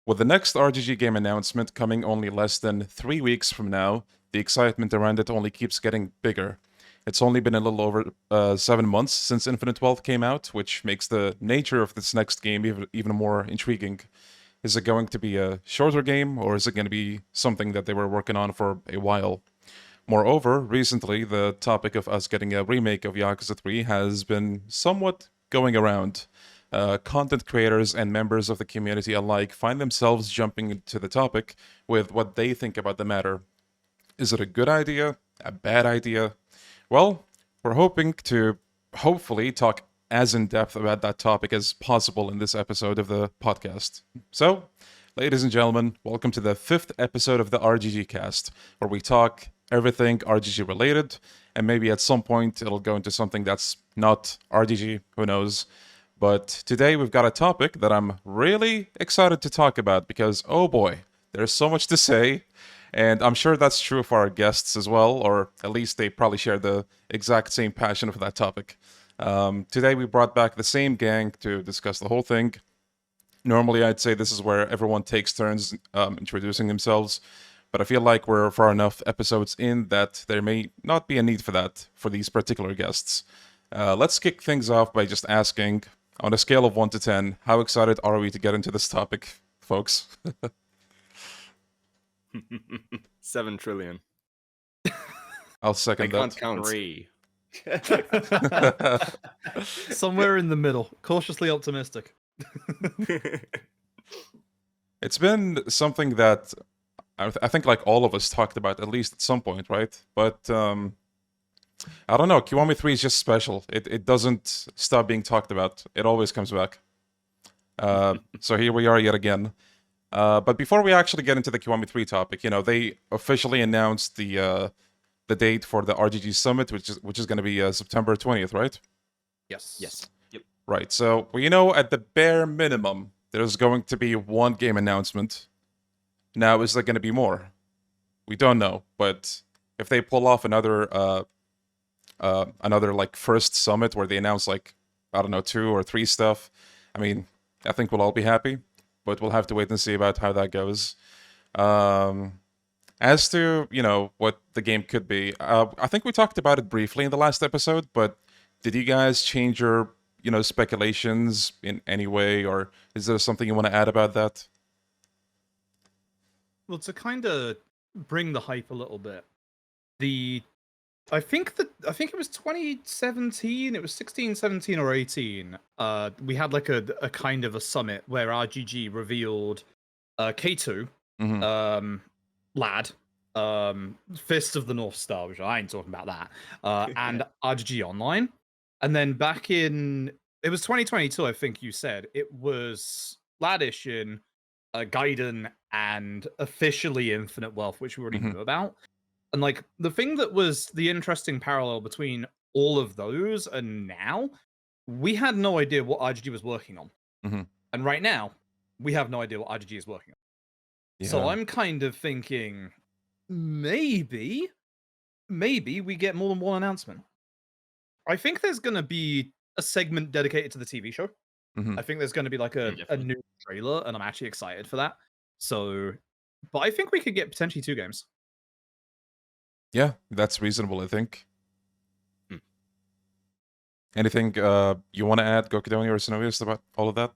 With the next RGG game announcement coming only less than 3 weeks from now, the excitement around it only keeps getting bigger. It's only been a little over 7 months since Infinite Wealth came out, which makes the nature of this next game even more intriguing. Is it going to be a shorter game, or is it going to be something that they were working on for a while? Moreover, recently, the topic of us getting a remake of Yakuza 3 has been somewhat going around. Content creators and members of the community alike find themselves jumping into the topic with what they think about the matter. Is it a good idea? A bad idea? Well, we're hoping to hopefully talk as in depth about that topic as possible in this episode of the podcast. So, ladies and gentlemen, welcome to the 5th episode of the RGG cast, where we talk everything RGG related, and maybe at some point it'll go into something that's not RGG, who knows. But today we've got a topic that I'm really excited to talk about because, oh boy, there's so much to say. And I'm sure that's true for our guests as well, or at least they probably share the exact same passion for that topic. Today we brought back the same gang to discuss the whole thing. Normally I'd say this is where everyone takes turns introducing themselves, but I feel like we're far enough episodes in that there may not be a need for that for these particular guests. Let's kick things off by just asking, on a scale of 1 to 10, how excited are we to get into this topic, folks? 7 trillion. I'll second that. I can't count. 3. Somewhere in the middle. Cautiously optimistic. It's been something that I think like all of us talked about at least at some point, right? But I don't know. Kiwami 3 is just special. It doesn't stop being talked about. It always comes back. So here we are yet again. But before we actually get into the Kiwami 3 topic, you know, they officially announced the date for the RGG Summit, which is going to be September 20th, right? Yes. Yep. Right. So we know at the bare minimum there's going to be one game announcement. Now, is there going to be more? We don't know, but if they pull off another like first summit where they announce like, I don't know, 2 or 3 stuff, I mean, I think we'll all be happy, but we'll have to wait and see about how that goes. As to, you know, what the game could be, I think we talked about it briefly in the last episode, but did you guys change your, you know, speculations in any way, or is there something you want to add about that? Well, to kind of bring the hype a little bit, I think it was 2017, it was 16, 17, or 18. We had like a kind of a summit where RGG revealed K2, Lad, Fist of the North Star, which I ain't talking about that, and RGG Online. And then back in, it was 2022, I think you said, it was Ladishin, Gaiden, and officially Infinite Wealth, which we already knew about. And like the thing that was the interesting parallel between all of those and now, we had no idea what RGG was working on. And right now, we have no idea what RGG is working on. Yeah. So I'm kind of thinking maybe we get more than one announcement. I think there's going to be a segment dedicated to the TV show. I think there's going to be like a new trailer, and I'm actually excited for that. So, but I think we could get potentially 2 games. Yeah, that's reasonable, I think. Anything you want to add, Gokudoni or Snowiest, about all of that?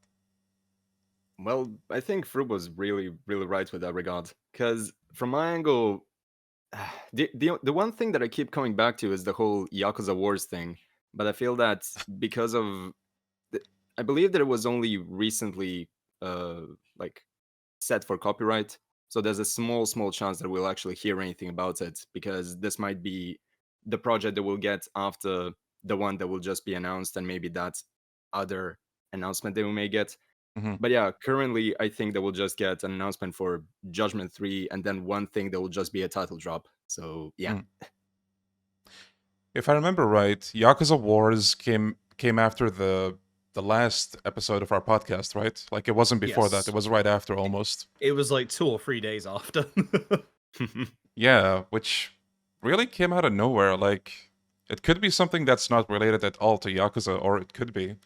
Well, I think Froob was really, really right with that regard. Because from my angle, the one thing that I keep coming back to is the whole Yakuza Wars thing. But I feel that because of, I believe that it was only recently like set for copyright. So there's a small chance that we'll actually hear anything about it, because this might be the project that we'll get after the one that will just be announced, and maybe that other announcement that we may get. But yeah, currently I think that we'll just get an announcement for Judgment 3, and then one thing that will just be a title drop. So yeah. If I remember right, Yakuza Wars came after the last episode of our podcast, right? Like it wasn't before that; it was right after almost. It was like 2 or 3 days after. Yeah, which really came out of nowhere. Like it could be something that's not related at all to Yakuza, or it could be.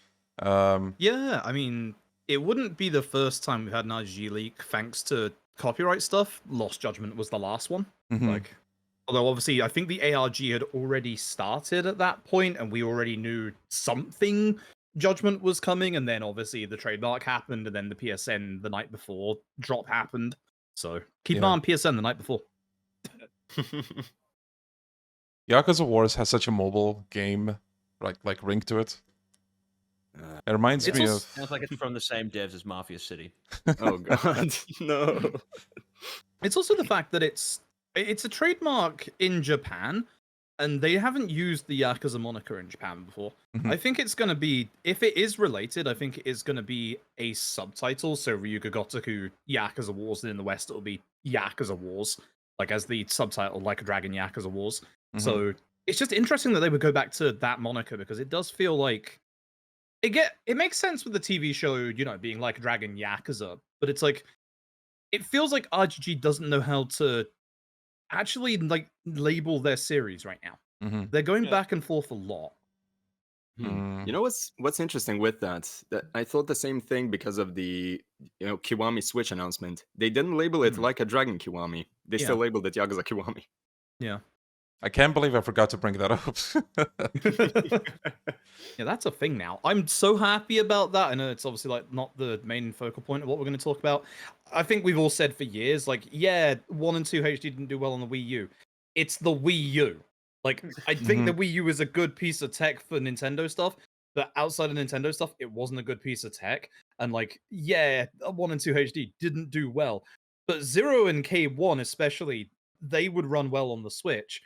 Yeah, I mean, it wouldn't be the first time we've had an RGG leak thanks to copyright stuff. Lost Judgment was the last one. Mhm. Like, although obviously I think the ARG had already started at that point, and we already knew something Judgment was coming, and then obviously the trademark happened, and then the PSN the night before drop happened. So keep an eye Yeah. on PSN the night before. Yakuza Wars has such a mobile game, like ring to it. It reminds It's me also- of. Sounds like it's from the same devs as Mafia City. Oh god, no. It's also the fact that it's a trademark in Japan, and they haven't used the Yakuza moniker in Japan before. Mhm. I think it's going to be, if it is related, I think it is going to be a subtitle. So Ryuga Gotoku Yakuza Wars, and in the West it'll be Yakuza Wars, like as the subtitle, Like a Dragon Yakuza Wars. Mhm. So it's just interesting that they would go back to that moniker, because it does feel like it makes sense with the TV show, you know, being Like a Dragon Yakuza, but it's like, it feels like RGG doesn't know how to actually like label their series right now. Mhm. They're going Yeah. back and forth a lot. You know what's interesting with that? That I thought the same thing because of the Kiwami Switch announcement. They didn't label it Mhm. like a Dragon Kiwami. They still Yeah. labeled it Yakuza Kiwami. Yeah. I can't believe I forgot to bring that up. Yeah, that's a thing now. I'm so happy about that. I know it's obviously like not the main focal point of what we're going to talk about. I think we've all said for years, like, yeah, 1 and 2 HD didn't do well on the Wii U. It's the Wii U. Like, I think the Wii U is a good piece of tech for Nintendo stuff, but outside of Nintendo stuff, it wasn't a good piece of tech. And like, yeah, 1 and 2 HD didn't do well, but 0 and K1 especially, they would run well on the Switch.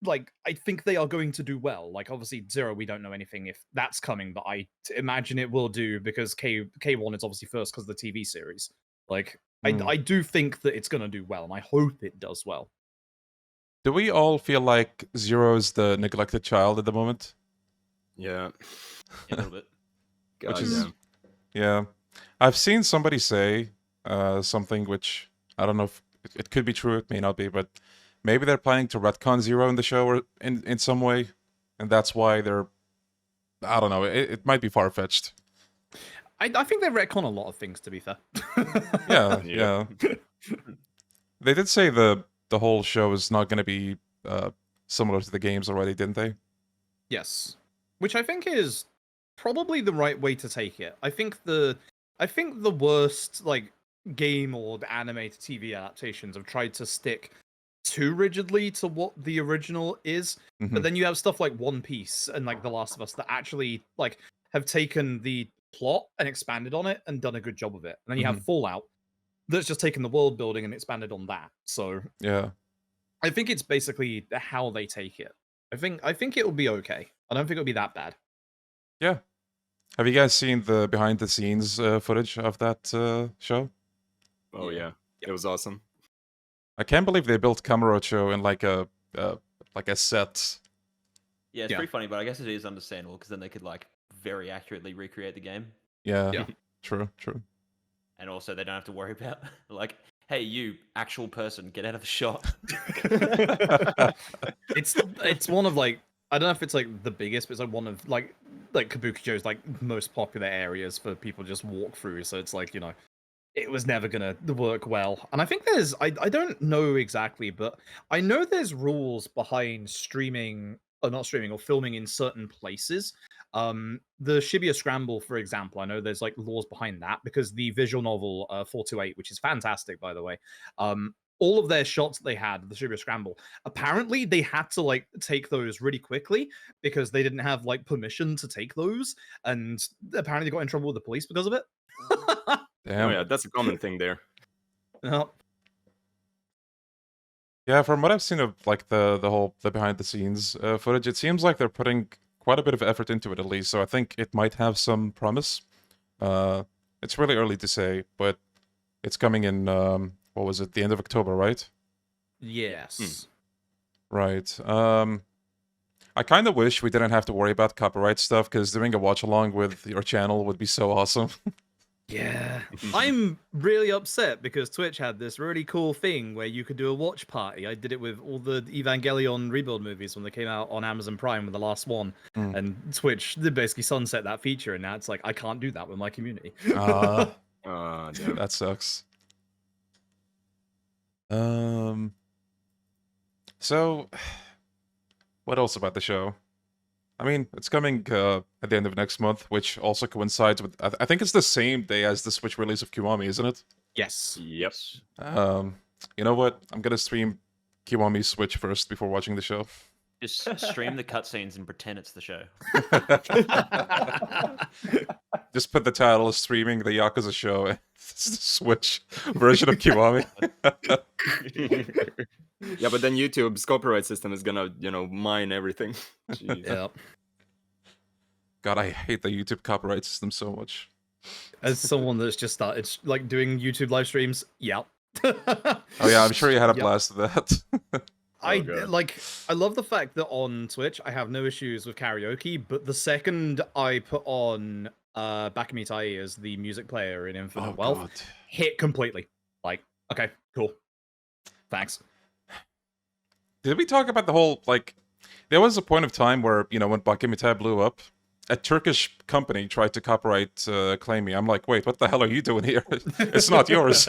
Like, I think they are going to do well. Like, obviously 0, we don't know anything if that's coming, but I imagine it will do, because K1 is obviously first because of the TV series. Like, Mm. I do think that it's going to do well, and I hope it does well. Do we all feel like Zero's the neglected child at the moment? Yeah. A little bit. God, is- yeah. Yeah. I've seen somebody say something which I don't know if it could be true, it may not be, but maybe they're planning to retcon Zero in the show or in some way, and that's why they're. I don't know. It might be far fetched. I think they retcon a lot of things, to be fair. Yeah, Yeah. yeah. They did say the whole show is not going to be similar to the games already, didn't they? Yes, which I think is probably the right way to take it. I think the worst like game or anime to TV adaptations have tried to stick too rigidly to what the original is, Mhm. but then you have stuff like One Piece and like The Last of Us that actually like have taken the plot and expanded on it and done a good job of it. And then you have Fallout that's just taken the world building and expanded on that. So Yeah. I think it's basically how they take it. I think it will be okay. I don't think it'll be that bad. Yeah. Have you guys seen the behind the scenes footage of that show? Oh Yeah. yeah. It was awesome. I can't believe they built Kamurocho in like a set. Yeah, it's Yeah. pretty funny, but I guess it is understandable because then they could like very accurately recreate the game, Yeah. Yeah. True. and also they don't have to worry about like, hey, you actual person, get out of the shot. It's one of like, I don't know if it's like the biggest, but it's like one of like Kabukicho's like most popular areas for people to just walk through. So it's like, you know, it was never gonna work well. And I think there's I don't know exactly, but I know there's rules behind streaming or not streaming or filming in certain places. The Shibuya Scramble, for example, I know there's like laws behind that because the visual novel 428, which is fantastic by the way, all of their shots that they had, the Shibuya Scramble, apparently they had to like take those really quickly because they didn't have like permission to take those, and apparently they got in trouble with the police because of it. Damn. Oh yeah, that's a common thing there. Yep. Yeah, from what I've seen of like the behind the scenes footage, it seems like they're putting quite a bit of effort into it at least. So I think it might have some promise. It's really early to say, but it's coming in what was it, the end of October, right? Yes. Right. I kind of wish we didn't have to worry about copyright stuff because doing a watch along with your channel would be so awesome. Yeah, I'm really upset because Twitch had this really cool thing where you could do a watch party. I did it with all the Evangelion rebuild movies when they came out on Amazon Prime with the last one, and Twitch they basically sunset that feature, and now it's like I can't do that with my community. Damn. That sucks. So, what else about the show? I mean, it's coming at the end of next month, which also coincides with. I think it's the same day as the Switch release of Kiwami, isn't it? Yes. Yep. You know what? I'm gonna stream Kiwami Switch first before watching the show. Just stream the cutscenes and pretend it's the show. Just put the title streaming the Yakuza show. It's the Switch version of Kiwami. Yeah, but then YouTube's copyright system is gonna, mine everything. Jeez. Yeah. God, I hate the YouTube copyright system so much. As someone that's just started like doing YouTube live streams, yeah. Oh yeah, I'm sure you had a Yep. blast of that. I God. I love the fact that on Twitch I have no issues with karaoke, but the second I put on Bakami Tai as the music player in Infinite Oh, Wealth, God. hit completely. Like, okay, cool. Thanks. Did we talk about the whole, like, there was a point of time where, when Bakamitai blew up, a Turkish company tried to copyright claim me. I'm like, wait, what the hell are you doing here? It's not yours.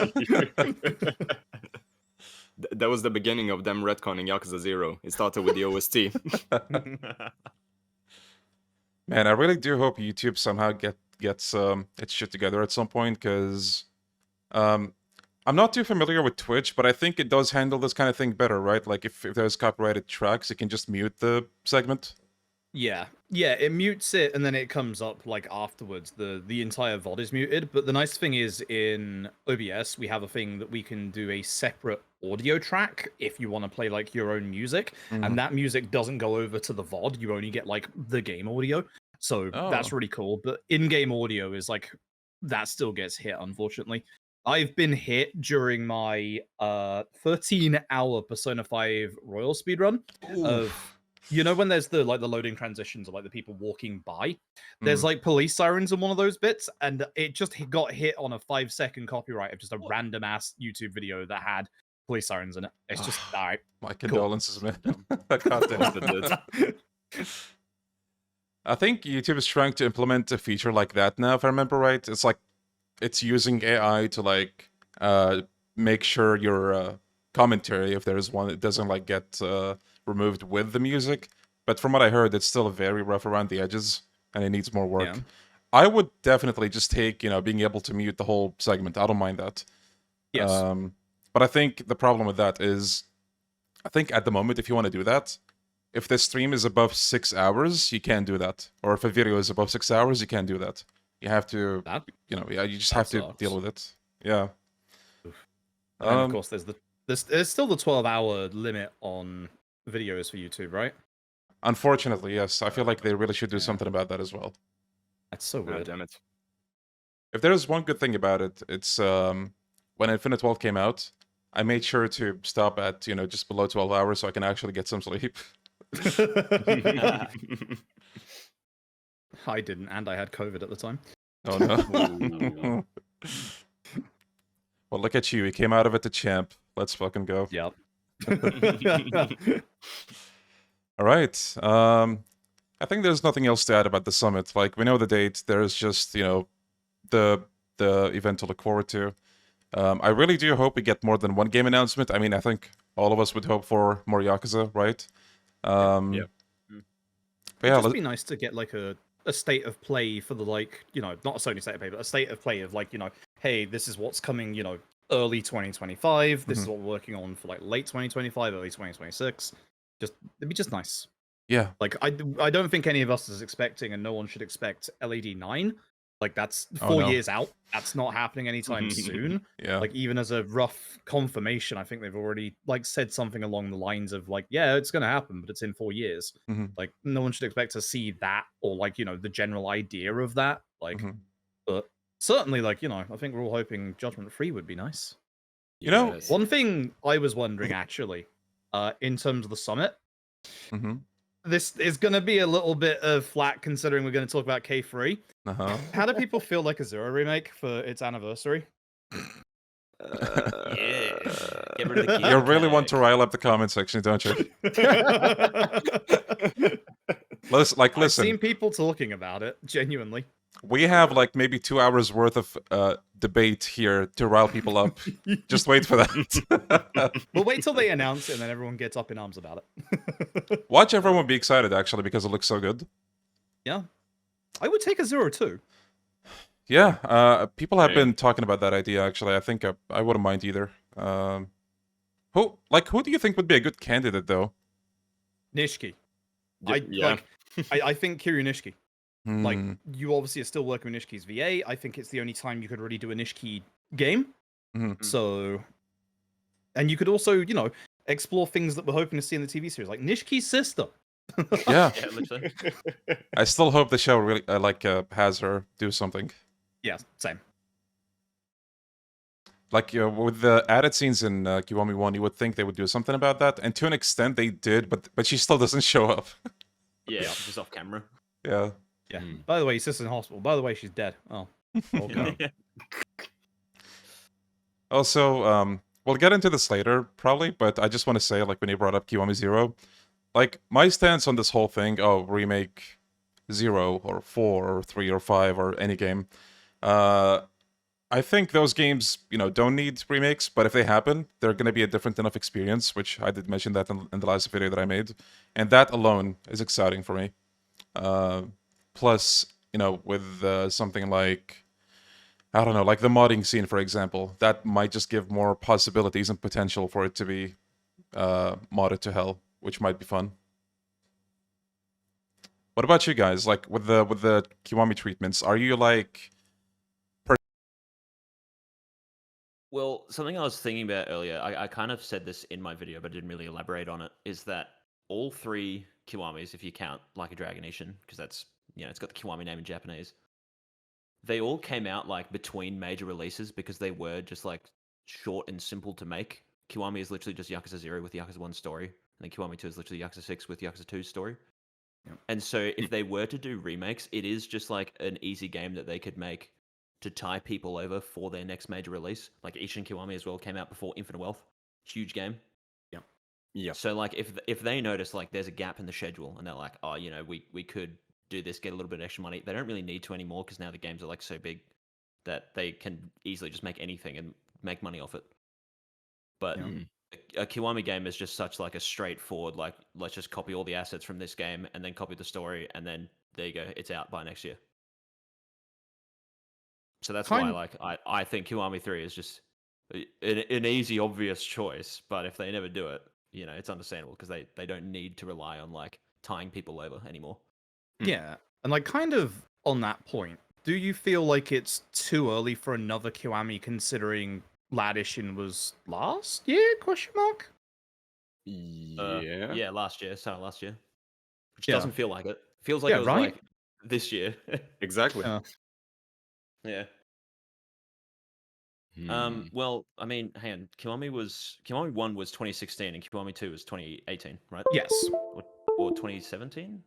That was the beginning of them retconning Yakuza 0. It started with the OST. Man, I really do hope YouTube somehow gets its shit together at some point, because I'm not too familiar with Twitch, but I think it does handle this kind of thing better, right? Like, if there's copyrighted tracks, it can just mute the segment. Yeah, it mutes it and then it comes up like afterwards. The entire VOD is muted. But the nice thing is in OBS we have a thing that we can do a separate audio track if you want to play like your own music, and that music doesn't go over to the VOD. You only get like the game audio, so that's Oh. really cool. But in-game audio is like that still gets hit, unfortunately. I've been hit during my 13-hour Persona 5 Royal speedrun of. When there's the loading transitions of like the people walking by, there's like police sirens in one of those bits, and it just got hit on a 5-second copyright of just a random ass YouTube video that had police sirens in it. It's just alright. My condolences, man. God damn. I think YouTube is trying to implement a feature like that now, if I remember right. It's like it's using AI to like make sure your commentary, if there's one, it doesn't like get removed with the music. But from what I heard, it's still very rough around the edges and it needs more work. Yeah. I would definitely just take, being able to mute the whole segment. I don't mind that. Yes. But I think the problem with that is, I think at the moment, if you want to do that, if the stream is above 6 hours, you can't do that. Or if a video is above 6 hours, you can't do that. You have to, you just have to sucks. deal with it. Yeah. And of course, there's still the 12-hour limit on videos for YouTube, right? Unfortunately, yes. I feel like they really should do something about that as well. That's so God weird. damn it. If there's one good thing about it, it's when Infinite 12 came out, I made sure to stop at, just below 12 hours so I can actually get some sleep. I didn't, and I had COVID at the time. Oh no. Well, look at you. You came out of it the champ. Let's fucking go. Yep. All right. I think there's nothing else to add about the summit. Like, we know the date. There's just, the event to look forward to. I really do hope we get more than one game announcement. I mean, I think all of us would hope for more Yakuza, right? Yeah. But yeah, It'd just be nice to get like a state of play for the not a Sony state of play, but a state of play of like, hey, this is what's coming, early 2025. This is what we're working on for like late 2025, early 2026. It'd be just nice. Yeah. Like I don't think any of us is expecting, and no one should expect LED 9. Like that's 4 Oh, no. years out. That's not happening anytime soon. Yeah. Like even as a rough confirmation, I think they've already like said something along the lines of like, yeah, it's gonna happen, but it's in 4 years. Mhm. Like no one should expect to see that or like the general idea of that. Like, but certainly like I think we're all hoping Judgment Free would be nice. Yes. One thing I was wondering actually, in terms of the summit, this is going to be a little bit of flack considering we're going to talk about K3. Uh-huh. How do people feel like a Zero remake for its anniversary? Yeah. Get rid of the You really gear want to tag. rile up the comment section, don't you? Listen, I've seen people talking about it, genuinely. we have like maybe 2 hours worth of debate here to rile people up. Just wait for that. We'll wait till they announce it and then everyone gets up in arms about it. Watch everyone be excited, actually, because it looks so good. Yeah. I would take a Zero too. Yeah, people have Yeah. been talking about that idea, actually. I think I wouldn't mind either. Who do you think would be a good candidate, though? Nishiki. Yeah. I think Kiryu Nishiki. Like, Hmm. you obviously are still working with Nishiki's VA. I think it's the only time you could really do a Nishiki game. Mhm. So, and you could also, explore things that we're hoping to see in the TV series, like Nishiki's sister. Yeah, Yeah, literally. I still hope the show really has her do something. Yeah, same. Like with the added scenes in Kiwami-1, you would think they would do something about that, and to an extent they did, but she still doesn't show up. Yeah, just off camera. Yeah. Yeah. Mm. By the way, your sister's in hospital. By the way, she's dead. Oh. Okay. Also, we'll get into this later, probably, but I just want to say, like, when you brought up Kiwami 0, like, my stance on this whole thing, remake 0, or 4, or 3, or 5, or any game, I think those games, don't need remakes, but if they happen, they're going to be a different enough experience, which I did mention that in the last video that I made, and that alone is exciting for me. Plus, with something like, I don't know, like the modding scene, for example, that might just give more possibilities and potential for it to be modded to hell, which might be fun. What about you guys? Like, with the Kiwami treatments, are you like... Well, something I was thinking about earlier, I kind of said this in my video, but didn't really elaborate on it, is that all three Kiwamis, if you count Like a Dragon Ishin, because that's, it's got the Kiwami name in Japanese, they all came out like between major releases because they were just like short and simple to make. Kiwami is literally just Yakuza 0 with Yakuza 1 story, and then Kiwami 2 is literally Yakuza 6 with Yakuza 2 story. Yeah. And so if they were to do remakes, it is just like an easy game that they could make to tie people over for their next major release. Like Ishin Kiwami as well came out before Infinite Wealth. Huge game. Yeah. So like if they notice like there's a gap in the schedule and they're like, oh, we could do this, get a little bit of extra money. They don't really need to anymore because now the games are like so big that they can easily just make anything and make money off it. But a Kiwami game is just such like a straightforward, like, let's just copy all the assets from this game and then copy the story and then there you go, it's out by next year. So that's why, like, I think Kiwami 3 is just an easy, obvious choice. But if they never do it, it's understandable because they don't need to rely on like tying people over anymore. Yeah. And like kind of on that point, do you feel like it's too early for another Kiwami considering Ladishin was last year? Question mark? Yeah. Yeah, last year, started last year, which Yeah. doesn't feel like it. Feels like Yeah, it was right? like this year. Exactly. Yeah. Hmm. Well, I mean, hang on. Kiwami 1 was 2016 and Kiwami 2 was 2018, right? Yes. Or 2017?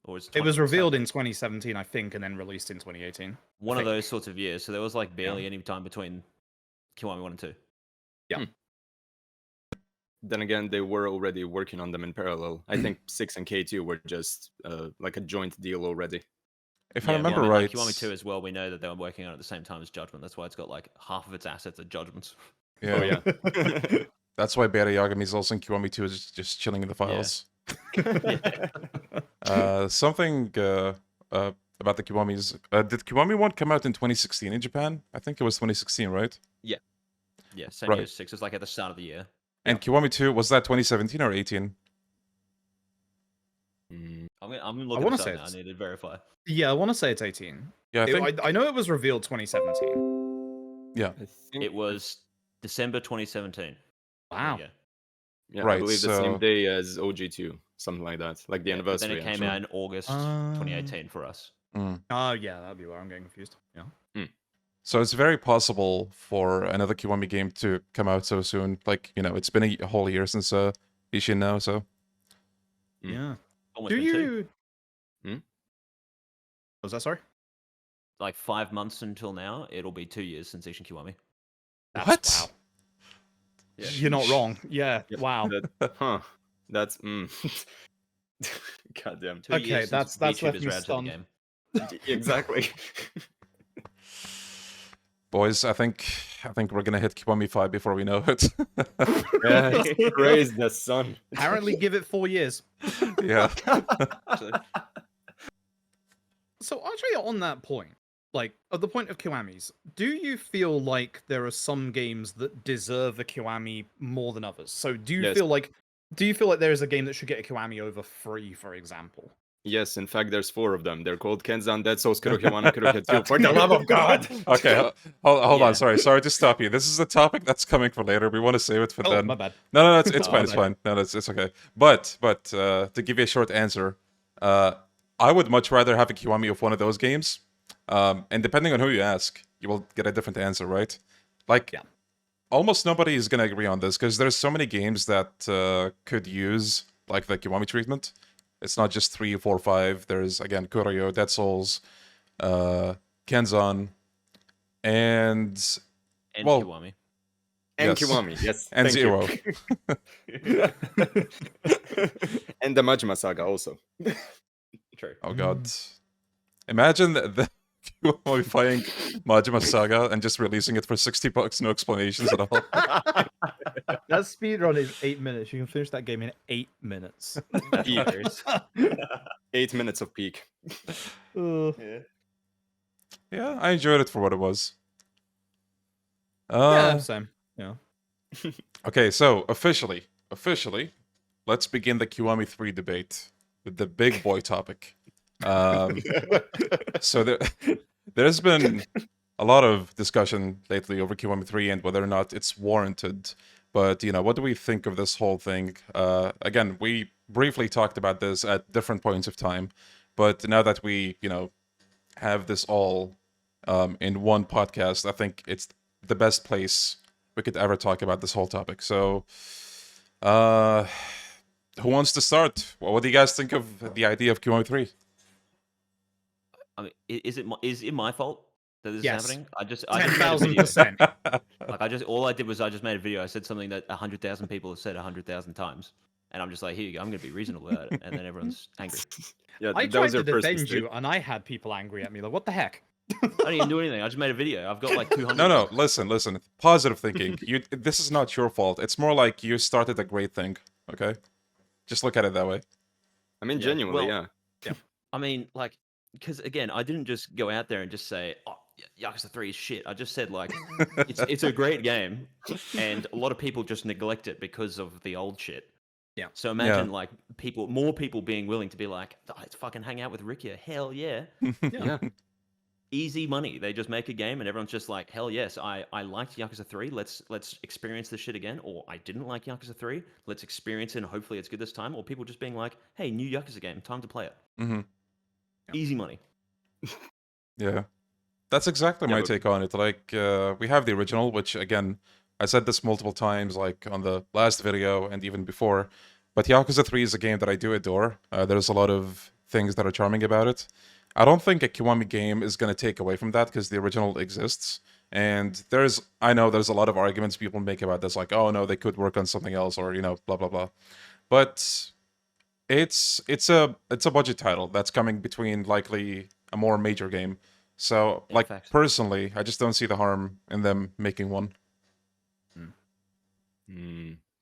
Or was It was revealed in 2017, I think, and then released in 2018. one I of think. those sorts of years. So there was like barely any time between Kiwami 1 and 2. Then again, they were already working on them in parallel. I think 6 and K2 were just like a joint deal already. If I Yeah, remember well, I mean, right... like Kiwami 2 as well, we know that they were working on it at the same time as Judgment. That's why it's got like half of its assets are Judgments. Yeah. Oh yeah. That's why Beta Yagami is also in Kiwami 2 is just chilling in the files. Something about the Kiwamis. Did Kiwami 1 come out in 2016 in Japan? I think it was 2016, right? Yeah, same Right. year as 6. It was like at the start of the year. And Kiwami 2, was that 2017 or 18? I'm I looking wanna this up say now. I it's- need to verify. Yeah, I want to say it's 18. Yeah, I think... I know it was revealed 2017. Yeah. I think It was December 2017. Wow. Yeah. Yeah, Right, I believe the so- same day as OG2, something like that, like the But anniversary. then it came actually. out in August 2018 for us. Oh, yeah, that'd be where I'm getting confused. Yeah. So it's very possible for another Kiwami game to come out so soon. Like, it's been a whole year since Ishin now, so... Yeah. Almost Do been 2. you? Hmm? Was that sorry? Like 5 months until now, it'll be 2 years since Ishin Kiwami. What? Wow. Yeah. You're not wrong. Yeah. Yep, Wow. That's goddamn. 2 Okay, years since that's left VTubers me were out of the stunned. game. Exactly. Boys, I think we're gonna hit Kiwami-fying before we know it. Yeah, praise the sun. Apparently, give it 4 years. Yeah. Actually, So actually, on that point, like at the point of Kiwamis, do you feel like there are some games that deserve a Kiwami more than others? So do you Yes. feel like there is a game that should get a Kiwami over free, for example? Yes, in fact, there's 4 of them. They're called Kenzan, Dead Souls, Kuroki 1, and Kuroki 2. For the love of God! Okay, hold Yeah. on. Sorry to stop you. This is a topic that's coming for later. We want to save it for Oh, then. my bad. No, it's Oh, fine. my It's bad. fine. No, it's okay. But to give you a short answer, I would much rather have a Kiwami of one of those games. And depending on who you ask, you will get a different answer, right? Like, Yeah. almost nobody is gonna agree on this because there's so many games that could use like the Kiwami treatment. It's not just 3, 4, 5. There's again Kuroyo, Dead Souls, Kenzan, and and Well, Kiwami. And Yes. Kiwami, yes. And thank Zero. you. And the Majima saga also. True. Oh god. Imagine the Kiwami-fying Majima Saga and just releasing it for $60, no explanations at all. That speedrun is 8 minutes. You can finish that game in 8 minutes. That's Peak. hilarious. 8 minutes of peak. Uh, Yeah, I enjoyed it for what it was. Yeah, same. Yeah. Okay, so officially, let's begin the Kiwami 3 debate with the big boy topic. So there's been a lot of discussion lately over Kiwami 3 and whether or not it's warranted. But, what do we think of this whole thing? Again, we briefly talked about this at different points of time. But now that we, have this all in one podcast, I think it's the best place we could ever talk about this whole topic. So, who wants to start? What do you guys think of the idea of Kiwami 3? I mean, is it my fault that this Yes. is happening? I just made a video. 10,000%. Like all I did was I just made a video. I said something that 100,000 people have said 100,000 times, and I'm just like, here you go. I'm gonna be reasonable about it, and then everyone's angry. Yeah, I that tried was to your first defend mistake. you, and I had people angry at me. Like, what the heck? I didn't even do anything. I just made a video. I've got like 200. No, listen. Positive thinking. This is not your fault. It's more like you started a great thing, okay? Just look at it that way. I mean, Yeah, genuinely, well- yeah. I mean, like, because again, I didn't just go out there and just say, "Oh, Yakuza 3 is shit." I just said like, it's a great game, and a lot of people just neglect it because of the old shit. Yeah. So imagine like more people being willing to be like, "Oh, let's fucking hang out with Rikia." Hell yeah. Yeah. Easy money. They just make a game and everyone's just like, hell yes, I liked Yakuza 3. Let's experience this shit again. Or I didn't like Yakuza 3. Let's experience it and hopefully it's good this time. Or people just being like, hey, new Yakuza game, time to play it. Mm-hmm. Easy money. Yeah. That's exactly Yeah, my but- take on it. Like, we have the original, which, again, I said this multiple times, like, on the last video and even before. But Yakuza 3 is a game that I do adore. There's a lot of things that are charming about it. I don't think a Kiwami game is going to take away from that because the original exists. And I know there's a lot of arguments people make about this, like, oh no, they could work on something else, or blah blah blah. But it's a budget title that's coming between likely a more major game. So, Yeah, like, facts. personally, I just don't see the harm in them making one.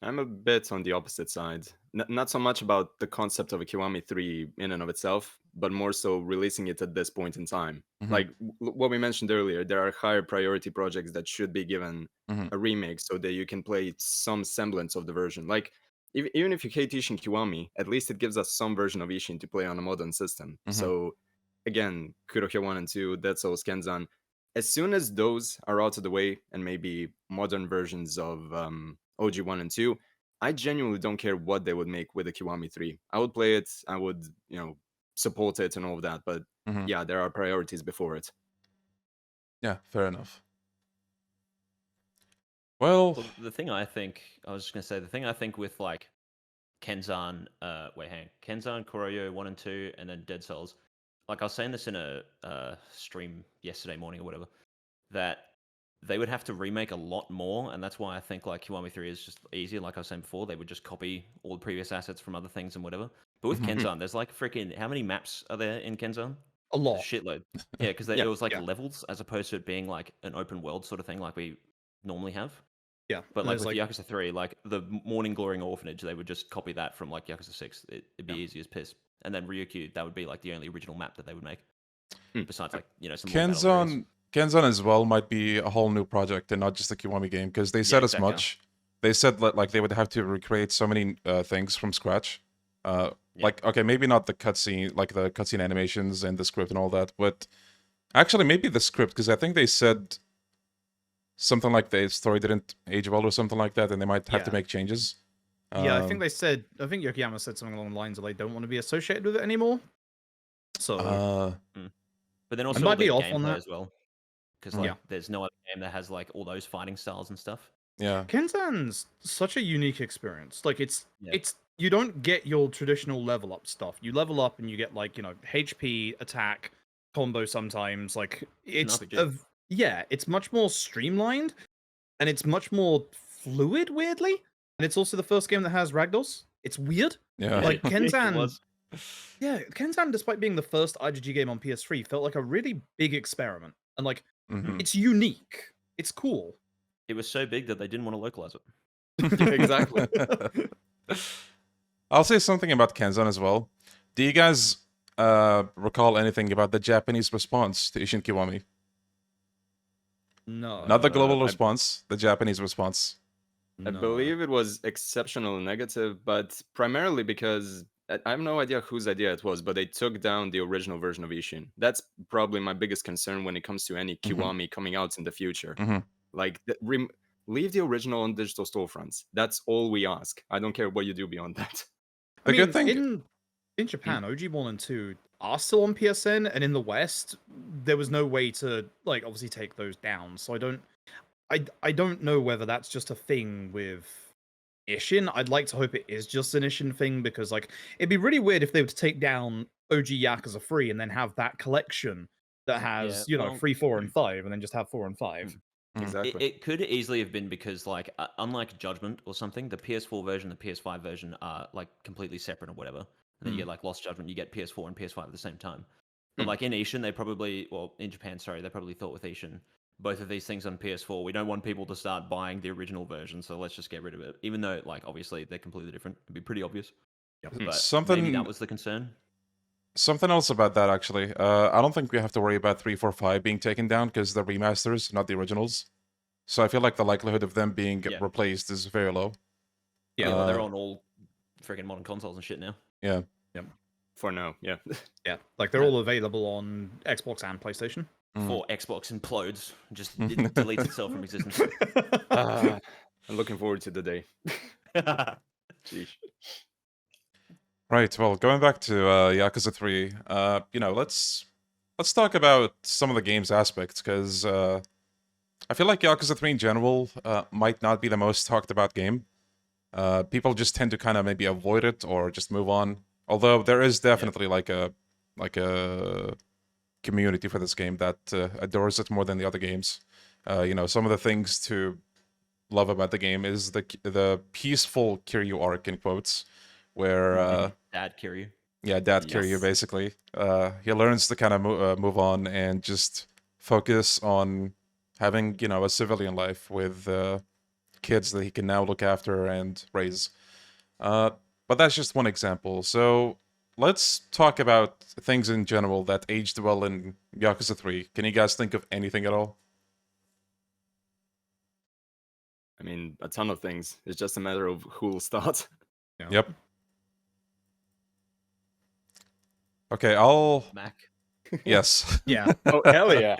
I'm a bit on the opposite side. Not so much about the concept of a Kiwami 3 in and of itself, but more so releasing it at this point in time. Mhm. Like what we mentioned earlier, there are higher priority projects that should be given Mhm. a remake so that you can play some semblance of the version. Like, even if you hate Ishin Kiwami, at least it gives us some version of Ishin to play on a modern system. Mhm. So, again, Kurohya 1 and 2, Dead Souls, Kenzan, as soon as those are out of the way and maybe modern versions of OG 1 and 2, I genuinely don't care what they would make with a Kiwami 3. I would play it, I would, support it and all of that, but Mhm. yeah, there are priorities before it. Yeah, fair enough. Well, Well, the thing I think with like Kenzan, Kenzan, Koroyo 1 and 2, and then Dead Cells. Like I was saying this in a stream yesterday morning or whatever, that they would have to remake a lot more, and that's why I think like Kiwami 3 is just easier. Like I was saying before, they would just copy all the previous assets from other things and whatever. But with Kenzan, there's like freaking how many maps are there in Kenzan? A lot. A shitload. Yeah, because it was like levels as opposed to it being like an open world sort of thing like we normally have. Yeah, But like with Yakuza 3, like the Morning Glory Orphanage, they would just copy that from like Yakuza 6. It'd be easy as piss. And then Ryukyu, that would be like the only original map that they would make. Besides like, some more battle areas. Kenzan as well might be a whole new project and not just a Kiwami game, because they said as much. They said that like they would have to recreate so many things from scratch. Like, okay, maybe not the cutscene, like the cutscene animations and the script and all that, but actually maybe the script, because I think they said something like the story didn't age well or something like that, and they might have to make changes. Yeah, I think Yokoyama said something along the lines of they don't want to be associated with it anymore. So, but then also might be the off on gameplay that as well, because like there's no other game that has like all those fighting styles and stuff. Yeah, Kenzan's such a unique experience. Like it's you don't get your traditional level up stuff. You level up and you get like HP, attack, combo sometimes. Like it's it's much more streamlined and it's much more fluid. Weirdly, and it's also the first game that has ragdolls. It's weird. Yeah, like Kenzan. Yeah, Kenzan, despite being the first RGG game on PS3, felt like a really big experiment, and like it's unique. It's cool. It was so big that they didn't want to localize it. Exactly. I'll say something about Kenzan as well. Do you guys recall anything about the Japanese response to Ishin Kiwami? No. Not the global response, the Japanese response. I believe it was exceptional negative, but primarily because I have no idea whose idea it was, but they took down the original version of Ishin. That's probably my biggest concern when it comes to any Kiwami coming out in the future. Like, leave the original on digital storefronts. That's all we ask. I don't care what you do beyond that. I mean, good thing in Japan, OG 1 and 2 are still on PSN, and in the West, there was no way to like obviously take those down. So I don't know whether that's just a thing with Ishin. I'd like to hope it is just an Ishin thing, because like it'd be really weird if they were to take down OG Yakuza 3 and then have that collection that has 3, 4, and 5, and then just have 4 and 5. Exactly. It could easily have been because like unlike Judgment or something, the PS4 version and the PS5 version are like completely separate or whatever. And then you get like Lost Judgment, you get PS4 and PS5 at the same time. But like in Ishin, they probably, in Japan, sorry, they probably thought with Ishin, both of these things on PS4, we don't want people to start buying the original version, so let's just get rid of it. Even though, like, obviously they're completely different, it'd be pretty obvious. But maybe that was the concern. Something else about that, actually. I don't think we have to worry about 3, 4, 5 being taken down, because they're remasters, not the originals. So I feel like the likelihood of them being replaced is very low. Yeah, they're on all freaking modern consoles and shit now. Yeah. For now, yeah. Like they're all available on Xbox and PlayStation. Before Xbox implodes, just it deletes itself from existence. I'm looking forward to the day. Jeez. Right, well, going back to Yakuza 3, let's talk about some of the game's aspects, because I feel like Yakuza 3 in general might not be the most talked about game. People just tend to kind of maybe avoid it or just move on. Although there is definitely like a community for this game that adores it more than the other games. Some of the things to love about the game is the peaceful Kiryu arc, in quotes, where Dad Kiryu. Yeah, Dad Kiryu, basically. He learns to kind of move on and just focus on having, a civilian life with kids that he can now look after and raise. But that's just one example. So let's talk about things in general that aged well in Yakuza 3. Can you guys think of anything at all? I mean, a ton of things. It's just a matter of who will start. Yep. Okay, I'll... Mac. Yes. Yeah. Oh, hell yeah.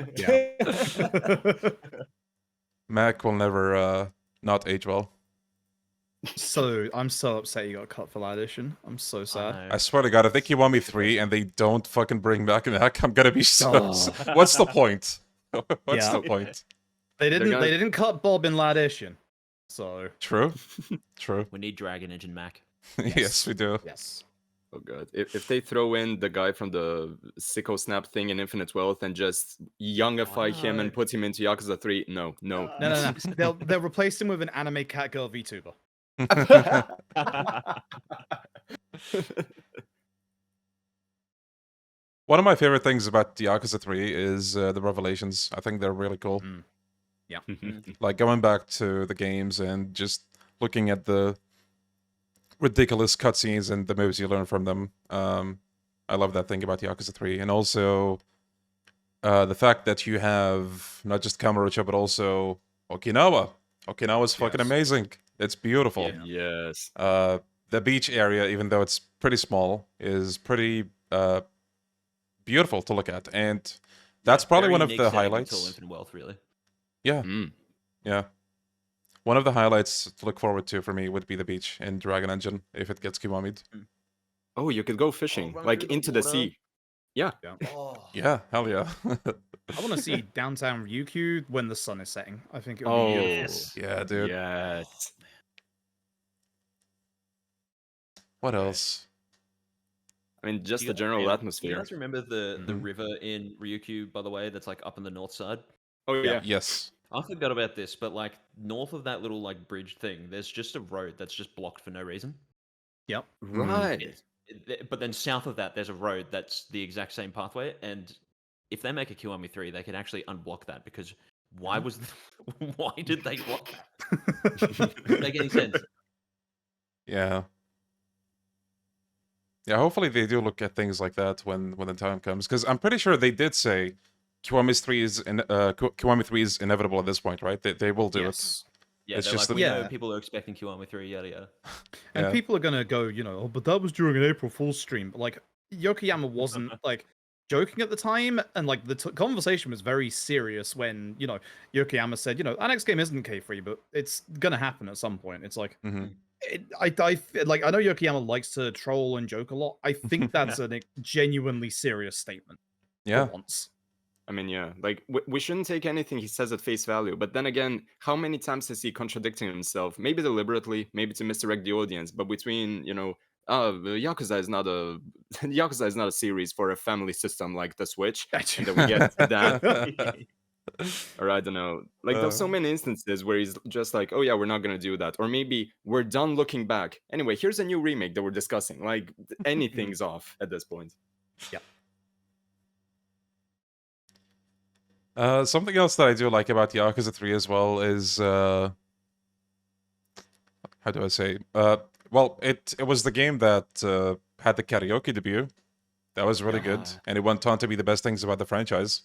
Mac will never not age well. So I'm so upset you got cut for that edition. I'm so sad. I swear to God, if they Kiwami 3 and they don't fucking bring back Mac, I'm gonna be so... What's the point? What's the point? They didn't cut Bob in that edition. So True. We need Dragon Engine Mac. Yes, we do. Yes. Oh god. If they throw in the guy from the Sicko Snap thing in Infinite Wealth and just youngify him and no. put him into Yakuza 3, no. No. They'll replace him with an anime catgirl VTuber. One of my favorite things about Yakuza 3 is the revelations. I think they're really cool. Yeah. Like going back to the games and just looking at the ridiculous cutscenes and the moves you learn from them. I love that thing about Yakuza 3. And also the fact that you have not just Kamurocho, but also Okinawa. Okinawa's fucking Yes. amazing. It's beautiful. Yeah. Yes. The beach area, even though it's pretty small, is pretty beautiful to look at. And that's probably Very one of unique the setting highlights. until Infinite Wealth, really. Yeah, Mm. yeah. One of the highlights to look forward to for me would be the beach in Dragon Engine if it gets Kiwami'd. Oh, you could go fishing, run like through the into the water. sea. Yeah. Oh. Yeah, hell yeah. I want to see downtown Ryukyu when the sun is setting. I think it would Oh, be beautiful. Yes. Yeah, dude. Yes. What else? I mean, just Do you the general guys- Do atmosphere. you guys remember the Mhm. river in Ryukyu, by the way, that's like up on the north side? Oh yeah. Yes. I forgot about this, but like north of that little like bridge thing, there's just a road that's just blocked for no reason. Yep. Right. But then south of that, there's a road that's the exact same pathway, and if they make a Kiwami 3, they can actually unblock that because why was why did they block that? Doesn't make any sense. Yeah. Yeah, hopefully they do look at things like that when the time comes. Because I'm pretty sure they did say Kiwami 3 is inevitable at this point, right? They will do it. Yes. Yeah, It's they're just like, that- we know Yeah. people are expecting Kiwami 3, yada yada. And Yeah. people are gonna go, oh, but that was during an April Fool's stream. But like, Yokoyama wasn't like joking at the time, and like the conversation was very serious when Yokoyama said, our next game isn't K3, but it's gonna happen at some point. It's like, Mhm. I know Yokoyama likes to troll and joke a lot. I think that's a genuinely serious statement. For Yeah. once. I mean, yeah, like we shouldn't take anything he says at face value. But then again, how many times is he contradicting himself? Maybe deliberately, maybe to misdirect the audience. But between Yakuza is not a Yakuza is not a series for a family system like the Switch, and then we get that. Or I don't know, like there's so many instances where he's just like, oh yeah, we're not gonna do that, or maybe we're done looking back. Anyway, here's a new remake that we're discussing. Like anything's off at this point. Something else that I do like about Yakuza 3 as well is how do I say? Well, it was the game that had the karaoke debut. That was really good, Yeah. and it went on to be the best things about the franchise.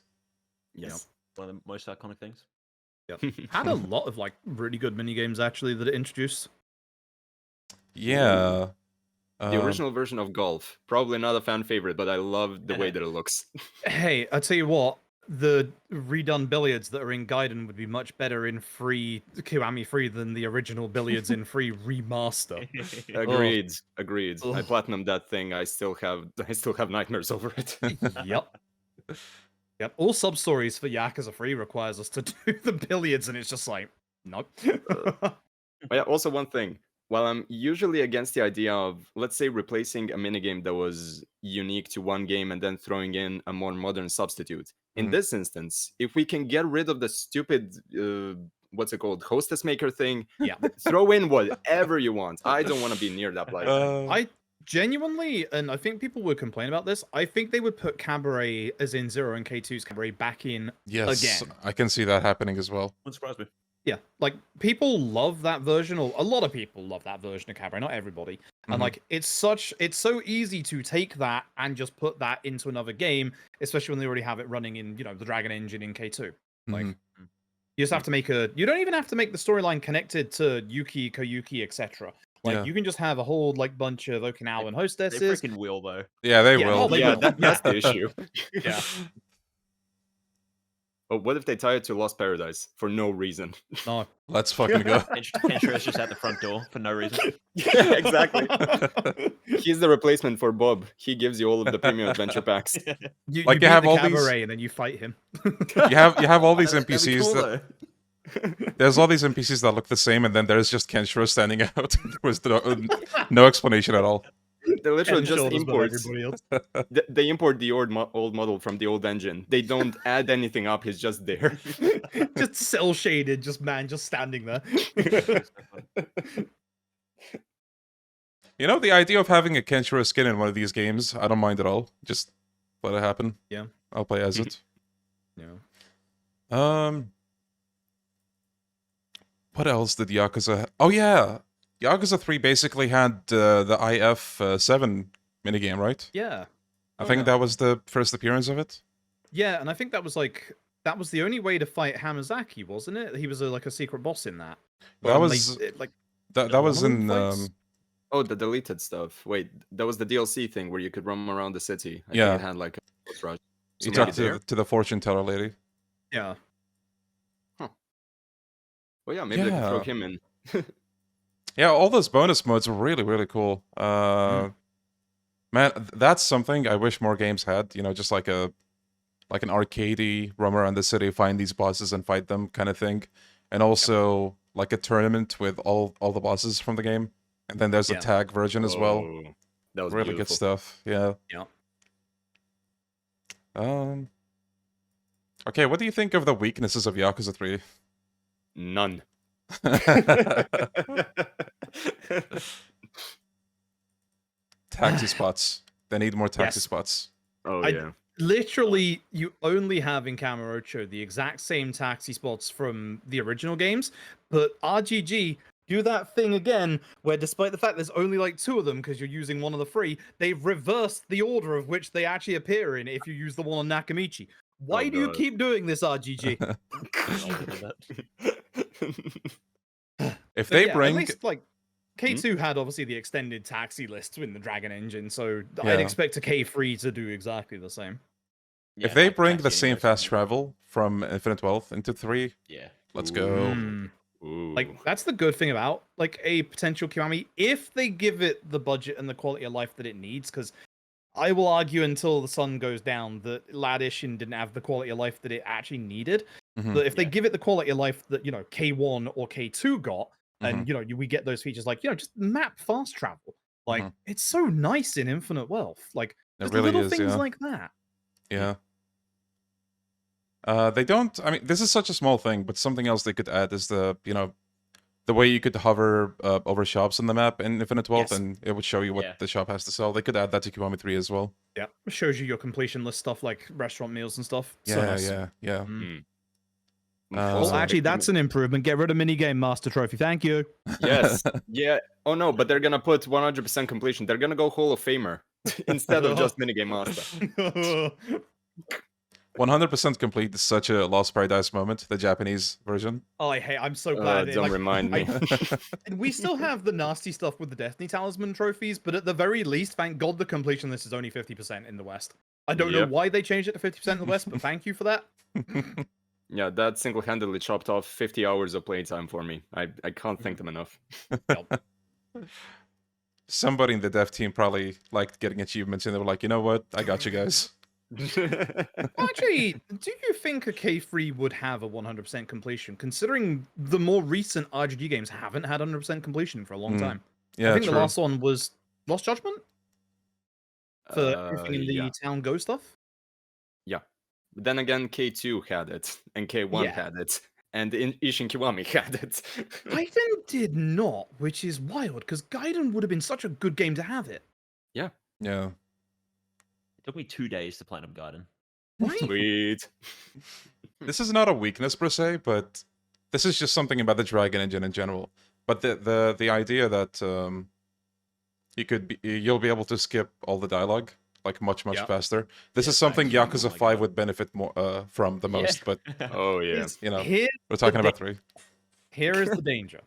Yes. One of the most iconic things. Had a lot of like really good mini games actually that it introduced. Yeah. The original version of Golf, probably not a fan favorite, but I love the way that it looks. Hey, I tell you what, the redone billiards that are in Gaiden would be much better in free Kiwami 3 than the original billiards in free remaster. Agreed. Agreed. I Ugh. platinumed that thing. I still have nightmares over it. Yep. Yep. All sub stories for Yakuza 3 requires us to do the billiards, and it's just like, nope. But yeah, also one thing. While I'm usually against the idea of, let's say, replacing a minigame that was unique to one game and then throwing in a more modern substitute. In Mhm. this instance, if we can get rid of the stupid, what's it called, hostess maker thing, Yeah. throw in whatever you want. I don't want to be near that place. I genuinely, and I think people would complain about this, I think they would put Cabaret, as in Zero and K2's Cabaret, back in Yes, again. I can see that happening as well. Wouldn't surprise me. Yeah, like people love that version, or a lot of people love that version of Cabaret, not everybody. Mhm. And like it's so easy to take that and just put that into another game, especially when they already have it running in, the Dragon Engine in K2. Like Mhm. you just have to you don't even have to make the storyline connected to Yuki, Koyuki, etc. Like Yeah. you can just have a whole like bunch of Okinawan They hostesses. freaking will though. Yeah, they Yeah, will. oh, they Yeah, will. that's the issue. Yeah. But what if they tie it to Lost Paradise for no reason? No. Let's fucking go. Kenshira's just at the front door for no reason. Yeah, exactly. He's the replacement for Bob. He gives you all of the premium adventure packs. You Like, you beat have the all these- Cabaret and then you fight him. You have all these That'd be NPCs cool, that though. There's all these NPCs that look the same, and then there's just Kenshiro standing out with no explanation at all. They literally And just shoulders above import. everybody else. They import the old model from the old engine. They don't add anything up. He's just there. Just cell shaded, just standing there. You know, the idea of having a Kenshiro skin in one of these games, I don't mind at all. Just let it happen. Yeah. I'll play as it. Yeah. What else did Yakuza? Oh yeah, Yakuza 3 basically had the IF7 minigame, right? Yeah. I think that was the first appearance of it. Yeah, and I think that was the only way to fight Hamazaki, wasn't it? He was like a secret boss in that. That was that was in Oh, the deleted stuff. Wait, that was the DLC thing where you could roam around the city. I Yeah. think it had like a boss rush. you So maybe talked there? to the fortune teller lady. Yeah. Well, yeah, maybe they could throw Yeah. him in. Yeah, all those bonus modes are really, really cool. Man, that's something I wish more games had. You know, just like an arcadey roam around the city, find these bosses and fight them kind of thing, and also like a tournament with all the bosses from the game. And then there's a Yeah. tag version as well. Oh, that was Really good beautiful. stuff. Yeah. Yeah. Okay, what do you think of the weaknesses of Yakuza 3? None. Taxi spots. They need more taxi Yes. spots. Oh I- yeah. Literally, you only have in Kamurocho the exact same taxi spots from the original games, but RGG do that thing again where despite the fact there's only like 2 of them because you're using one of the 3, they've reversed the order of which they actually appear in if you use the one on Nakamichi. Why Oh, do you God. keep doing this, RGG? If But they yeah, bring at least like K2 had obviously the extended taxi list in the Dragon Engine, so Yeah. I'd expect a K3 to do exactly the same. if they like bring the taxi same anywhere fast from- travel from Infinite Wealth into 3, Yeah. let's Ooh. go. Mm. Ooh. Like that's the good thing about like a potential Kiwami if they give it the budget and the quality of life that it needs. Because I will argue until the sun goes down that Ladishin didn't have the quality of life that it actually needed. Mhm. But if they Yeah. give it the quality of life that K1 or K2 got, Mm-hmm. and we get those features like just map fast travel. Like Mhm. it's so nice in Infinite Wealth. Like It just really little is, things yeah. like that. Yeah. They don't. I mean, this is such a small thing, but something else they could add is the way you could hover over shops on the map in Infinite Wealth, Yes. and it would show you what Yeah. the shop has to sell. They could add that to Kiwami 3 as well. Yeah, it shows you your completion list stuff like restaurant meals and stuff. Yeah, So nice. yeah. Mm. Also, Well, Also, actually, that's an improvement. Get rid of minigame master trophy. Thank you. yes. Yeah. Oh no, but they're gonna put 100% completion. They're gonna go Hall of Famer instead of just minigame master. 100% complete is such a Lost Paradise moment, the Japanese version. Oh, I'm so glad. Don't remind me. And we still have the nasty stuff with the Destiny Talisman trophies, but at the very least, thank God the completion list is only 50% in the West. I don't know Yep. why they changed it to 50% in the West, but thank you for that. Yeah, that single-handedly chopped off 50 hours of playtime for me. I can't thank them enough. Somebody in the dev team probably liked getting achievements, and they were like, you know what? I got you guys. Actually, do you think a K3 would have a 100% completion, considering the more recent RGG games haven't had 100% completion for a long Mm, time? Yeah, I think true. the last one was Lost Judgment for everything in the Yeah. Town Go stuff. But then again, K2 had it, and K1 Yeah. had it, and Ishin Kiwami had it. Gaiden did not, which is wild, because Gaiden would have been such a good game to have it. Yeah. It took me 2 days to platinum Gaiden. Right? Sweet. This is not a weakness per se, but this is just something about the Dragon Engine in general. But the idea that you'll be able to skip all the dialogue like much Yeah. faster. This Yeah, is something thank you. Oh Yakuza my 5 God. would benefit more from the most. But Oh yeah. Here's- you know, Here's we're talking the about 3. Here is the danger.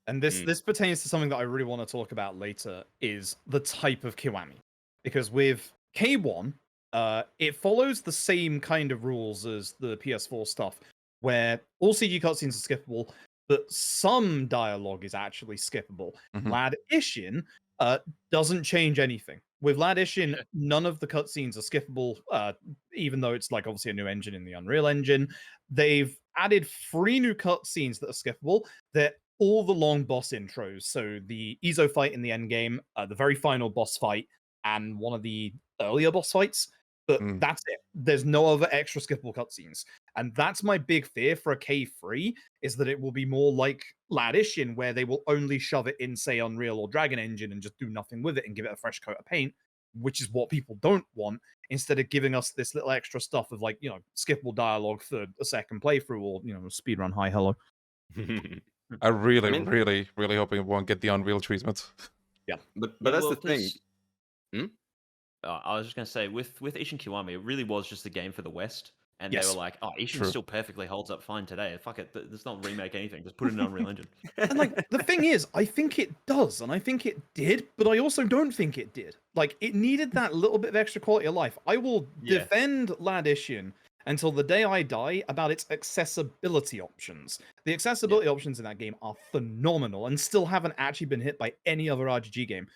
And Mm. this pertains to something that I really want to talk about later, is the type of Kiwami. Because with K1, it follows the same kind of rules as the PS4 stuff, where all CG cutscenes are skippable, but some dialogue is actually skippable. Mhm. Lad Ishin doesn't change anything. With Lad Ishin, none of the cutscenes are skippable, even though it's like obviously a new engine in the Unreal Engine. They've added 3 new cutscenes that are skippable. They're all the long boss intros. So the Izo fight in the end game, the very final boss fight, and one of the earlier boss fights. But that's it. There's no other extra skippable cutscenes. And that's my big fear for a K3, is that it will be more like Ladishin, where they will only shove it in, say, Unreal or Dragon Engine and just do nothing with it and give it a fresh coat of paint, which is what people don't want, instead of giving us this little extra stuff of, like, skippable dialogue for a second playthrough, or, speedrun hi, hello. I really, mean- really, really hoping it won't get the Unreal treatment. But Yeah, that's well, the thing. 'cause- I was just gonna say, with Ishin Kiwami, it really was just a game for the West, and Yes. they were like, "Oh, Ishin True. still perfectly holds up fine today. Fuck it, let's not remake anything. Just put it in Unreal Engine." And, like, the thing is, I think it does, and I think it did, but I also don't think it did. Like, it needed that little bit of extra quality of life. I will Yeah. defend Ladishin until the day I die about its accessibility options. The accessibility options in that game are phenomenal and still haven't actually been hit by any other RGG game.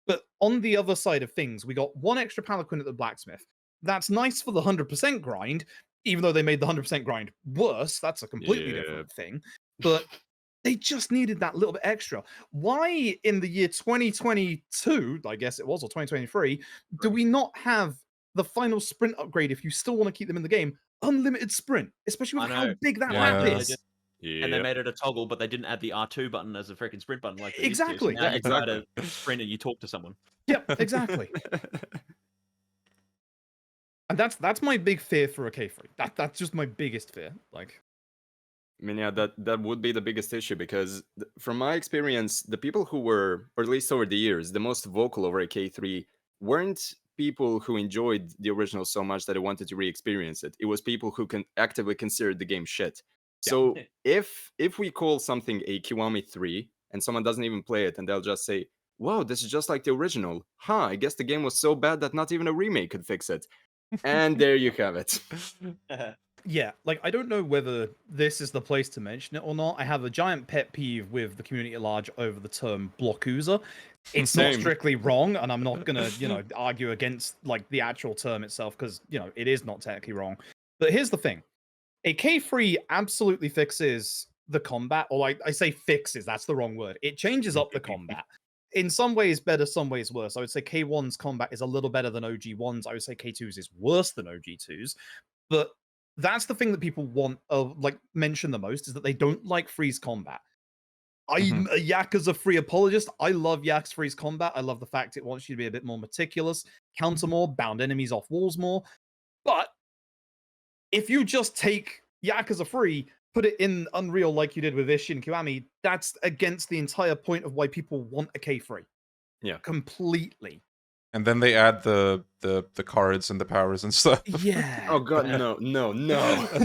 But on the other side of things, we got 1 extra palanquin at the blacksmith. That's nice for the 100% grind, even though they made the 100% grind worse. That's a completely different thing. But they just needed that little bit extra. Why in the year 2022, I guess it was, or 2023, do we not have the final sprint upgrade, if you still want to keep them in the game, unlimited sprint, especially with I how know. big that Yeah. map They is? did- And they made it a toggle, but they didn't add the R2 button as a freaking sprint button like they used to. So Exactly. now Yeah, you try exactly. to sprint and you talk to someone. Yep, exactly. And that's my big fear for a K3. That's just my biggest fear. Like, I mean, yeah, that would be the biggest issue, because from my experience, the people who were, or at least over the years, the most vocal over a K3 weren't people who enjoyed the original so much that they wanted to re-experience it. It was people who actively considered the game shit. Yeah. So if we call something a Kiwami 3 and someone doesn't even play it, and they'll just say, "Wow, this is just like the original. Huh, I guess the game was so bad that not even a remake could fix it." And there you have it. yeah, like, I don't know whether this is the place to mention it or not. I have a giant pet peeve with the community at large over the term blockuser. It's not Same. strictly wrong, and I'm not gonna, argue against, like, the actual term itself, because, it is not technically wrong. But here's the thing. A K3 absolutely fixes the combat, or I say fixes, that's the wrong word. It changes up the combat. In some ways better, some ways worse. I would say K1's combat is a little better than OG1's. I would say K2's is worse than OG2's. But that's the thing that people want, mention the most, is that they don't like freeze combat. I'm a Yakuza free apologist. I love Yakuza freeze combat. I love the fact it wants you to be a bit more meticulous, counter more, bound enemies off walls more. But if you just take Yakuza free, put it in Unreal like you did with Ishin Kiwami, that's against the entire point of why people want a K3. Yeah. Completely. And then they add the cards and the powers and stuff. Yeah. Oh god, no.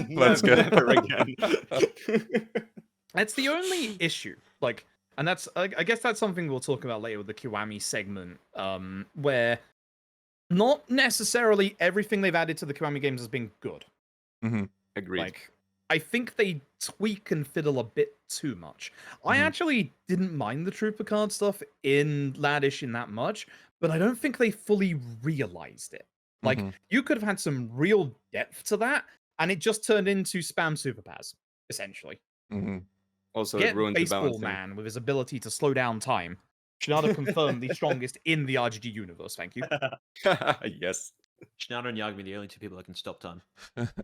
Let's go. Never again. That's the only issue. Like, and that's, I guess that's something we'll talk about later with the Kiwami segment, where not necessarily everything they've added to the Kiwami games has been good. Agreed. Like, I think they tweak and fiddle a bit too much. I actually didn't mind the Trooper card stuff in Ladishin that much, but I don't think they fully realized it. Like, you could have had some real depth to that, and it just turned into spam superpowers, essentially. Also, it Get ruined the Baseball balancing. Man with his ability to slow down time. Shinada confirmed the strongest in the RGG universe, thank you. Yes. Shinada and Yagami, the only 2 people that can stop time.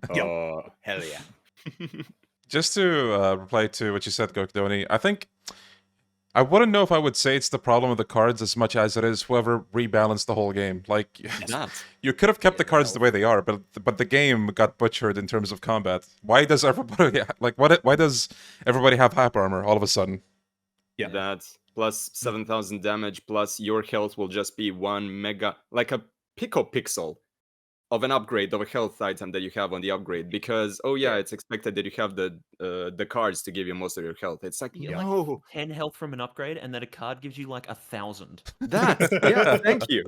Oh, hell yeah. Just to reply to what you said, Gokudoni, I wouldn't know if I would say it's the problem with the cards as much as it is whoever rebalanced the whole game. Like, you could have kept the cards the way they are, but the game got butchered in terms of combat. Why does everybody why does everybody have hyper armor all of a sudden? Yeah. That plus 7,000 damage, plus your health will just be 1 mega, like a picopixel of an upgrade of a health item that you have on the upgrade, because it's expected that you have the cards to give you most of your health. It's like, You get no, like 10 health from an upgrade, and then a card gives you like 1,000. thank you.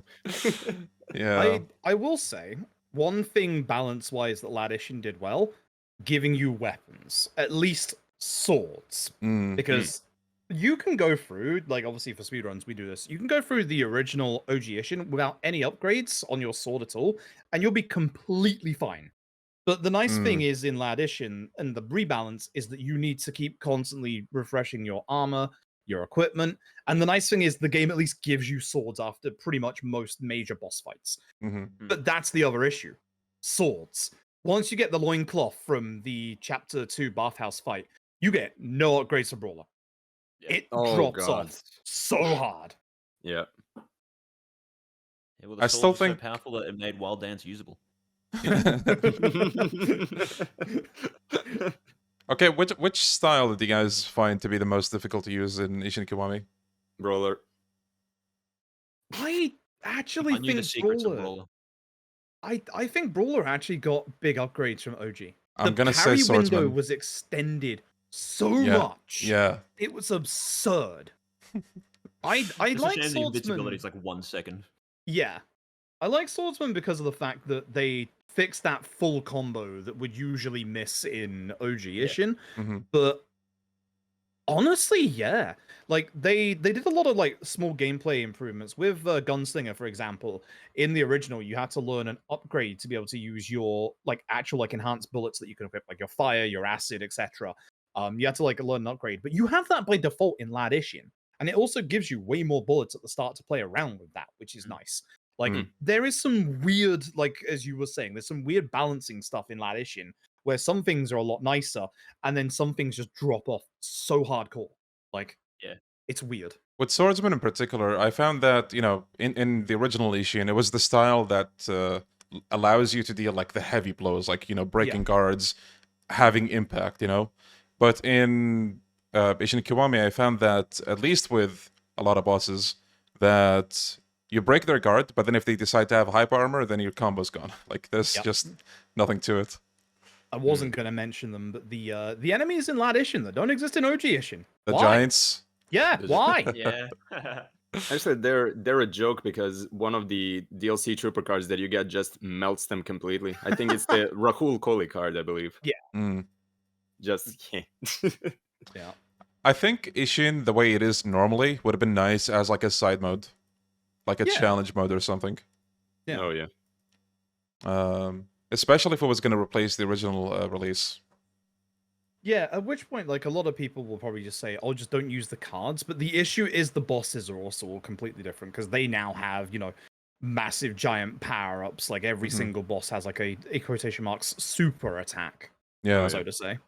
Yeah. I will say, one thing balance-wise that Ladishin did well, giving you weapons. At least swords. Because you can go through, like, obviously for speedruns we do this, you can go through the original OG Ishin without any upgrades on your sword at all, and you'll be completely fine. But the nice thing is in Laddition and the rebalance is that you need to keep constantly refreshing your armor, your equipment, and the nice thing is the game at least gives you swords after pretty much most major boss fights. But that's the other issue. Swords. Once you get the loincloth from the Chapter 2 bathhouse fight, you get no upgrades for Brawler. Yeah. It Oh, drops God. off so hard. Yeah. Yeah, well, I the still sword was think- so powerful that it made Wild Dance usable. Okay, which style did you guys find to be the most difficult to use in Ishin Kiwami? Brawler. I actually I knew the think secrets of Brawler. Brawler. I think Brawler actually got big upgrades from OG. I'm The gonna say parry window Swordsman. was extended so Yeah, much. Yeah. It was absurd. I It's like a shame the invincibility Swordsman. is like 1 second. Yeah. I like Swordsman because of the fact that they fixed that full combo that would usually miss in OG Ishin. Mhm. But honestly, yeah. Like they did a lot of like small gameplay improvements with Gunslinger, for example. In the original, you had to learn an upgrade to be able to use your like actual like enhanced bullets that you can equip, like your fire, your acid, etc. You had to like learn an upgrade, but you have that by default in Laddition, and it also gives you way more bullets at the start to play around with that, which is nice. Like there is some weird, like as you were saying, there's some weird balancing stuff in Laddition where some things are a lot nicer, and then some things just drop off so hardcore. Like, Yeah. it's weird. With Swordsman in particular, I found that, in the original Ishin, it was the style that allows you to deal, like, the heavy blows, like, breaking guards, having impact, But in Ishin Kiwami, I found that, at least with a lot of bosses, that you break their guard, but then if they decide to have hyper armor, then your combo's gone. Like, there's just nothing to it. I wasn't going to mention them, but the enemies in Laddition that don't exist in OG Ishin. The Why? giants. Yeah, why? Yeah. Actually, they're a joke because one of the DLC trooper cards that you get just melts them completely. I think it's the Rahul Kohli card, I believe. Mm. Just Yeah. I think Ishin, the way it is normally, would have been nice as, like, a side mode. Like a challenge mode or something. Yeah. Oh yeah. Especially if it was going to replace the original release. Yeah, at which point, like, a lot of people will probably just say, oh, just don't use the cards. But the issue is the bosses are also all completely different because they now have, massive giant power-ups. Like, every single boss has, like, a quotation marks super attack, Yeah. so to say.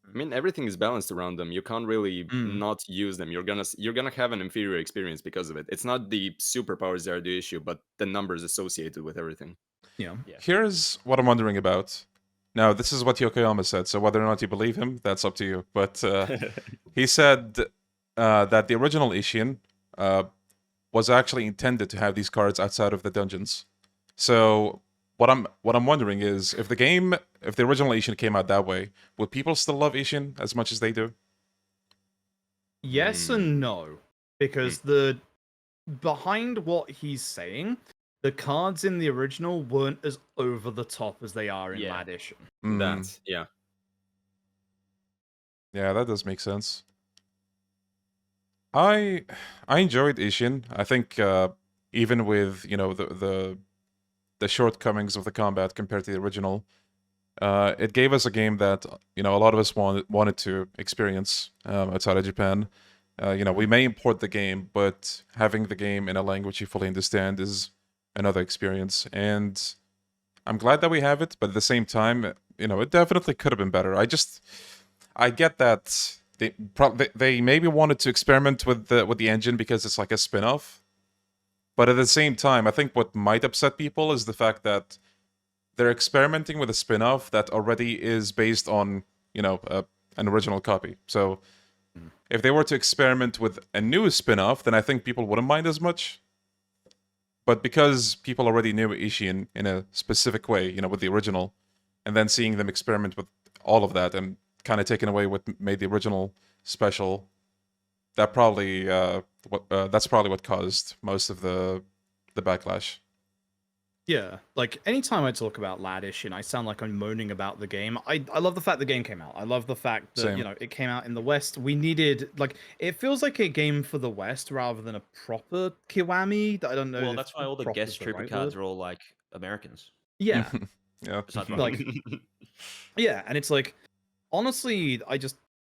I mean, everything is balanced around them. You can't really not use them. You're gonna have an inferior experience because of it. It's not the superpowers that are the issue, but the numbers associated with everything. Yeah. Here's what I'm wondering about. Now, this is what Yokoyama said, so whether or not you believe him, that's up to you. But he said that the original Ishin was actually intended to have these cards outside of the dungeons. So what I'm wondering is, if the original Ishin came out that way, would people still love Ishin as much as they do? Yes and no. Because behind what he's saying, the cards in the original weren't as over the top as they are in Laddition. That, yeah. Yeah, that does make sense. I enjoyed Ishin. I think even with the shortcomings of the combat compared to the original, it gave us a game that a lot of us wanted to experience outside of Japan. We may import the game, but having the game in a language you fully understand is another experience. And I'm glad that we have it, but at the same time, it definitely could have been better. I get that they maybe wanted to experiment with the engine because it's like a spin-off. But at the same time, I think what might upset people is the fact that they're experimenting with a spin-off that already is based on, an original copy. So if they were to experiment with a new spin-off, then I think people wouldn't mind as much. But because people already knew Ishin in a specific way, with the original, and then seeing them experiment with all of that and kind of taking away what made the original special, that's probably what caused most of the backlash. Yeah, like anytime I talk about Laddition, I sound like I'm moaning about the game. I love the fact the game came out. I love the fact that Same. it came out in the West. We needed it feels like a game for the West rather than a proper Kiwami. I don't know. Well, if that's why all the proper is guest the trooper right cards word. are all like Americans. Yeah, Yeah. Besides Like- Rufus. Yeah, and it's like, honestly,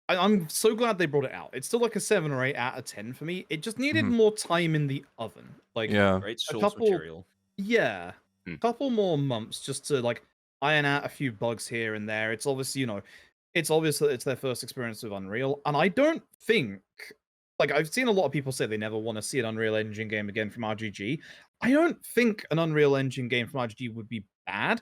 I'm so glad they brought it out. It's still like a 7 or 8 out of 10 for me. It just needed Mhm. more time in the oven. Like, Yeah. Great a source couple- material. yeah, Hmm. couple more months just to like iron out a few bugs here and there. It's obviously, it's obvious that it's their first experience with Unreal, and I don't think, like, I've seen a lot of people say they never want to see an Unreal Engine game again from RGG. I don't think an Unreal Engine game from RGG would be bad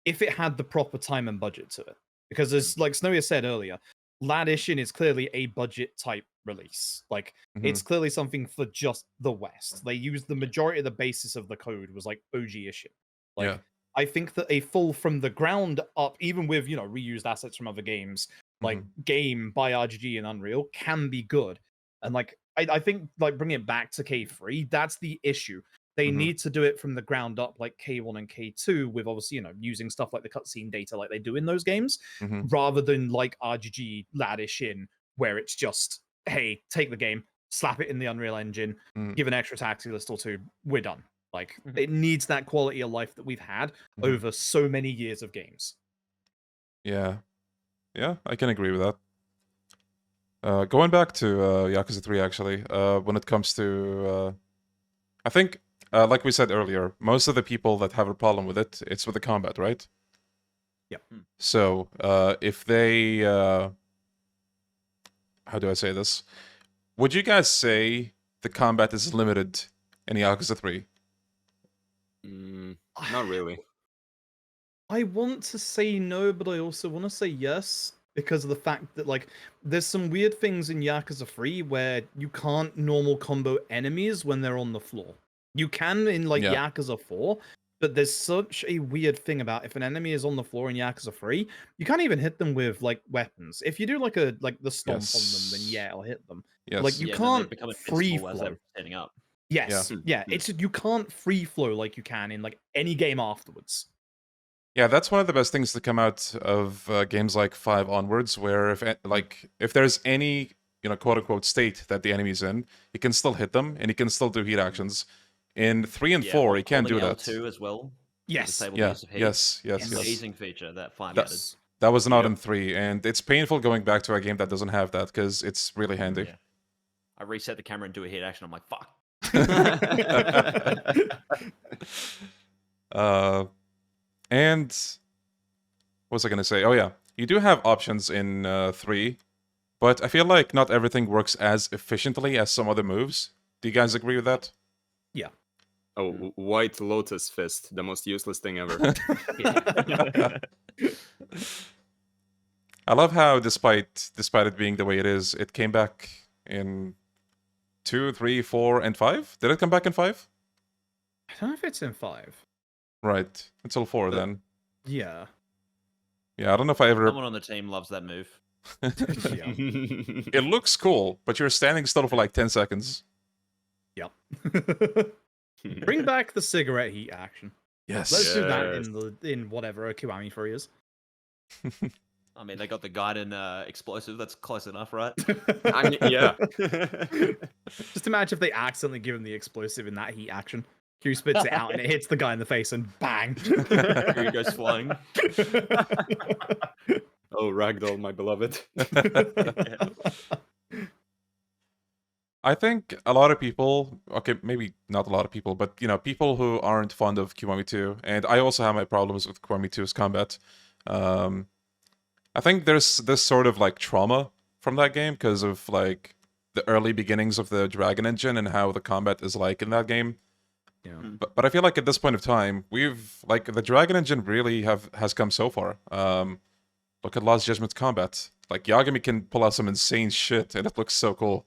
if it had the proper time and budget to it. Because as like Snowy said earlier, Ladishin is clearly a budget type release. Like, it's clearly something for just the West. They used the majority of the basis of the code was like OG Ishin. Like, Yeah. I think that a full from the ground up, even with reused assets from other games, like game by RGG and Unreal, can be good. And like I think like bringing it back to K3, that's the issue. They need to do it from the ground up, like K1 and K2, with obviously using stuff like the cutscene data, like they do in those games, rather than like RGG Ladishin, where it's just, hey, take the game, slap it in the Unreal Engine, give an extra taxi list or two, we're done. Like, it needs that quality of life that we've had over so many years of games. Yeah. Yeah, I can agree with that. Going back to Yakuza 3, actually, when it comes to... I think, like we said earlier, most of the people that have a problem with it, it's with the combat, right? Yep. So, if they... how do I say this? Would you guys say the combat is limited in Yakuza 3? Not really. I want to say no, but I also want to say yes, because of the fact that, like, there's some weird things in Yakuza 3 where you can't normal combo enemies when they're on the floor. You can in, like, Yeah. Yakuza 4, but there's such a weird thing about if an enemy is on the floor in Yakuza 3, you can't even hit them with, like, weapons. If you do, like, the stomp on them, then Yes. yeah, it'll hit them. Yes. Like, you Yeah, and then they can't become free invincible as flow. they're standing up. Yes, yeah, it's you can't free flow like you can in, like, any game afterwards. Yeah, that's one of the best things to come out of games like 5 onwards, where if there's any quote unquote state that the enemy's in, you can still hit them and you can still do heat actions. In 3 and 4, you can't do that. L2 as well. Yes. Disable Yeah. use of heat. Yes. Yes. Yes. Amazing feature that 5 That- added. That was not Yep. in 3, and it's painful going back to a game that doesn't have that because it's really handy. Yeah. I reset the camera and do a hit action. I'm like, fuck. And what was I gonna say? Oh yeah, you do have options in 3, but I feel like not everything works as efficiently as some other moves. Do you guys agree with that? Oh, White Lotus Fist, the most useless thing ever. I love how, despite it being the way it is, it came back in 2, 3, 4, and 5. Did it come back in 5? I don't know if it's in 5. Right, until 4 then. Yeah. Yeah, I don't know if I ever. Someone on the team loves that move. It looks cool, but you're standing still for like 10 seconds. Yep. Bring back the cigarette heat action. Yes. Let's do that Yes. in whatever a Kiwami-fying is. I mean, they got the Gaiden explosive. That's close enough, right? I mean, yeah. Just imagine if they accidentally give him the explosive in that heat action. Q spits it out and it hits the guy in the face and bang. Here he goes flying. Oh, Ragdoll, my beloved. I think a lot of people, okay, maybe not a lot of people, but people who aren't fond of Kiwami 2, and I also have my problems with Kiwami 2's combat. I think there's this sort of like trauma from that game because of like the early beginnings of the Dragon Engine and how the combat is like in that game. Yeah. But I feel like at this point of time, we've like the Dragon Engine really has come so far. Look at Lost Judgment's combat. Like Yagami can pull out some insane shit, and it looks so cool.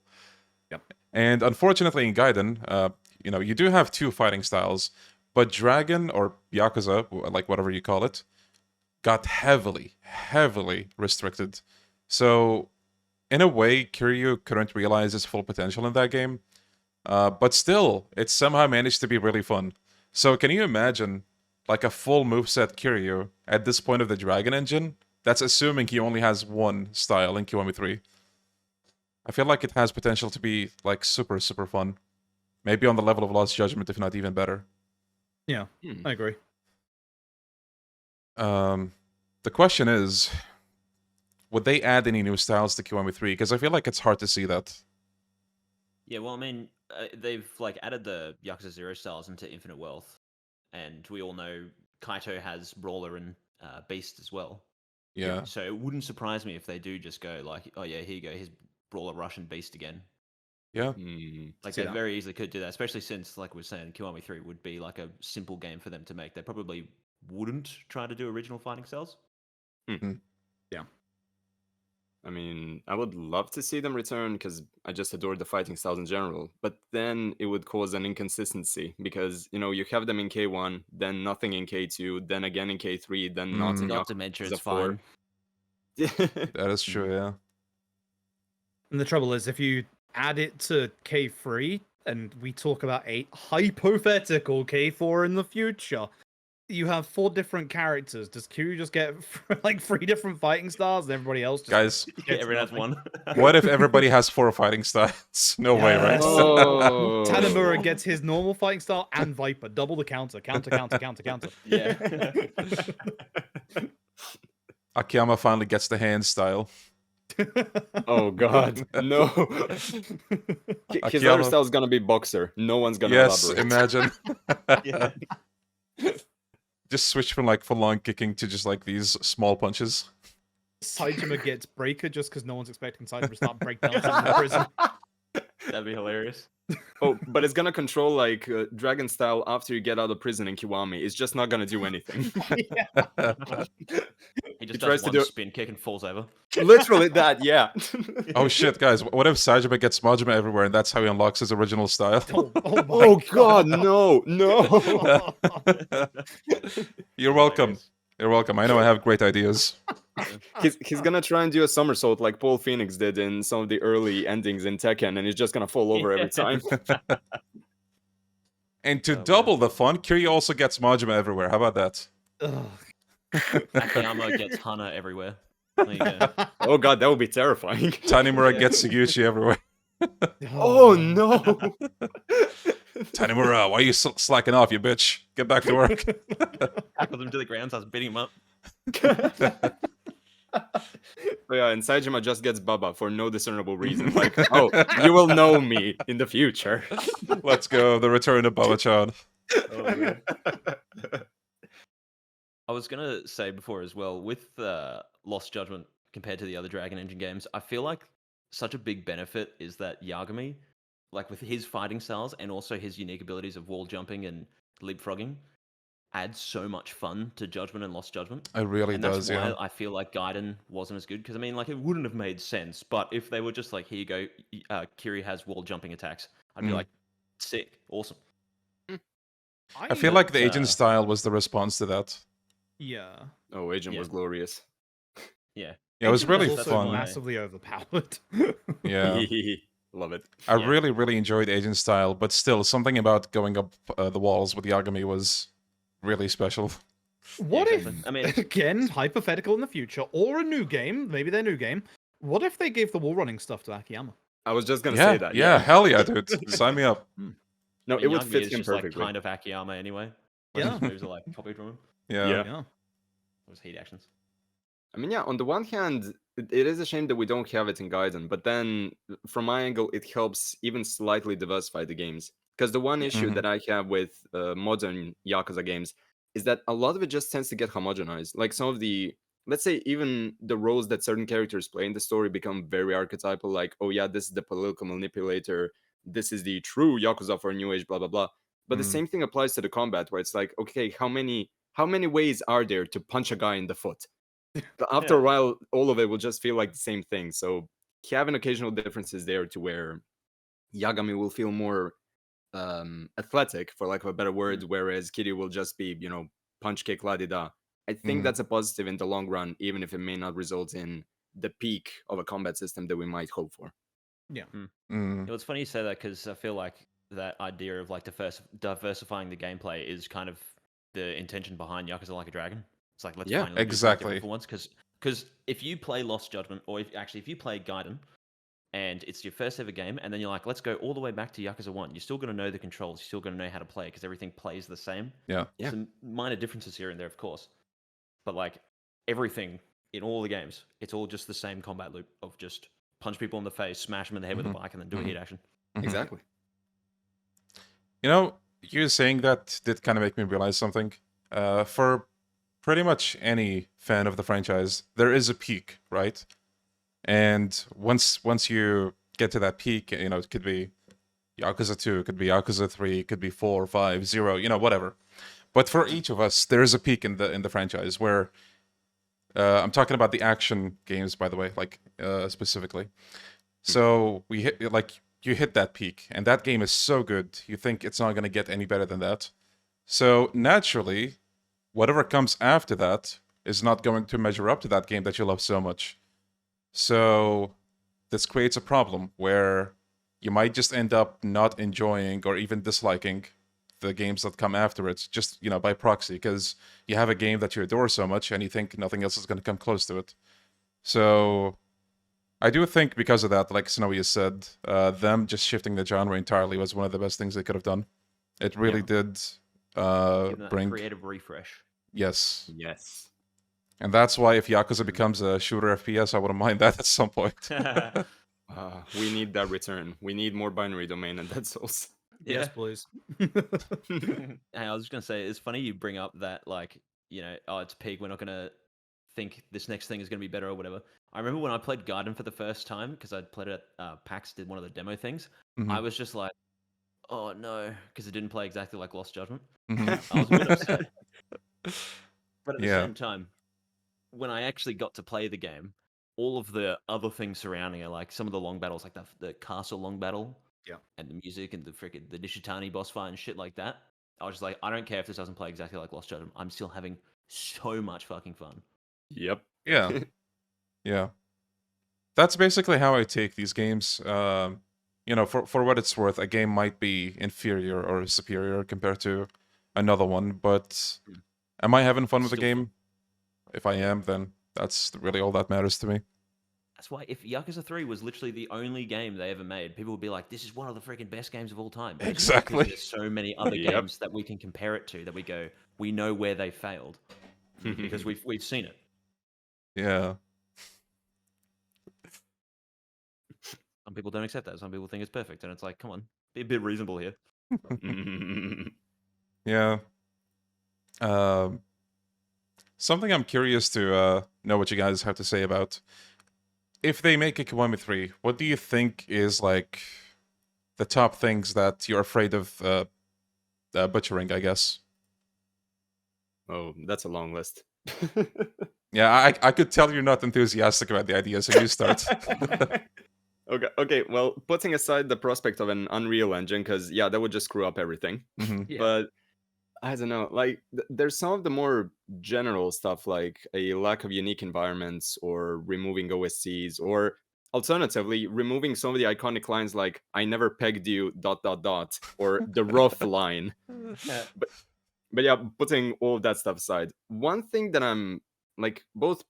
Yep. And unfortunately, in Gaiden, you do have 2 fighting styles, but Dragon or Yakuza, like whatever you call it, got heavily restricted. So, in a way, Kiryu couldn't realize his full potential in that game. But still, it somehow managed to be really fun. So, can you imagine, like a full moveset Kiryu at this point of the Dragon Engine? That's assuming he only has 1 style in Kiwami 3. I feel like it has potential to be like super fun. Maybe on the level of Lost Judgment, if not even better. Yeah, I agree. The question is, would they add any new styles to Kiwami 3? Because I feel like it's hard to see that. Yeah, well, I mean, they've like added the Yakuza 0 styles into Infinite Wealth, and we all know Kaito has Brawler and Beast as well. Yeah. So it wouldn't surprise me if they do just go like, oh yeah, here you go, here's Brawler, Rush, and Beast again. Yeah. Like See they that. very easily could do that, especially since, like we're saying, Kiwami 3 would be like a simple game for them to make. They probably wouldn't try to do original fighting styles. I mean, I would love to see them return because I just adore the fighting styles in general. But then it would cause an inconsistency because, you know, you have them in K1, then nothing in K2, then again in K3, then not in Not Yakuza Dementia, it's 4. fine. That is true, yeah. And the trouble is, if you add it to K3, and we talk about a hypothetical K4 in the future, you have 4 different characters. Does Kiryu just get like 3 different fighting styles, and everybody else just Guys, gets Everyone has nothing? one. what if everybody has 4 fighting styles? No way, right? Yes. Oh. Tanimura gets his normal fighting style and Viper. Double the counter. Counter. Yeah. Akiyama finally gets the hand style. Oh god, no. His Akiyama- other style is gonna be boxer. No one's gonna Yes, elaborate. imagine. Yeah. Just switch from like full-on kicking to just like these small punches. Saitama gets Breaker just because no one's expecting Saitama to start breakdancing in the prison. That'd be hilarious. Oh, but it's gonna control like dragon style after you get out of prison in Kiwami. It's just not gonna do anything. He just tries does to one do- spin kick and falls over. Literally that, yeah. Oh shit, guys! What if Sajima gets Majima everywhere, and that's how he unlocks his original style? Oh my Oh god, no, no. You're welcome. Hilarious. You're welcome. I know I have great ideas. He's gonna try and do a somersault like Paul Phoenix did in some of the early endings in Tekken, and he's just gonna fall over every time. And to man. double the fun, Kiryu also gets Majima everywhere. How about that? Ugh. Akiyama gets Hana everywhere. There you go. Oh god, that would be terrifying. Tanimura gets Suguchi everywhere. Oh no. Tanimura, why are you slacking off, you bitch? Get back to work. Tackled him to the ground, so I was beating him up. But yeah, and Saijima just gets Baba for no discernible reason. Like, oh, you will know me in the future. Let's go. The return of Baba-chan. Oh, man. I was gonna say before as well, with Lost Judgment compared to the other Dragon Engine games, I feel like such a big benefit is that Yagami, like with his fighting styles and also his unique abilities of wall jumping and leapfrogging, adds so much fun to Judgment and Lost Judgment. It really And does, that's why yeah. I feel like Gaiden wasn't as good, because I mean, like, it wouldn't have made sense. But if they were just like, here you go, Kiri has wall jumping attacks, I'd be like, sick, awesome. I feel like the But, agent style was the response to that. Yeah. Oh, Agent was glorious. Yeah. Yeah, it was Agent really also fun. massively overpowered. Yeah. Love it. I Yeah. really enjoyed agent style, but still, something about going up the walls with Yagami was really special. What Yeah, if, exactly. I mean, again, hypothetical in the future, or a new game, maybe their new game, what if they gave the wall running stuff to Akiyama? I was just gonna Yeah, say that. yeah, hell yeah, dude. Sign me up. No, I mean, it would Yagami fit is him just, like, perfectly. kind of Akiyama anyway. Like, Yeah. his moves are like copied from him. Yeah. Yeah. Yeah. Those heat actions. I mean, yeah, on the one hand, it is a shame that we don't have it in Gaiden, but then from my angle, it helps even slightly diversify the games. Because the one issue Mhm. that I have with modern Yakuza games is that a lot of it just tends to get homogenized. Like some of the, let's say, even the roles that certain characters play in the story become very archetypal. Like, oh yeah, this is the political manipulator, this is the true Yakuza for New Age, blah blah blah. But the Mhm. same thing applies to the combat, where it's like, okay, how many ways are there to punch a guy in the foot? But after a while, all of it will just feel like the same thing. So having occasional differences there to where Yagami will feel more athletic, for lack of a better word, whereas Kiryu will just be, punch, kick, la di da. I think Mhm. that's a positive in the long run, even if it may not result in the peak of a combat system that we might hope for. Mm. It's funny you say that, because I feel like that idea of like diversifying the gameplay is kind of the intention behind Yakuza Like a Dragon. It's like, let's Yeah, finally do something exactly. different for once, because if you play Lost Judgment, or if you play Gaiden, and it's your first ever game, and then you're like, let's go all the way back to Yakuza 1, you're still going to know the controls, you're still going to know how to play, because everything plays the same. Yeah. Yeah. Some minor differences here and there, of course. but like everything in all the games, it's all just the same combat loop of just punch people in the face, smash them in the head with a bike, and then do a hit action. Exactly. You know, you saying that did kind of make me realize something. For pretty much any fan of the franchise, there is a peak, right? And once you get to that peak, you know, it could be Yakuza 2, it could be Yakuza 3, it could be 4, 5, 0, you know, whatever. But for each of us, there is a peak in the franchise where I'm talking about the action games, by the way, like specifically. So we hit like you hit that peak, and that game is so good, you think it's not going to get any better than that. So naturally, whatever comes after that is not going to measure up to that game that you love so much. So this creates a problem where you might just end up not enjoying or even disliking the games that come after it, just, you know, by proxy, because you have a game that you adore so much and you think nothing else is going to come close to it. So I do think because of that, like Snowy has said, them just shifting the genre entirely was one of the best things they could have done. It really did Give them that bring creative refresh. yes. Yes. And that's why if Yakuza becomes a shooter FPS, I wouldn't mind that at some point. We need that return. We need more binary domain and Dead Souls. Yeah. Yes, please. Hey, I was just gonna say, it's funny you bring up that, like, you know, oh, it's peak, we're not gonna think this next thing is gonna be better or whatever. I remember when I played Gaiden for the first time, because I'd played it at PAX, did one of the demo things. Mhm. I was just like, oh no, because it didn't play exactly like Lost Judgment. Mhm. I was a bit upset. But at the Yeah. same time, when I actually got to play the game, all of the other things surrounding it, like some of the long battles, like the castle long battle, Yeah. and the music and the Nishitani boss fight and shit like that, I was just like, I don't care if this doesn't play exactly like Lost Judgment. I'm still having so much fucking fun. Yep. Yeah. Yeah. That's basically how I take these games. You know, for what it's worth, a game might be inferior or superior compared to another one, but am I having fun with the Still fun. game? If I am, then that's really all that matters to me. That's why if Yakuza 3 was literally the only game they ever made, people would be like, this is one of the freaking best games of all time. But it's not, 'cause Exactly. there's so many other Yep. games that we can compare it to that we go, we know where they failed because we've seen it. Yeah. Some people don't accept that. Some people think it's perfect, and it's like, come on, be a bit reasonable here. Yeah. Something I'm curious to know what you guys have to say about. If they make a Kiwami 3, what do you think is like the top things that you're afraid of butchering, I guess? Oh, that's a long list. Yeah, I could tell you're not enthusiastic about the idea, so you start. Okay. Well, putting aside the prospect of an Unreal Engine, because yeah, that would just screw up everything. Mhm. Yeah. But I don't know. Like, there's some of the more general stuff, like a lack of unique environments, or removing OSCs, or alternatively, removing some of the iconic lines like "I never pegged you," ... or the rough line. But yeah, putting all of that stuff aside, one thing that I'm like both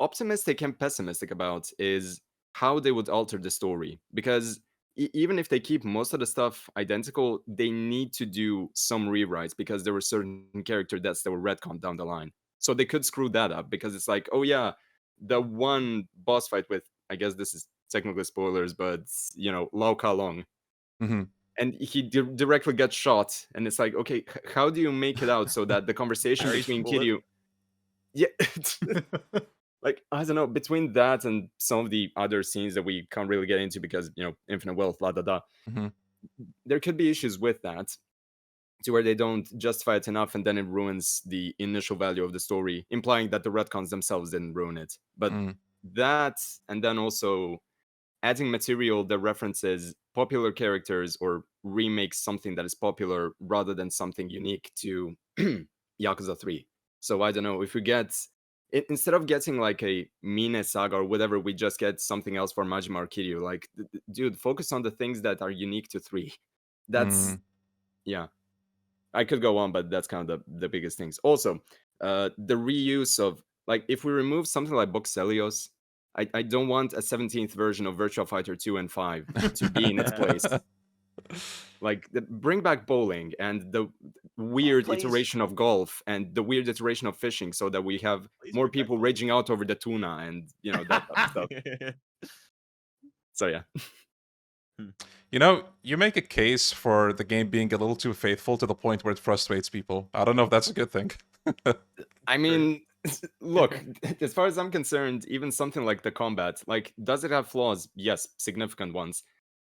optimistic and pessimistic about is how they would alter the story. Because even if they keep most of the stuff identical, they need to do some rewrites because there were certain character deaths that were retconned down the line. So they could screw that up because it's like, oh yeah, the one boss fight with, I guess this is technically spoilers, but you know, Lao Ka Long. Mhm. And he directly gets shot, and it's like, okay, how do you make it out so that the conversation Harry between spoiled it. Kiryu, yeah, like I don't know, between that and some of the other scenes that we can't really get into because you know, infinite wealth, blah blah blah, Mhm. there could be issues with that, to where they don't justify it enough, and then it ruins the initial value of the story, implying that the retcons themselves didn't ruin it. But Mm. that, and then also adding material that references popular characters or remakes something that is popular rather than something unique to Yakuza 3. So I don't know, if we get instead of getting like a Mine saga or whatever, we just get something else for Majima or Kiryu. Like, dude, focus on the things that are unique to 3. That's yeah. I could go on, but that's kind of the biggest things. Also, the reuse of, like, if we remove something like Boxelios, I don't want a 17th version of Virtua Fighter 2 and 5 to be in its place. Like, bring back bowling and the weird please. iteration of golf and the weird iteration of fishing, so that we have Please more bring back people bowling. raging out over the tuna and that type of stuff. So yeah. You know, you make a case for the game being a little too faithful to the point where it frustrates people. I don't know if that's a good thing. I mean, look, as far as I'm concerned, even something like the combat, like, does it have flaws? Yes, significant ones.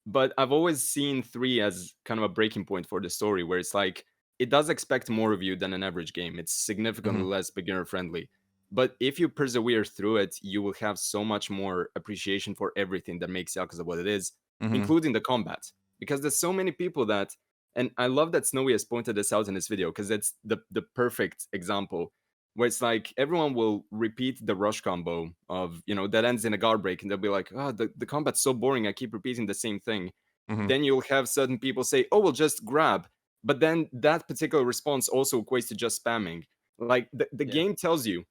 But I've always seen 3 as kind of a breaking point for the story, where it's like, it does expect more of you than an average game. It's significantly less beginner friendly. But if you persevere through it, you will have so much more appreciation for everything that makes Yakuza what it is, including the combat. Because there's so many people that, and I love that Snowy has pointed this out in this video, because it's the perfect example, where it's like everyone will repeat the rush combo of, that ends in a guard break, and they'll be like, the combat's so boring, I keep repeating the same thing. Then you'll have certain people say, oh, we'll just grab. But then that particular response also equates to just spamming. Like, the game tells you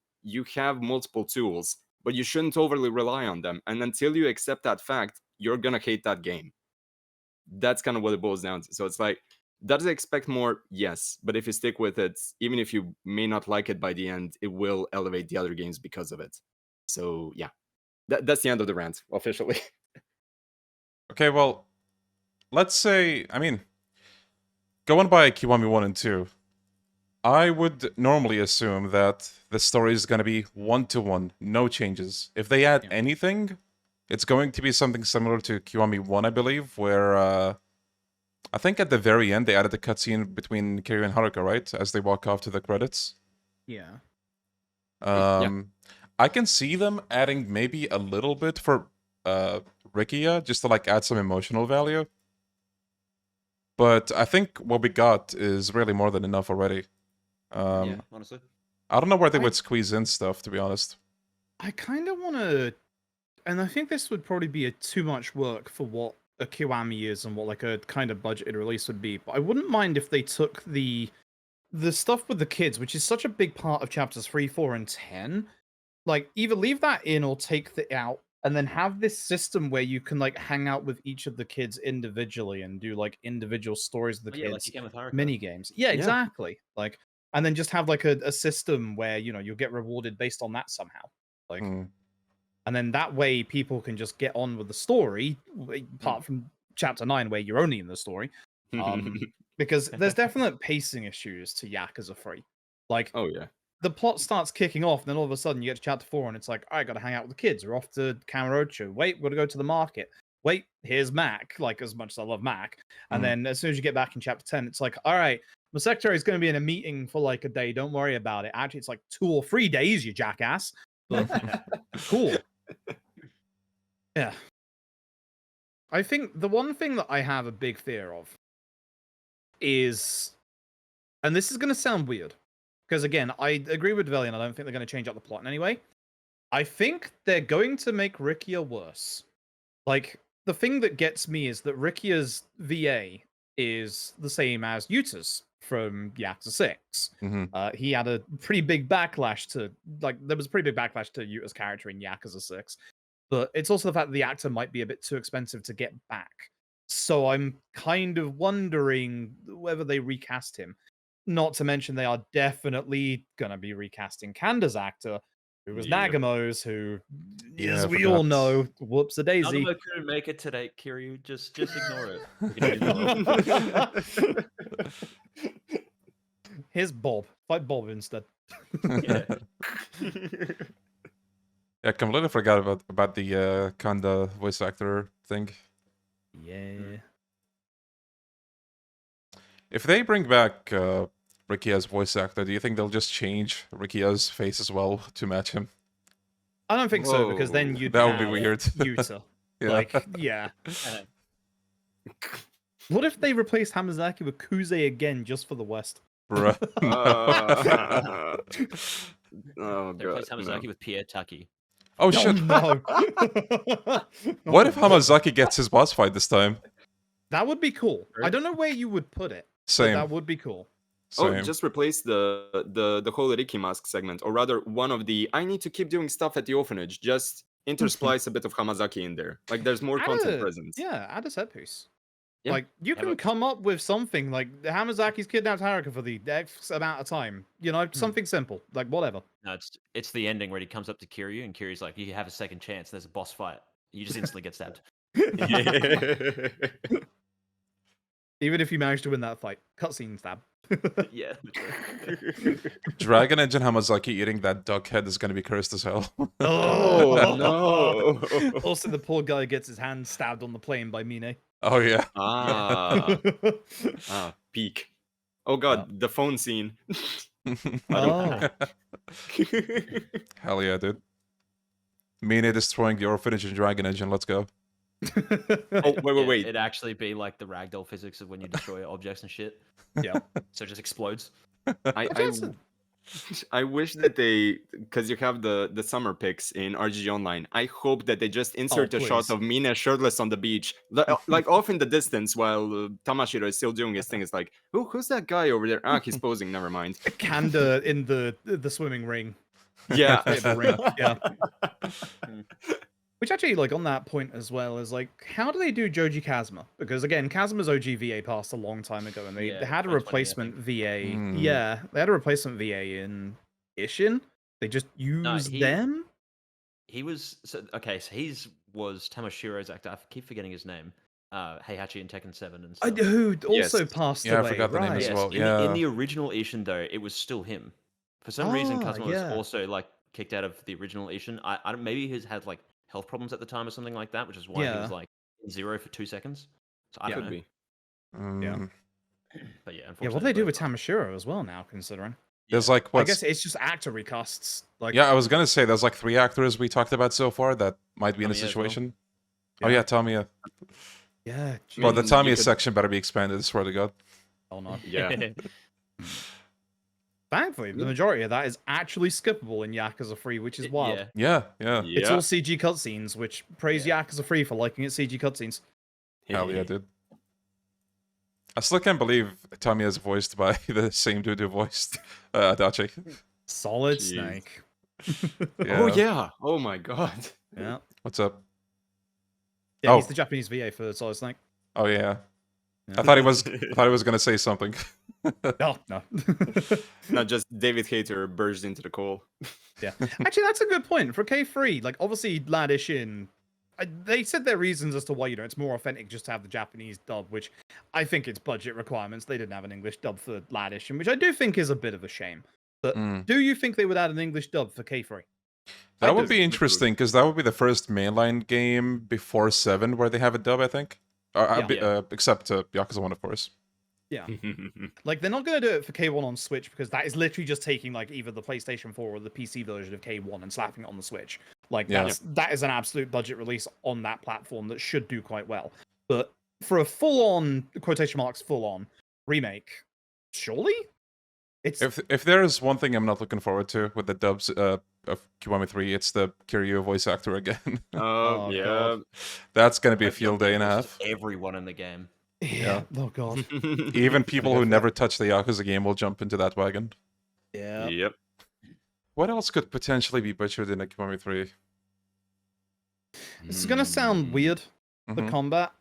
have multiple tools, but you shouldn't overly rely on them. And until you accept that fact, you're gonna hate that game. That's kind of what it boils down to. So it's like, does it expect more? Yes. But if you stick with it, even if you may not like it by the end, it will elevate the other games because of it. So yeah, that's the end of the rant, officially. Okay, well, let's say, I mean, going by Kiwami-1 and 2, I would normally assume that the story is going to be one-to-one, no changes. If they add anything, it's going to be something similar to Kiwami-1, I believe, where I think at the very end they added a cutscene between Kiryu and Haruka, right? As they walk off to the credits. Yeah. I can see them adding maybe a little bit for Rikia, just to like add some emotional value. But I think what we got is really more than enough already. Yeah, honestly. I don't know where they would squeeze in stuff, to be honest. I kind of want to, and I think this would probably be too much work for what a Kiwami is and what like a kind of budgeted release would be. But I wouldn't mind if they took the stuff with the kids, which is such a big part of chapters 3, 4, and 10. Like, either leave that in or take that out, and then have this system where you can like hang out with each of the kids individually and do like individual stories of the kids, like you can with Haruka. mini games. Yeah, exactly. Like, and then just have like a system where you'll get rewarded based on that somehow. Like, and then that way people can just get on with the story, apart from chapter 9 where you're only in the story. Because there's definite pacing issues to Yakuza 3. Like, oh yeah, the plot starts kicking off, and then all of a sudden you get to chapter 4, and it's like, I gotta hang out with the kids. We're off to Kamurocho. Wait, we're gonna go to the market. Wait, here's Mac. Like, as much as I love Mac. And then as soon as you get back in chapter 10, it's like, all right, my secretary is going to be in a meeting for like a day. Don't worry about it. Actually, it's like 2 or 3 days, you jackass. But cool. Yeah. I think the one thing that I have a big fear of is, and this is going to sound weird, because again, I agree with Velian. I don't think they're going to change up the plot in any way. I think they're going to make Rikia worse. Like, the thing that gets me is that Rikia's VA is the same as Yuta's from Yakuza 6. He had a pretty big backlash to, there was a pretty big backlash to Yuta's character in Yakuza 6. But it's also the fact that the actor might be a bit too expensive to get back. So I'm kind of wondering whether they recast him. Not to mention they are definitely going to be recasting Kanda's actor, who was Nagamo's, who, as we all know, whoops-a-daisy. Nagamo couldn't make it today, Kiryu. Just ignore it. Here's Bob. Fight Bob instead. Yeah. I completely forgot about the Kanda voice actor thing. Yeah. If they bring back Rikia's voice actor, do you think they'll just change Rikia's face as well to match him? I don't think so, because then you'd that would be have weird. Yuta. Yeah. Like, yeah. What if they replaced Hamazaki with Kuze again just for the West? Bruh. Oh They god. replaced Hamazaki with Pierre Taki. Oh shit. No. What if Hamazaki gets his boss fight this time? That would be cool. I don't know where you would put it. But Same. that would be cool. Oh, Same. just replace the whole Riki mask segment, or rather one of the I need to keep doing stuff at the orphanage. Just intersplice a bit of Hamazaki in there. Like, there's more content present. Yeah, add a set piece. Yeah. Like you Yeah, can but- come up with something like Hamazaki's kidnapped Haruka for the X amount of time. You know, something simple, like whatever. No, it's the ending where he comes up to Kiryu and Kiryu's like, "You have a second chance." There's a boss fight. You just instantly get stabbed. Even if you manage to win that fight, cutscene stab. Yeah. Dragon Engine Hamazaki eating that duck head is gonna be cursed as hell. Oh no! Also, the poor guy gets his hand stabbed on the plane by Mine. Oh yeah. Peak. Oh god, the phone scene. Oh. Hell yeah, dude. Mine destroying the orphanage in Dragon Engine. Let's go. Oh wait. It'd actually be like the ragdoll physics of when you destroy objects and shit. Yeah. So it just explodes. I wish that they, because you have the summer pics in RGG Online. I hope that they just insert a shot please. of Mina shirtless on the beach, like off in the distance, while Tamashiro is still doing his thing. It's like, who's that guy over there? Ah, he's posing. Never mind. Kanda in the swimming ring. Yeah. Yeah. Which actually, like, on that point as well, is like, how do they do Joji Kazuma? Because again, Kazuma's OG VA passed a long time ago, and they Yeah, had a 2020, I replacement think. VA. Hmm. Yeah, they had a replacement VA in Ishin. They just used them. He was so he's was Tamashiro's actor. I keep forgetting his name. Heihachi in Tekken 7 and stuff. Who also Yes. passed Yeah, I away. forgot the name right. as Yes, well. in, Yeah. in the original Ishin though, it was still him. For some reason, Kazuma yeah. was also like kicked out of the original Ishin. I don't, maybe he's had like health problems at the time or something like that, which is why he Yeah. was like in 0 for 2 seconds. So I Yeah. don't Could know. be. Mm, But yeah, Yeah, unfortunately. what do they do both with are- Tamashiro as well now, considering? There's Yeah. like I what? guess it's just actor recasts. Like, Yeah, I was gonna say there's like 3 actors we talked about so far that might be in a Tamiya as well. situation. Oh Yeah. yeah, Tamiya. yeah. Bro, the mean, you Tamiya could- section better be expanded. I swear to God. Oh no. Yeah. Thankfully, the majority of that is actually skippable in Yakuza 3, which is wild. Yeah. Yeah. It's all CG cutscenes, which praise Yeah. Yakuza 3 for liking its CG cutscenes. Hell yeah, dude. I still can't believe Tamiya is voiced by the same dude who voiced Adachi. Solid Jeez. Snake. Oh yeah. Oh my god. Yeah. What's up? Yeah, he's Oh. the Japanese VA for Solid Snake. Oh yeah. Yeah. I thought he was gonna say something. No, no. Not just David Hayter burst into the call. Yeah. Actually, that's a good point. For K3, like, obviously, Ladish in. They said their reasons as to why, it's more authentic just to have the Japanese dub, which I think it's budget requirements. They didn't have an English dub for Ladish, which I do think is a bit of a shame. But Mm. do you think they would add an English dub for K3? That I would do. be interesting because that would be the first mainline game before 7 where they have a dub, I think. Yeah. Except Yakuza 1, of course. Yeah. Like, they're not going to do it for K1 on Switch because that is literally just taking, like, either the PlayStation 4 or the PC version of K1 and slapping it on the Switch. Like, Yeah. that is an absolute budget release on that platform that should do quite well. But for a full-on, quotation marks, full-on remake, surely? It's If there is one thing I'm not looking forward to with the dubs of Kiwami 3, it's the Kiryu voice actor again. Oh, yeah. God. That's gonna be a Like, field day and a just half. Everyone in the game. Yeah. Oh, God. Even people go who for never touch the Yakuza game will jump into that wagon. Yeah. Yep. What else could potentially be butchered in a Kiwami 3? This is going to sound weird, the Mhm. combat.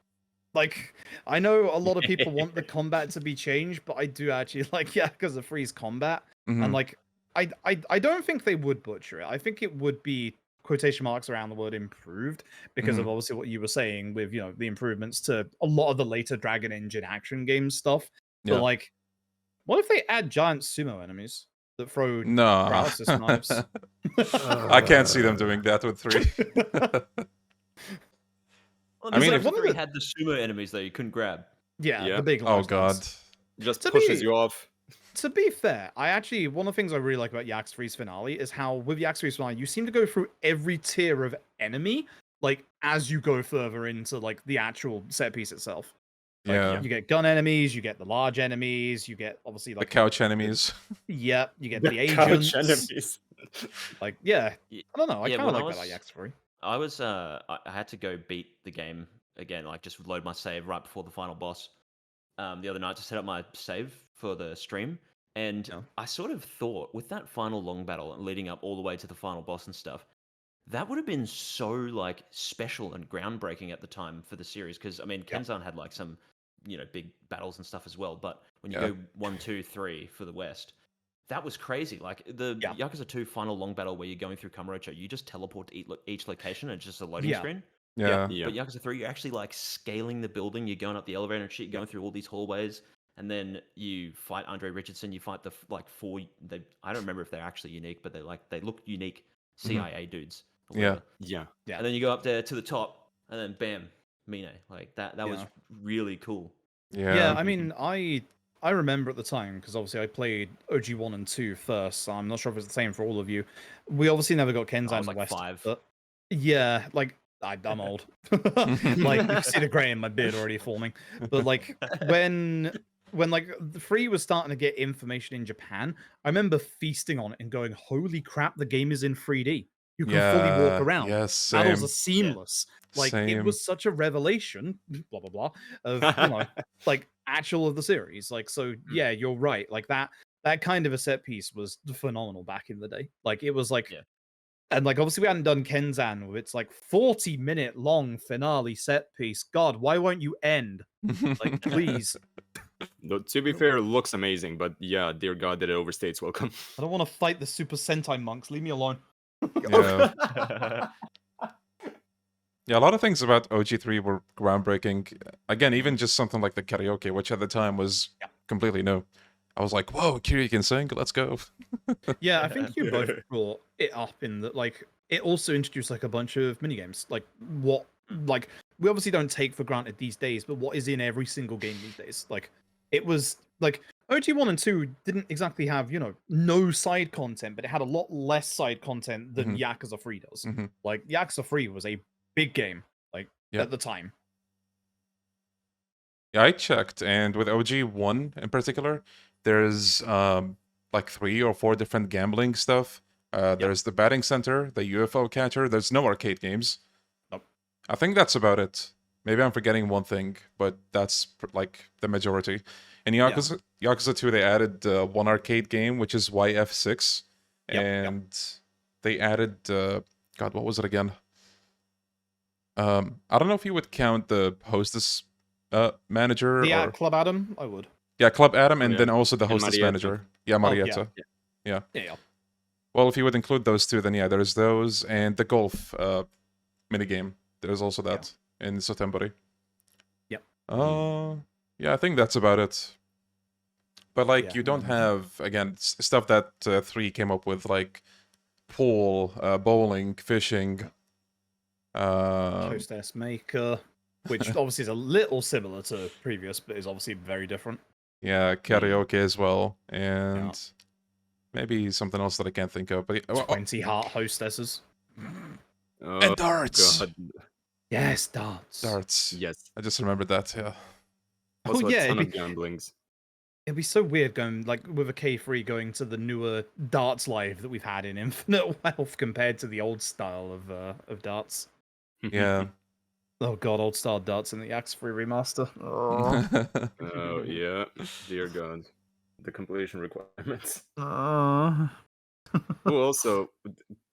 Like, I know a lot of people want the combat to be changed, but I do actually like Yakuza 3's combat. Mhm. And like, I don't think they would butcher it. I think it would be quotation marks around the word improved because of obviously what you were saying with the improvements to a lot of the later Dragon Engine action game stuff. But Yeah. like, what if they add giant sumo enemies that throw No. paralysis knives? I can't see them doing that with 3. Well, I mean, like if- one one of had the sumo enemies that you couldn't grab. Yeah, Yeah. the big Oh large ones. god. Just To pushes be- you off. To be fair, one of the things I really like about Yakuza 3's finale is how with Yakuza 3's finale, you seem to go through every tier of enemy, like as you go further into like the actual set piece itself. Like, Yeah. you get gun enemies, you get the large enemies, you get obviously The like couch enemies. yeah, you get the Couch agents. enemies. Like yeah, Ye- I don't know. I yeah, kind of when like I that about was- Yakuza 3. I was I had to go beat the game again, like just load my save right before the final boss. The other night to set up my save for the stream, and Yeah. I sort of thought with that final long battle and leading up all the way to the final boss and stuff, that would have been so like special and groundbreaking at the time for the series because I mean Yeah. Kenzan had like some big battles and stuff as well. But when you Yeah. go 1, 2, 3 for the West, that was crazy. Like the Yeah. Yakuza 2 final long battle where you're going through Kamurocho, you just teleport to each location and it's just a loading Yeah. screen. Yeah. Yeah. But Yakuza 3, you're actually like scaling the building. You're going up the elevator and shit, going through all these hallways, and then you fight Andre Richardson. You fight the four. I don't remember if they're actually unique, but they look unique CIA dudes. Or Yeah. whatever. Yeah. Yeah. And then you go up there to the top, and then bam, Mine. Like that was Yeah. really cool. Yeah, I mean, I remember at the time because obviously I played OG 1 and 2 first. So I'm not sure if it's the same for all of you. We obviously never got Kenzan I in was the like West. 5. But yeah, like I'm old. Like you can see the grey in my beard already forming. But like when like the 3 was starting to get information in Japan, I remember feasting on it and going, "Holy crap, the game is in 3D. You can fully walk around. Yes, Battles same. are seamless." Like it Same. was such a revelation, blah blah blah, of like actual of the series. Like so, yeah, you're right. Like that kind of a set piece was phenomenal back in the day. Like it was like, Yeah. and like obviously we hadn't done Kenzan with its like 40-minute long finale set piece. God, why won't you end? Like please, No, to be fair, it looks amazing, but yeah, dear God, that it overstates welcome. I don't want to fight the Super Sentai monks. Leave me alone. Yeah. Yeah, a lot of things about OG3 were groundbreaking. Again, even just something like the karaoke, which at the time was completely new. I was like, whoa, Kiryu can sing, let's go. Yeah, I think you both brought it up in that, like, it also introduced like a bunch of minigames. Like, what, like, we obviously don't take for granted these days, but what is in every single game these days? Like, it was like OG 1 and 2 didn't exactly have, no side content, but it had a lot less side content than Yakuza 3 does. Mhm. Like, Yakuza 3 was a big game, like, Yeah. at the time. Yeah, I checked, and with OG1 in particular, there's like 3 or 4 different gambling stuff. There's the batting center, the UFO catcher. There's no arcade games. Nope. I think that's about it. Maybe I'm forgetting one thing, but that's like the majority. In Yakuza 2, they added one arcade game, which is YF6, and they added God, what was it again? I don't know if you would count the hostess manager The or Club Adam, I would. yeah, Club Adam, and yeah. then also the And hostess Marietta. manager. Yeah, Oh, yeah. Marietta. Yeah. Well, if you would include those two, then yeah, there's those and the golf minigame. There's also that in Sotenbori. Yep. Yeah, I think that's about it. But like, Yeah. you don't have again stuff that 3 came up with, like pool, bowling, fishing. Hostess Maker, which obviously is a little similar to previous, but is obviously very different. Yeah, karaoke as well, and maybe something else that I can't think of. But 20 heart hostesses. Oh, and darts. God. Yes, darts. Darts. Yes. I just remembered that. Yeah. Also, yeah, a ton it'd of be- gamblings. It'd be so weird going like with a K3 going to the newer darts live that we've had in Infinite Wealth compared to the old style of darts. Yeah. Oh god, old style darts in the Yakuza 3 remaster. Oh. Oh yeah, dear God, the completion requirements. Uh. Oh, also,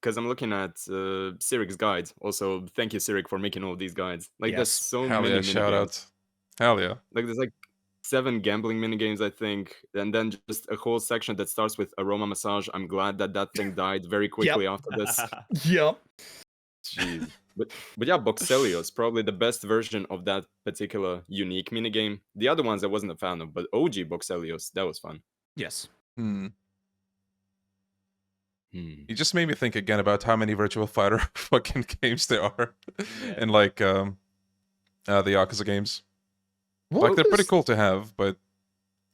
because I'm looking at Sirik's guide. Also, thank you, Sirik, for making all these guides. Like, there's Yes. so Hell many yeah! Shout minigames. out. Hell yeah. Like, there's like 7 gambling minigames, I think, and then just a whole section that starts with aroma massage. I'm glad that thing died very quickly after this. Yep. Jeez. But yeah, Boxelios, probably the best version of that particular unique minigame. The other ones I wasn't a fan of, but OG Boxelios, that was fun. Yes. You just made me think again about how many Virtual Fighter fucking games there are in like the Yakuza games. Like they're pretty cool to have, but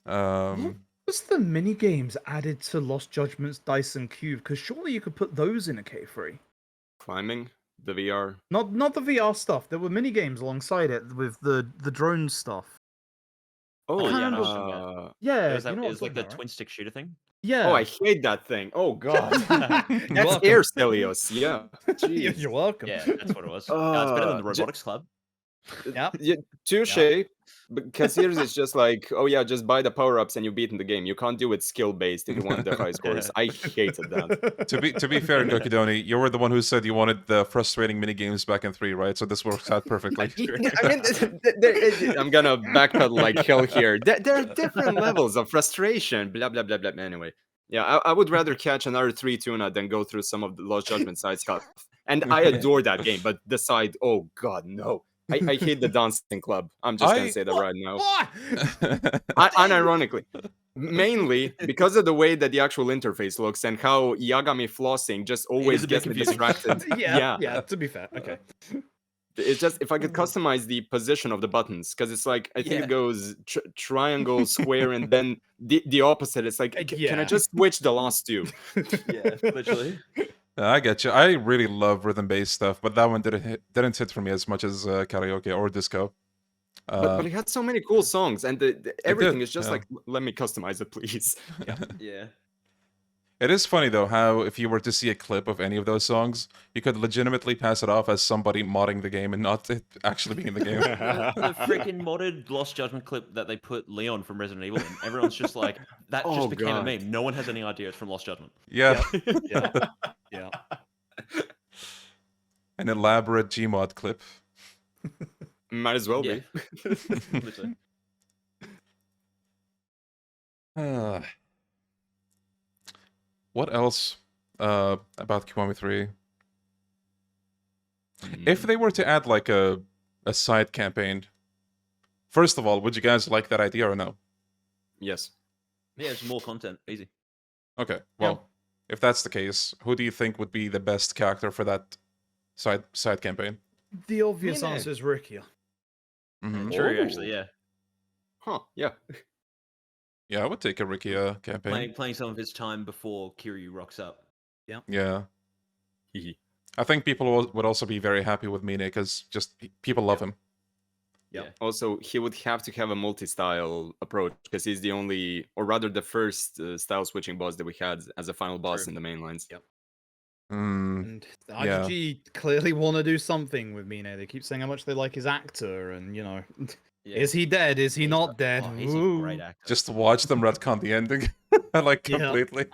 What's the mini games added to Lost Judgment's Dice and Cube? Because surely you could put those in a K3. Climbing, the VR. Not the VR stuff. There were mini games alongside it with the drone stuff. Oh, I can't yeah. Yeah, It was, you know what I'm like the talking about, twin stick shooter thing. Yeah. Oh, I hate that thing. Oh, God. You're That's welcome. Air Stelios, yeah. Jeez. You're welcome. Yeah, that's what it was. It's better than the J- Robotics Club. Yep. Yeah, touche. But Kassir's is just like, oh yeah, just buy the power-ups and you've beaten the game. You can't do it skill-based if you want the high scores. I hated that. To be fair, Gokudoni, you were the one who said you wanted the frustrating mini games back in 3, right? So this works out perfectly. I mean, I'm gonna backpedal like hell here. There are different levels of frustration. Blah blah blah blah. Anyway, yeah, I would rather catch another 3 tuna than go through some of the Lost Judgment side stuff. And I adore that game, but the side, oh god, no. I hate the dancing club. I'm just gonna say that right now. Unironically, mainly because of the way that the actual interface looks and how Yagami flossing just always a bit gets me confusing. distracted. Yeah. To be fair, okay. It's just if I could customize the position of the buttons, because it's like I think Yeah. it goes triangle, square, and then the opposite. It's like, can I just switch the last two? Yeah, literally. I get you. I really love rhythm-based stuff, but that one didn't hit for me as much as karaoke or disco. But it had so many cool songs, and everything is just yeah. like, let me customize it, please. Yeah. It is funny though how if you were to see a clip of any of those songs, you could legitimately pass it off as somebody modding the game and not it actually being in the game. The freaking modded Lost Judgment clip that they put Leon from Resident Evil in. Everyone's just like, that just Oh, became a God. meme. No one has any idea it's from Lost Judgment. Yeah, Yeah. an elaborate Gmod clip. Might as well Yeah. be. Literally. What else about Kiwami 3? If they were to add like a side campaign, first of all, would you guys like that idea or no? Yes. Yeah, it's more content. Easy. Okay, well, if that's the case, who do you think would be the best character for that side campaign? The obvious Yeah. answer is Rikia. Mhm. True, actually, yeah. Huh. Yeah. Yeah, I would take a Rikia campaign. Playing some of his time before Kiryu rocks up. Yeah. I think people would also be very happy with Mine because just people love him. Yeah. Also, he would have to have a multi-style approach because he's the only, or rather, the first style switching boss that we had as a final boss True. in the main lines. Yep. Mm, And the Yeah. RGG clearly want to do something with Mine. They keep saying how much they like his actor, and Yeah. is he dead? Is he not dead? Oh, he's a Ooh. great actor. just watch them retcon the ending, like Yeah. completely.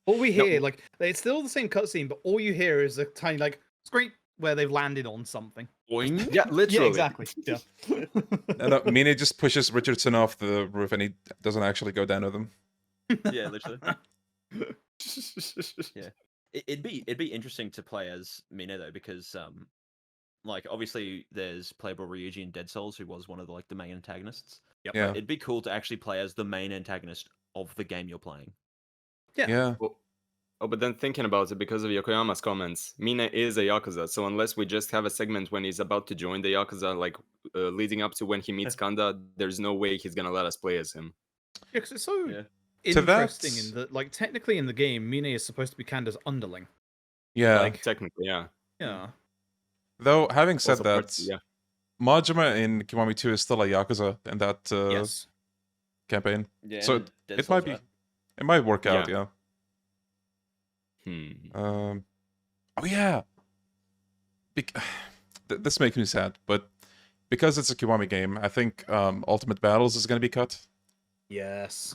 All we hear, like, it's still the same cutscene, but all you hear is a tiny, like, scream where they've landed on something. Boing. Yeah, literally. Yeah, exactly. Yeah. And Mine just pushes Richardson off the roof, and he doesn't actually go down with him. Yeah, literally. Yeah. It'd be interesting to play as Mine though, because like obviously there's playable Ryuji in Dead Souls, who was one of the main antagonists. Yeah. It'd be cool to actually play as the main antagonist of the game you're playing. Yeah. Oh, but then thinking about it, because of Yokoyama's comments, Mina is a Yakuza, so unless we just have a segment when he's about to join the Yakuza, like leading up to when he meets Kanda, there's no way he's gonna let us play as him. Yeah, 'cause it's so Yeah. So interesting that's- in that, like, technically in the game, Mine is supposed to be Kanda's underling. Yeah. Like, Technically, yeah. yeah. Though, having said Also that, parts- yeah. Majima in Kiwami 2 is still a Yakuza in that Yes. campaign. Yeah. So and Dead it might Souls, be, right? it might work out, yeah. Hmm. Oh yeah. This makes me sad, but because it's a Kiwami game, I think Ultimate Battles is going to be cut. Yes.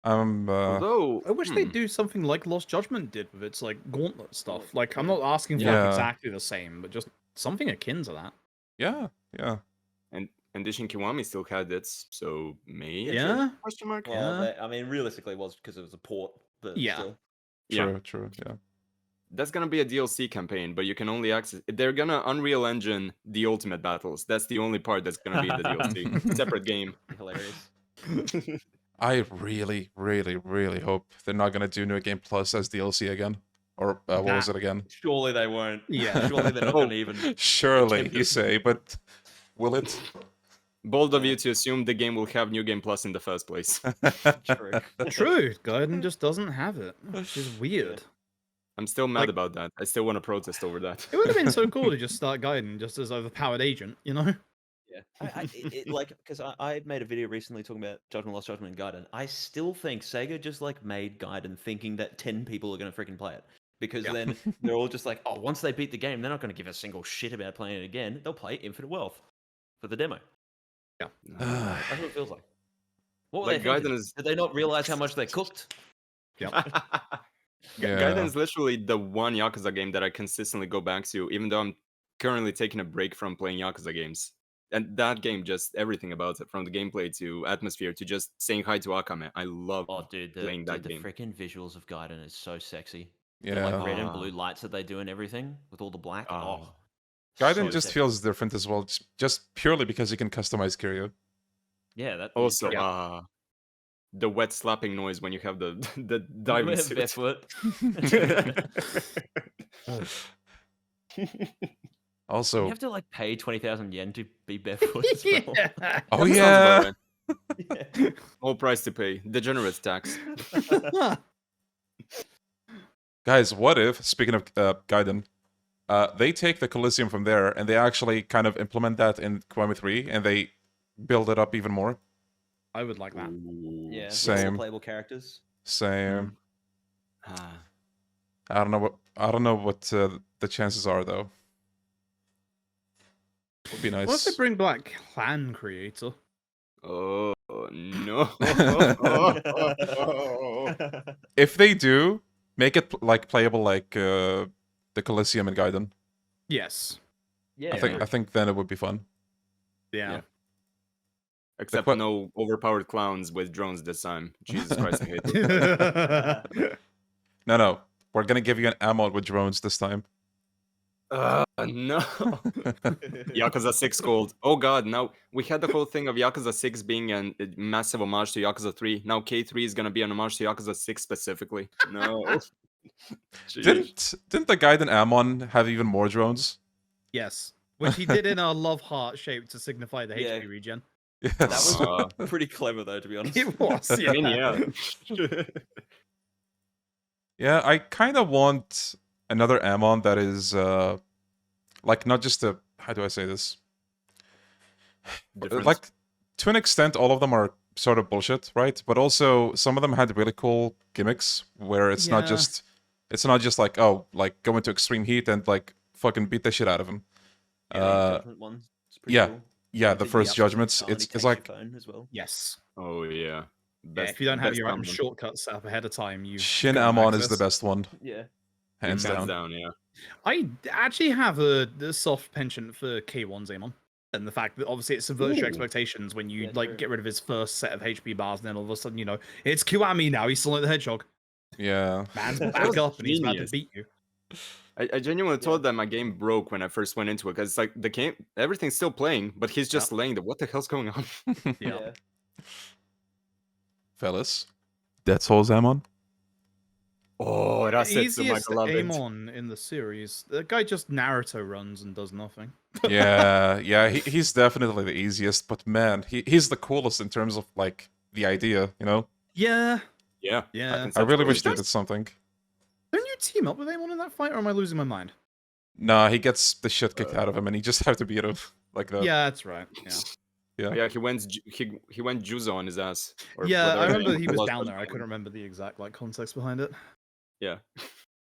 Although, I wish they'd do something like Lost Judgment did with its, like, gauntlet stuff. Like, I'm not asking for Yeah. like, exactly the same, but just something akin to that. Yeah, yeah. and Dishin Kiwami still had it, so maybe. Yeah? Question mark. Well, Yeah. I mean, realistically, it was because it was a port, but Yeah. still. Yeah. True, yeah. That's gonna be a DLC campaign, but you can only access. They're gonna Unreal Engine the Ultimate Battles. That's the only part that's gonna be in the DLC. Separate game. Hilarious. I really, really, really hope they're not going to do New Game Plus as DLC again. Or what was it again? Surely they won't. Yeah. Surely they're not Oh. going to even. Surely, Attempt you it. say, but will it? Bold of you to assume the game will have New Game Plus in the first place. True. True. Gaiden just doesn't have it, which is weird. I'm still mad Like- about that. I still want to protest over that. It would have been so cool to just start Gaiden just as overpowered agent, you know? Yeah, like because I made a video recently talking about Judgment, Lost Judgment, and Gaiden. I still think Sega just like made Gaiden thinking that 10 people are gonna freaking play it. Because Yeah. then they're all just like, oh, once they beat the game, they're not going to give a single shit about playing it again. They'll play Infinite Wealth for the demo. That's what it feels like. What were Like, they thinking? Gaiden is- Did they not realize how much they cooked? Yeah. Gaiden is literally the one Yakuza game that I consistently go back to, even though I'm currently taking a break from playing Yakuza games. And that game, just everything about it, from the gameplay to atmosphere to just saying hi to Akame. I love Oh, dude, playing that the game. freaking visuals of Gaiden is so sexy. Yeah. The like red and blue lights that they do and everything with all the black. Oh, Gaiden so just sexy. feels different as well, just purely because you can customize Kiryu. Yeah, that Also, yeah. the wet slapping noise when you have the the diving suit. barefoot. Also, You have to like pay 20,000 yen to be barefoot as well. Yeah. oh That sounds yeah, about right. Whole price to pay. Degenerate tax. guys, what if, speaking of Gaiden, they take the Coliseum from there and they actually kind of implement that in Kiwami 3 and they build it up even more? I would like that. Yeah, lots of Same. playable characters. Same. Ah. I don't know what the chances are though. Would be nice. What if they bring back Clan Creator? Oh no! If they do, make it like playable like the Coliseum and Gaiden. Yes. Yeah, I think then it would be fun. Yeah. Except Like, no overpowered clowns with drones this time. Jesus Christ, I hate it. No, we're gonna give you an ammo with drones this time. No. Yakuza 6 Gold. Oh god, now we had the whole thing of Yakuza 6 being a massive homage to Yakuza 3. Now K3 is gonna be an homage to Yakuza 6 specifically. No. Didn't the Gaiden Amon have even more drones? Yes. Which he did in a love heart shape to signify the Yeah. HP regen. Yes. That was pretty clever though, to be honest. It was, yeah. Yeah. Yeah, I kind of want another Amon that is like not just a, how do I say this? Different. Like to an extent, all of them are sort of bullshit, right? But also some of them had really cool gimmicks where it's not Yeah. just like, oh, like go into extreme heat and like fucking beat the shit out of him. Yeah, the judgment one. It's pretty yeah. cool. Yeah, the Did first upgrade judgments. style and he It's takes like your phone as well. Yes. Oh yeah. Yeah, Best- if you don't have best your Amon. shortcuts set up ahead of time, you Shin got Amon is access. the best one, Yeah. hands Hands down. down, yeah. I actually have a soft penchant for K1's Amon. And the fact that obviously it subverts your Ooh. expectations when you Yeah, like true. get rid of his first set of HP bars, and then all of a sudden, it's Kiwami now, he's Sonic the Hedgehog. Yeah. Man's That back was up and he's about to genius. beat you. I genuinely thought that my game broke when I first went into it because it's like the game, everything's still playing, but he's just laying there. What the hell's going on? Yeah. Fellas, Dead Souls Amon. Oh, that's it, so my Easiest beloved. Amon in the series. The guy just Naruto runs and does nothing. Yeah, he's definitely the easiest, but man, he's the coolest in terms of like the idea, you know? Yeah. Yeah, Yeah. I really wish conceptually, they did something. Don't you team up with Amon in that fight, or am I losing my mind? Nah, he gets the shit kicked out of him, and he just have to beat him like that. Yeah, that's right. Yeah. Yeah, he went Juzo on his ass. or Yeah, I whatever remember he was was down for there. I him. couldn't remember the exact context behind it. Yeah.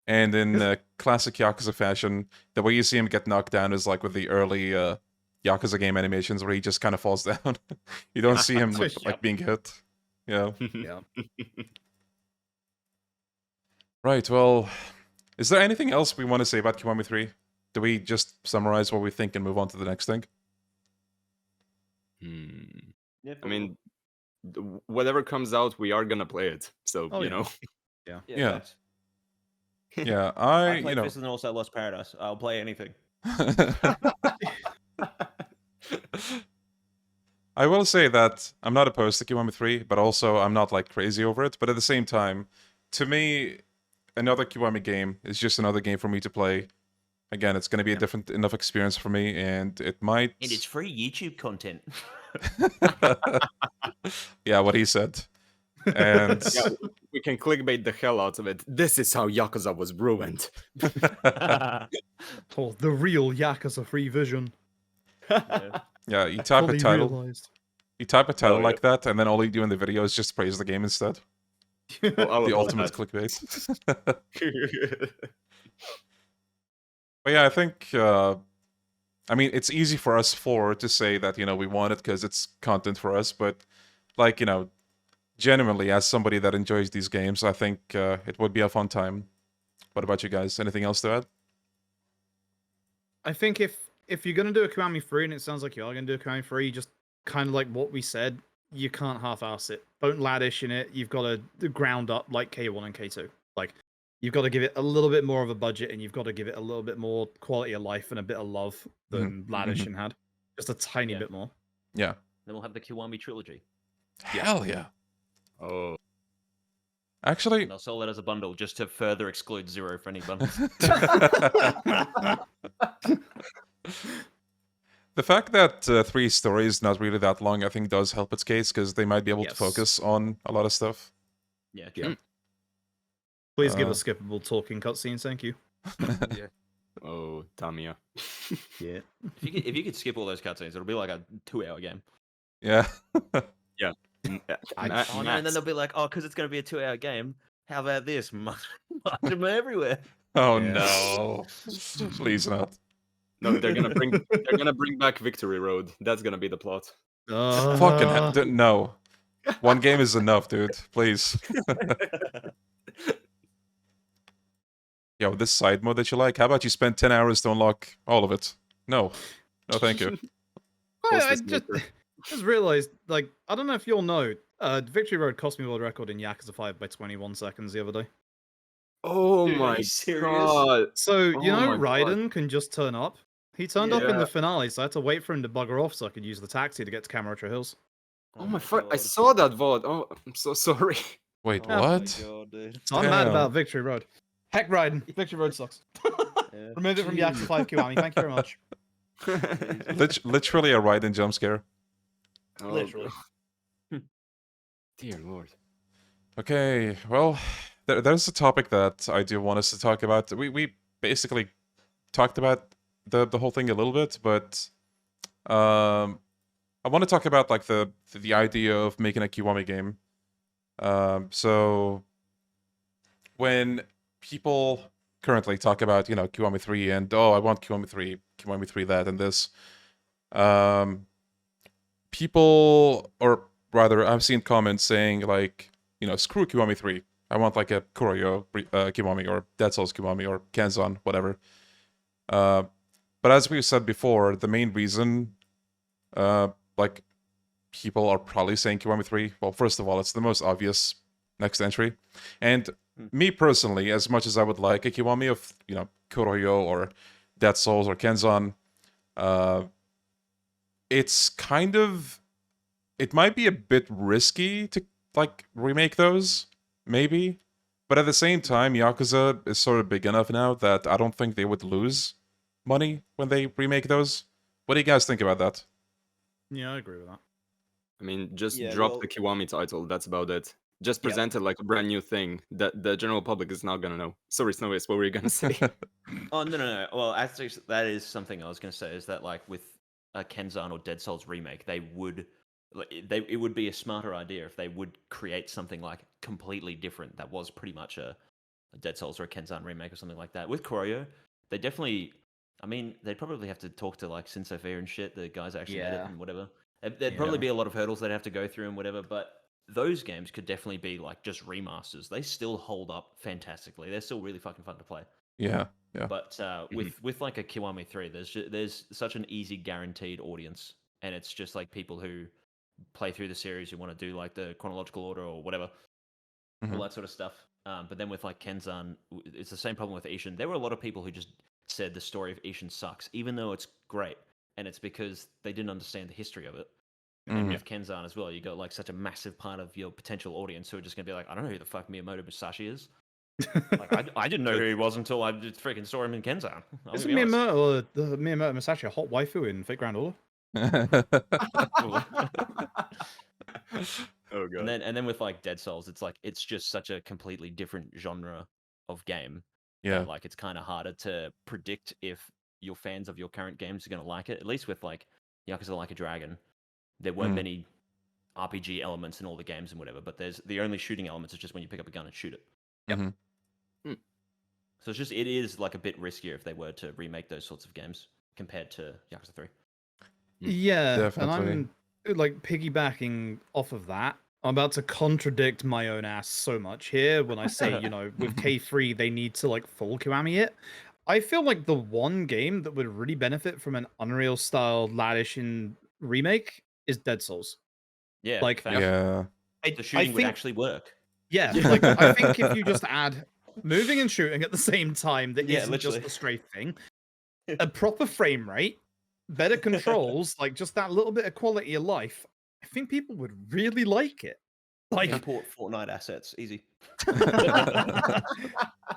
And in classic Yakuza fashion, the way you see him get knocked down is like with the early Yakuza game animations, where he just kind of falls down. You don't see him like Yep. being hit. Yeah. Yeah. Right. Well, is there anything else we want to say about Kiwami 3? Do we just summarize what we think and move on to the next thing? Yeah, I mean, whatever comes out, we are gonna play it. So Oh, you yeah. know. Yeah. facts. Yeah, I you played know. Fist and also Lost Paradise. I'll play anything. I will say that I'm not opposed to Kiwami 3, but also I'm not like crazy over it. But at the same time, to me, another Kiwami game is just another game for me to play. Again, it's going to be a different enough experience for me, and it might. And it's free YouTube content. Yeah, what he said. And Yeah, we can clickbait the hell out of it. This is how Yakuza was ruined. Oh, the real Yakuza free vision. Yeah. yeah, you type a Fully title. realized. You type a title Oh, like that, and then all you do in the video is just praise the game instead. All The about ultimate that. clickbait. But yeah, I think. I mean, it's easy for us four to say that we want it because it's content for us, but like genuinely, as somebody that enjoys these games, I think it would be a fun time. What about you guys? Anything else to add? I think if you're gonna do a Kiwami-free, and it sounds like you are gonna do a Kiwami-free, just kind of like what we said, you can't half-ass it. Don't laddish in it. You've got to ground up like K1 and K2. Like you've got to give it a little bit more of a budget, and you've got to give it a little bit more quality of life and a bit of love than Laddish had. Just a tiny bit more. Yeah. Then we'll have the Kiwami trilogy. Hell yeah. Oh. Actually, And they'll sell that as a bundle just to further exclude Zero for any bundles. the fact that 3 stories not really that long, I think, does help its case because they might be able to focus on a lot of stuff. Yeah, Yeah. true. Please give us skippable talking cutscenes, thank you. Yeah. Oh, Tamiya. Yeah. If you could skip all those cutscenes, it'll be like a 2-hour game. Yeah. Oh no, and then they'll be like, oh, because it's going to be a 2-hour game. How about this? Majima everywhere. Oh Yeah. no. Please not. No, they're gonna bring back Victory Road. That's gonna be the plot. Fucking no. One game is enough, dude. Please. Yo, this side mode that you like, how about you spend 10 hours to unlock all of it? No. No, thank you. I Hostess just, maker. just realized, like, I don't know if you'll know, Victory Road cost me world record in Yakuza 5 by 21 seconds the other day. Oh Dude, are my you serious? god. So, you Oh know, my God. Raiden can just turn up. He turned up in Yeah. the finale, so I had to wait for him to bugger off so I could use the taxi to get to Kamurocho Hills. Oh my fuck! I saw that VOD. Oh, I'm so sorry. Wait, Oh my what? God, dude. So I'm mad Damn. about Victory Road. Heck, Raiden. Victory Road sucks. Yeah. Removed it from Yakuza 5 Kiwami. Thank you very much. Literally a Raiden jump scare. Oh, Literally. dear lord. Okay, well, there's a topic that I do want us to talk about. We basically talked about the whole thing a little bit, but I want to talk about like the idea of making a Kiwami game. So when people currently talk about Kiwami 3 and I want Kiwami 3, Kiwami 3 that and this, people, or rather, I've seen comments saying like, screw Kiwami 3. I want like a Kuroyo Kiwami or Dead Souls Kiwami or Kenzan, whatever. But as we've said before, the main reason, like, people are probably saying Kiwami 3, well, first of all, it's the most obvious next entry. And me personally, as much as I would like a Kiwami of, Kuroyo or Dead Souls or Kenzan, it's kind of, it might be a bit risky to like remake those, maybe. But at the same time, Yakuza is sort of big enough now that I don't think they would lose money when they remake those. What do you guys think about that? Yeah, I agree with that. I mean, just Yeah, drop well- the Kiwami title. That's about it. Just Yeah. present it like a brand new thing that the general public is not gonna know. Sorry, Snowiest, what were you gonna say? Oh no. Well, actually, that is something I was going to say. Is that like with a Kenzan or Dead Souls remake, it would be a smarter idea if they would create something like completely different that was pretty much a Dead Souls or a Kenzan remake or something like that. With Kuroyo, they definitely, I mean, they'd probably have to talk to like Sin Sophia and shit, the guys that actually made it Yeah. and whatever. There'd probably be a lot of hurdles they'd have to go through and whatever, but those games could definitely be like just remasters. They still hold up fantastically. They're still really fucking fun to play. Yeah. But with like a Kiwami 3, there's such an easy guaranteed audience, and it's just like people who play through the series who want to do like the chronological order or whatever, all that sort of stuff. But then with like Kenzan, it's the same problem with Ishin. There were a lot of people who just said the story of Ishin sucks, even though it's great, and it's because they didn't understand the history of it. And with Kenzan as well, you got like such a massive part of your potential audience who are just gonna be like, I don't know who the fuck Miyamoto Musashi is. Like I didn't know who he was until I just freaking saw him in Kenzan. Isn't Miyamoto Musashi a hot waifu in Fate Grand Order? Oh god. And then with like Dead Souls, it's just such a completely different genre of game. Yeah. That, like it's kind of harder to predict if your fans of your current games are gonna like it. At least with like Yakuza Like a Dragon, there weren't many RPG elements in all the games and whatever, but there's the only shooting elements is just when you pick up a gun and shoot it. Yep. Mhm. So it is like a bit riskier if they were to remake those sorts of games compared to Yakuza 3. Yeah, Definitely. and I'm like piggybacking off of that. I'm about to contradict my own ass so much here when I say, with K3 they need to like full Kiwami it. I feel like the one game that would really benefit from an Unreal style Ladishin remake is Dead Souls. Yeah, Like, facts. Yeah. The shooting would actually work. Yeah, like I think if you just add moving and shooting at the same time, that Yeah, isn't literally. just a strafe thing, a proper frame rate, better controls, like just that little bit of quality of life, I think people would really like it. Like, Import Fortnite assets, easy.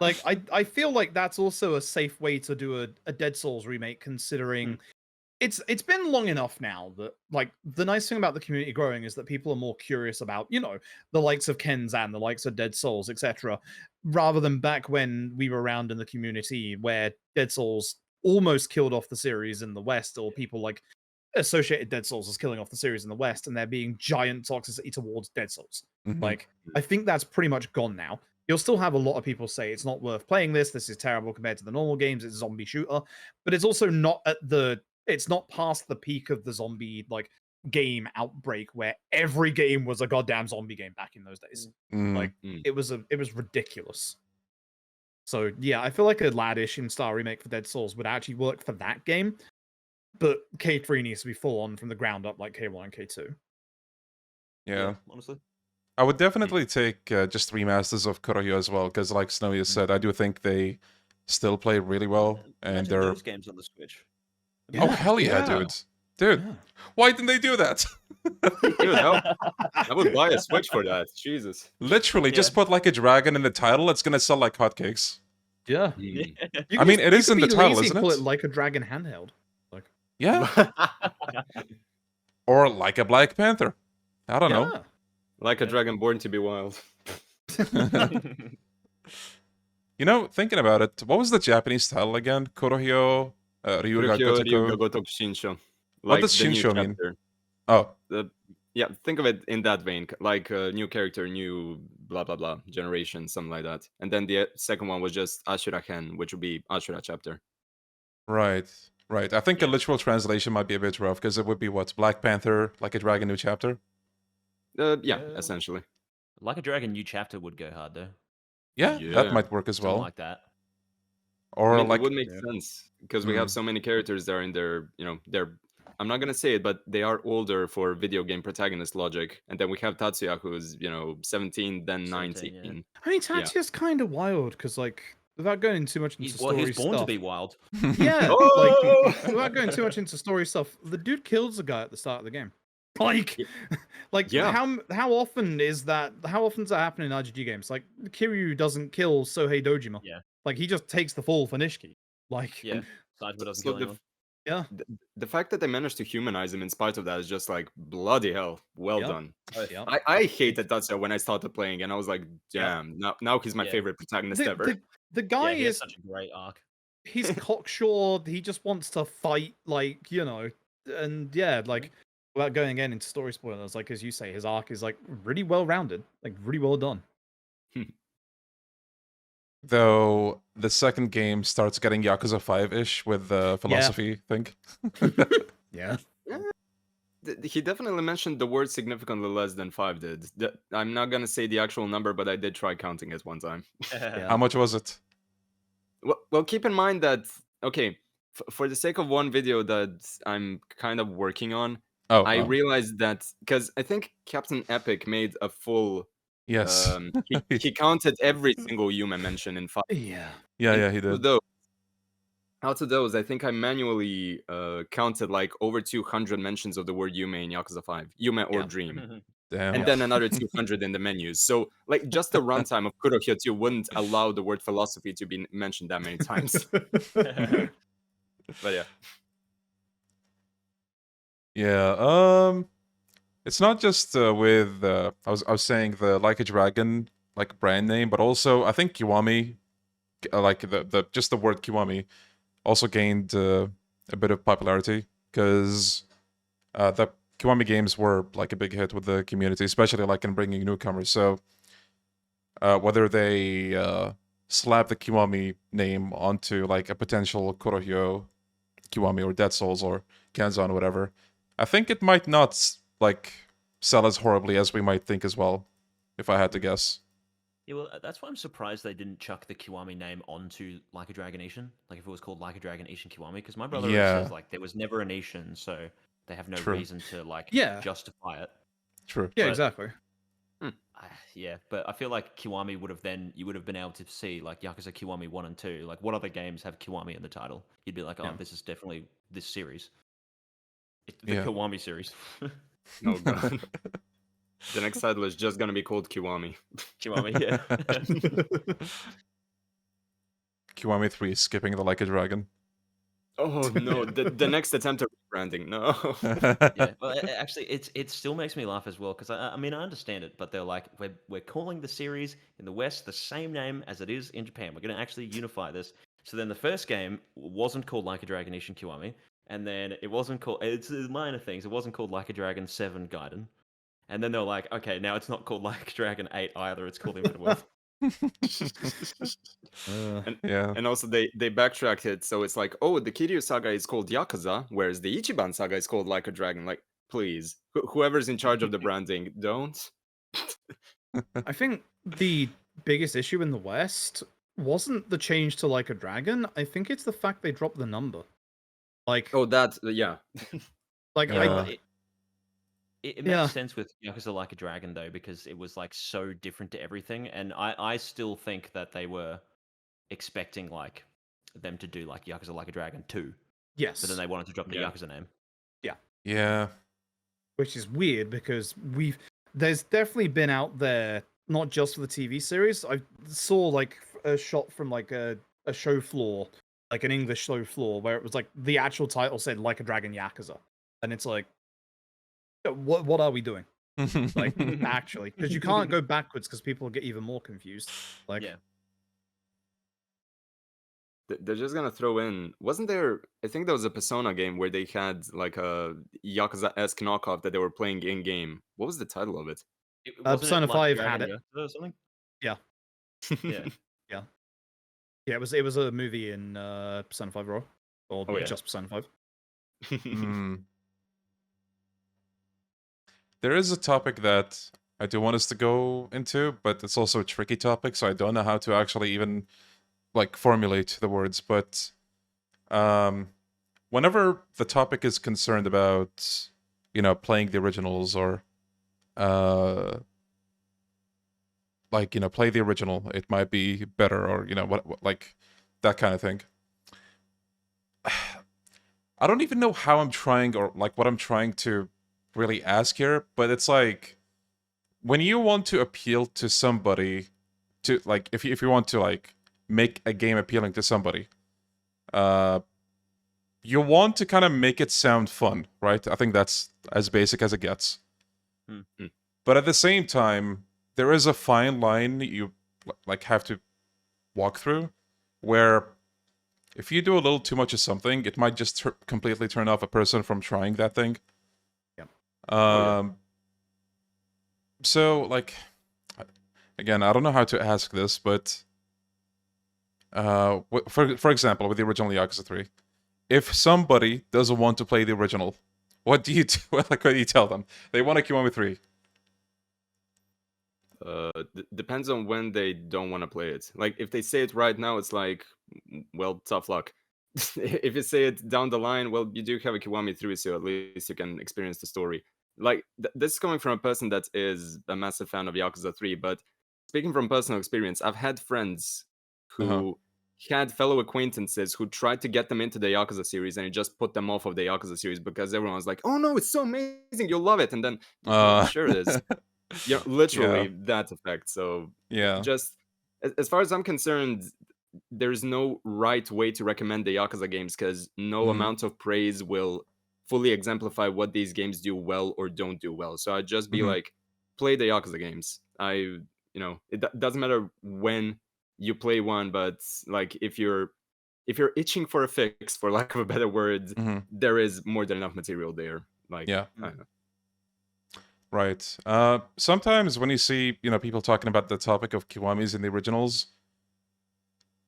like I feel like that's also a safe way to do a Dead Souls remake, considering it's been long enough now that like the nice thing about the community growing is that people are more curious about the likes of Kenzan, the likes of Dead Souls, etc., rather than back when we were around in the community where Dead Souls almost killed off the series in the West, or people like associated Dead Souls as killing off the series in the West, and there being giant toxicity towards Dead Souls. Mhm. Like, I think that's pretty much gone now. You'll still have a lot of people say it's not worth playing this is terrible compared to the normal games, it's a zombie shooter, but it's also not it's not past the peak of the zombie like game outbreak where every game was a goddamn zombie game back in those days. Mm. Like, it was ridiculous. So yeah, I feel like a Laddish in style remake for Dead Souls would actually work for that game, but K3 needs to be full on from the ground up like K1 and K2. Yeah. Honestly. I would definitely take just remasters of Kurohyo as well, because like Snowy has said, I do think they still play really well, and Imagine they're... those games on the Switch. Oh, hell yeah, dude. Dude, why didn't they do that? Dude, I would buy a Switch for that. Jesus. Literally, just put like a dragon in the title, it's gonna sell like hotcakes. Yeah. Mm. You I mean, could it is you in could the be title, lazy isn't and call it? it Like a Dragon handheld. Like, Yeah. Or like a Black Panther. I don't know. yeah. Like a dragon born to be wild. You know, thinking about it, what was the Japanese title again? Kurohyo, Ryuga Ryukyo Gotoku. Gotoku Shinsho. What does the new Shinsho mean? chapter. Oh, Yeah, think of it in that vein, like new character, new blah blah blah generation, something like that. And then the second one was just Ashura Hen, which would be Ashura chapter. right. Right. I think a literal translation might be a bit rough, because it would be what? Black Panther, like a dragon new chapter? Yeah, essentially. Like a Dragon New Chapter would go hard though. Yeah, Yeah. that might work as Something well. like that. Or I mean, like... it would make sense because we have so many characters that are in their, they're. I'm not gonna say it, but they are older for video game protagonist logic. And then we have Tatsuya, who's 17, then 17, 19. yeah. I mean, Tatsuya's kind of wild because, like, without going into too much into He's story born stuff. to be wild. Yeah, Oh! like without going too much into story stuff, the dude kills a guy at the start of the game. Like, Yeah. how often is that? How often does that happen in RGG games? Like, Kiryu doesn't kill Sohei Dojima. Yeah. Like, he just takes the fall for Nishiki. Like, Yeah. Sajima doesn't So kill anyone. yeah. The fact that they managed to humanize him in spite of that is just like bloody hell. Well Yep. done. Yep. I hated Tatsuya when I started playing, and I was like, damn, now he's my Yeah. favorite protagonist ever. The guy Yeah, he has is such a great arc. he's cocksure. He just wants to fight, like, and yeah, like, without going again into story spoilers, like as you say, his arc is like really well rounded, like really well done. Though the second game starts getting Yakuza 5-ish with the philosophy thing. Yeah. He definitely mentioned the word significantly less than 5 did. I'm not gonna say the actual number, but I did try counting it one time. How much was it? Well, keep in mind that, okay, for the sake of one video that I'm kind of working on, I realized that, because I think Captain Epic made a full... Yes. he counted every single Yume mention in 5. Yeah. Yeah, he did. Out of those, I think I manually counted like over 200 mentions of the word Yume in Yakuza 5. Yume or Dream. Damn. And then another 200 in the menus. So, like, just the runtime of Kurohyo 2 wouldn't allow the word philosophy to be mentioned that many times. But yeah. Yeah, it's not just with I was saying the Like a Dragon like brand name, but also I think Kiwami, like the just the word Kiwami, also gained a bit of popularity because the Kiwami games were like a big hit with the community, especially like in bringing newcomers. So whether they slap the Kiwami name onto like a potential Kurohyo Kiwami or Dead Souls or Kenzan or whatever, I think it might not like sell as horribly as we might think as well, if I had to guess. Yeah, well, that's why I'm surprised they didn't chuck the Kiwami name onto Like a Dragon Ishin. Like if it was called Like a Dragon Ishin Kiwami, because my brother always Yeah. says like there was never an Ishin, so they have no True. reason to like Yeah. justify it. True. Yeah, But- exactly. Yeah, but I feel like Kiwami would have been able to see like Yakuza Kiwami 1 and 2. Like what other games have Kiwami in the title? You'd be like, oh, Yeah. this is definitely this series. It's the Yeah. Kiwami series. Oh god. The next title is just gonna be called Kiwami. Kiwami, yeah. Kiwami 3 skipping the Like a Dragon. Oh no, the next attempt at rebranding. No. Yeah, well, actually, it still makes me laugh as well because I mean I understand it, but they're like we're calling the series in the West the same name as it is in Japan. We're going to actually unify this. So then the first game wasn't called Like a Dragon Ishin Kiwami, and then it wasn't called. It's minor things. It wasn't called Like a Dragon 7 Gaiden, and then they're like, okay, now it's not called Like a Dragon 8 either. It's called Infinite Wealth. Yeah. And also they backtracked it, so it's like, oh, the Kiryu saga is called Yakuza, whereas the Ichiban saga is called Like a Dragon. Like, please, whoever's in charge of the branding, don't. I think the biggest issue in the West wasn't the change to Like a Dragon. I think it's the fact they dropped the number. Like, Oh, that yeah. like Yeah. I, It makes Yeah. sense with Yakuza Like a Dragon though, because it was like so different to everything, and I still think that they were expecting like them to do like Yakuza Like a Dragon 2, yes, but then they wanted to drop the Yeah. Yakuza name. Yeah. which is weird because there's definitely been out there, not just for the TV series. I saw like a shot from like a show floor, like an English show floor, where it was like the actual title said Like a Dragon Yakuza, and it's like, what are we doing? Like actually, because you can't go backwards because people get even more confused. Like, Yeah. They're just gonna throw in. Wasn't there? I think there was a Persona game where they had like a Yakuza-esque knockoff that they were playing in game. What was the title of it? Wasn't Persona Like a 5 Dragon had it. Yakuza or something? Yeah. Yeah. yeah, it was a movie in Persona 5 Raw, or Oh, yeah. just Persona 5. Hmm. There is a topic that I do want us to go into, but it's also a tricky topic, so I don't know how to actually even like formulate the words. But whenever the topic is concerned about, you know, playing the originals or like, you know, play the original, it might be better, or you know, what like that kind of thing. I don't even know how I'm trying, or like what I'm trying to really ask here, but it's like when you want to appeal to somebody, to like if you want to like make a game appealing to somebody, you want to kind of make it sound fun, right? I think that's as basic as it gets. Hmm. But at the same time, there is a fine line you like have to walk through, where if you do a little too much of something, it might just completely turn off a person from trying that thing. Yeah. So, like, again, I don't know how to ask this, but for example, with the original Yakuza 3, if somebody doesn't want to play the original, what do you do? Like, what do you tell them? They want a Kiwami 3. Depends on when they don't want to play it. Like if they say it right now, it's like, well, tough luck. If you say it down the line, well, you do have a Kiwami 3, so at least you can experience the story. Like this is coming from a person that is a massive fan of Yakuza 3, but speaking from personal experience, I've had friends who had fellow acquaintances who tried to get them into the Yakuza series, and it just put them off of the Yakuza series because everyone was like, "Oh no, it's so amazing, you'll love it," and then sure it is. Yeah, literally that effect. So Yeah. just as far as I'm concerned, there's no right way to recommend the Yakuza games because no amount of praise will fully exemplify what these games do well or don't do well. So I'd just be like, play the Yakuza games. It doesn't matter when you play one, but like if you're itching for a fix, for lack of a better word, there is more than enough material there. Like, Yeah. I don't know. Right. Sometimes when you see, people talking about the topic of Kiwamis in the originals,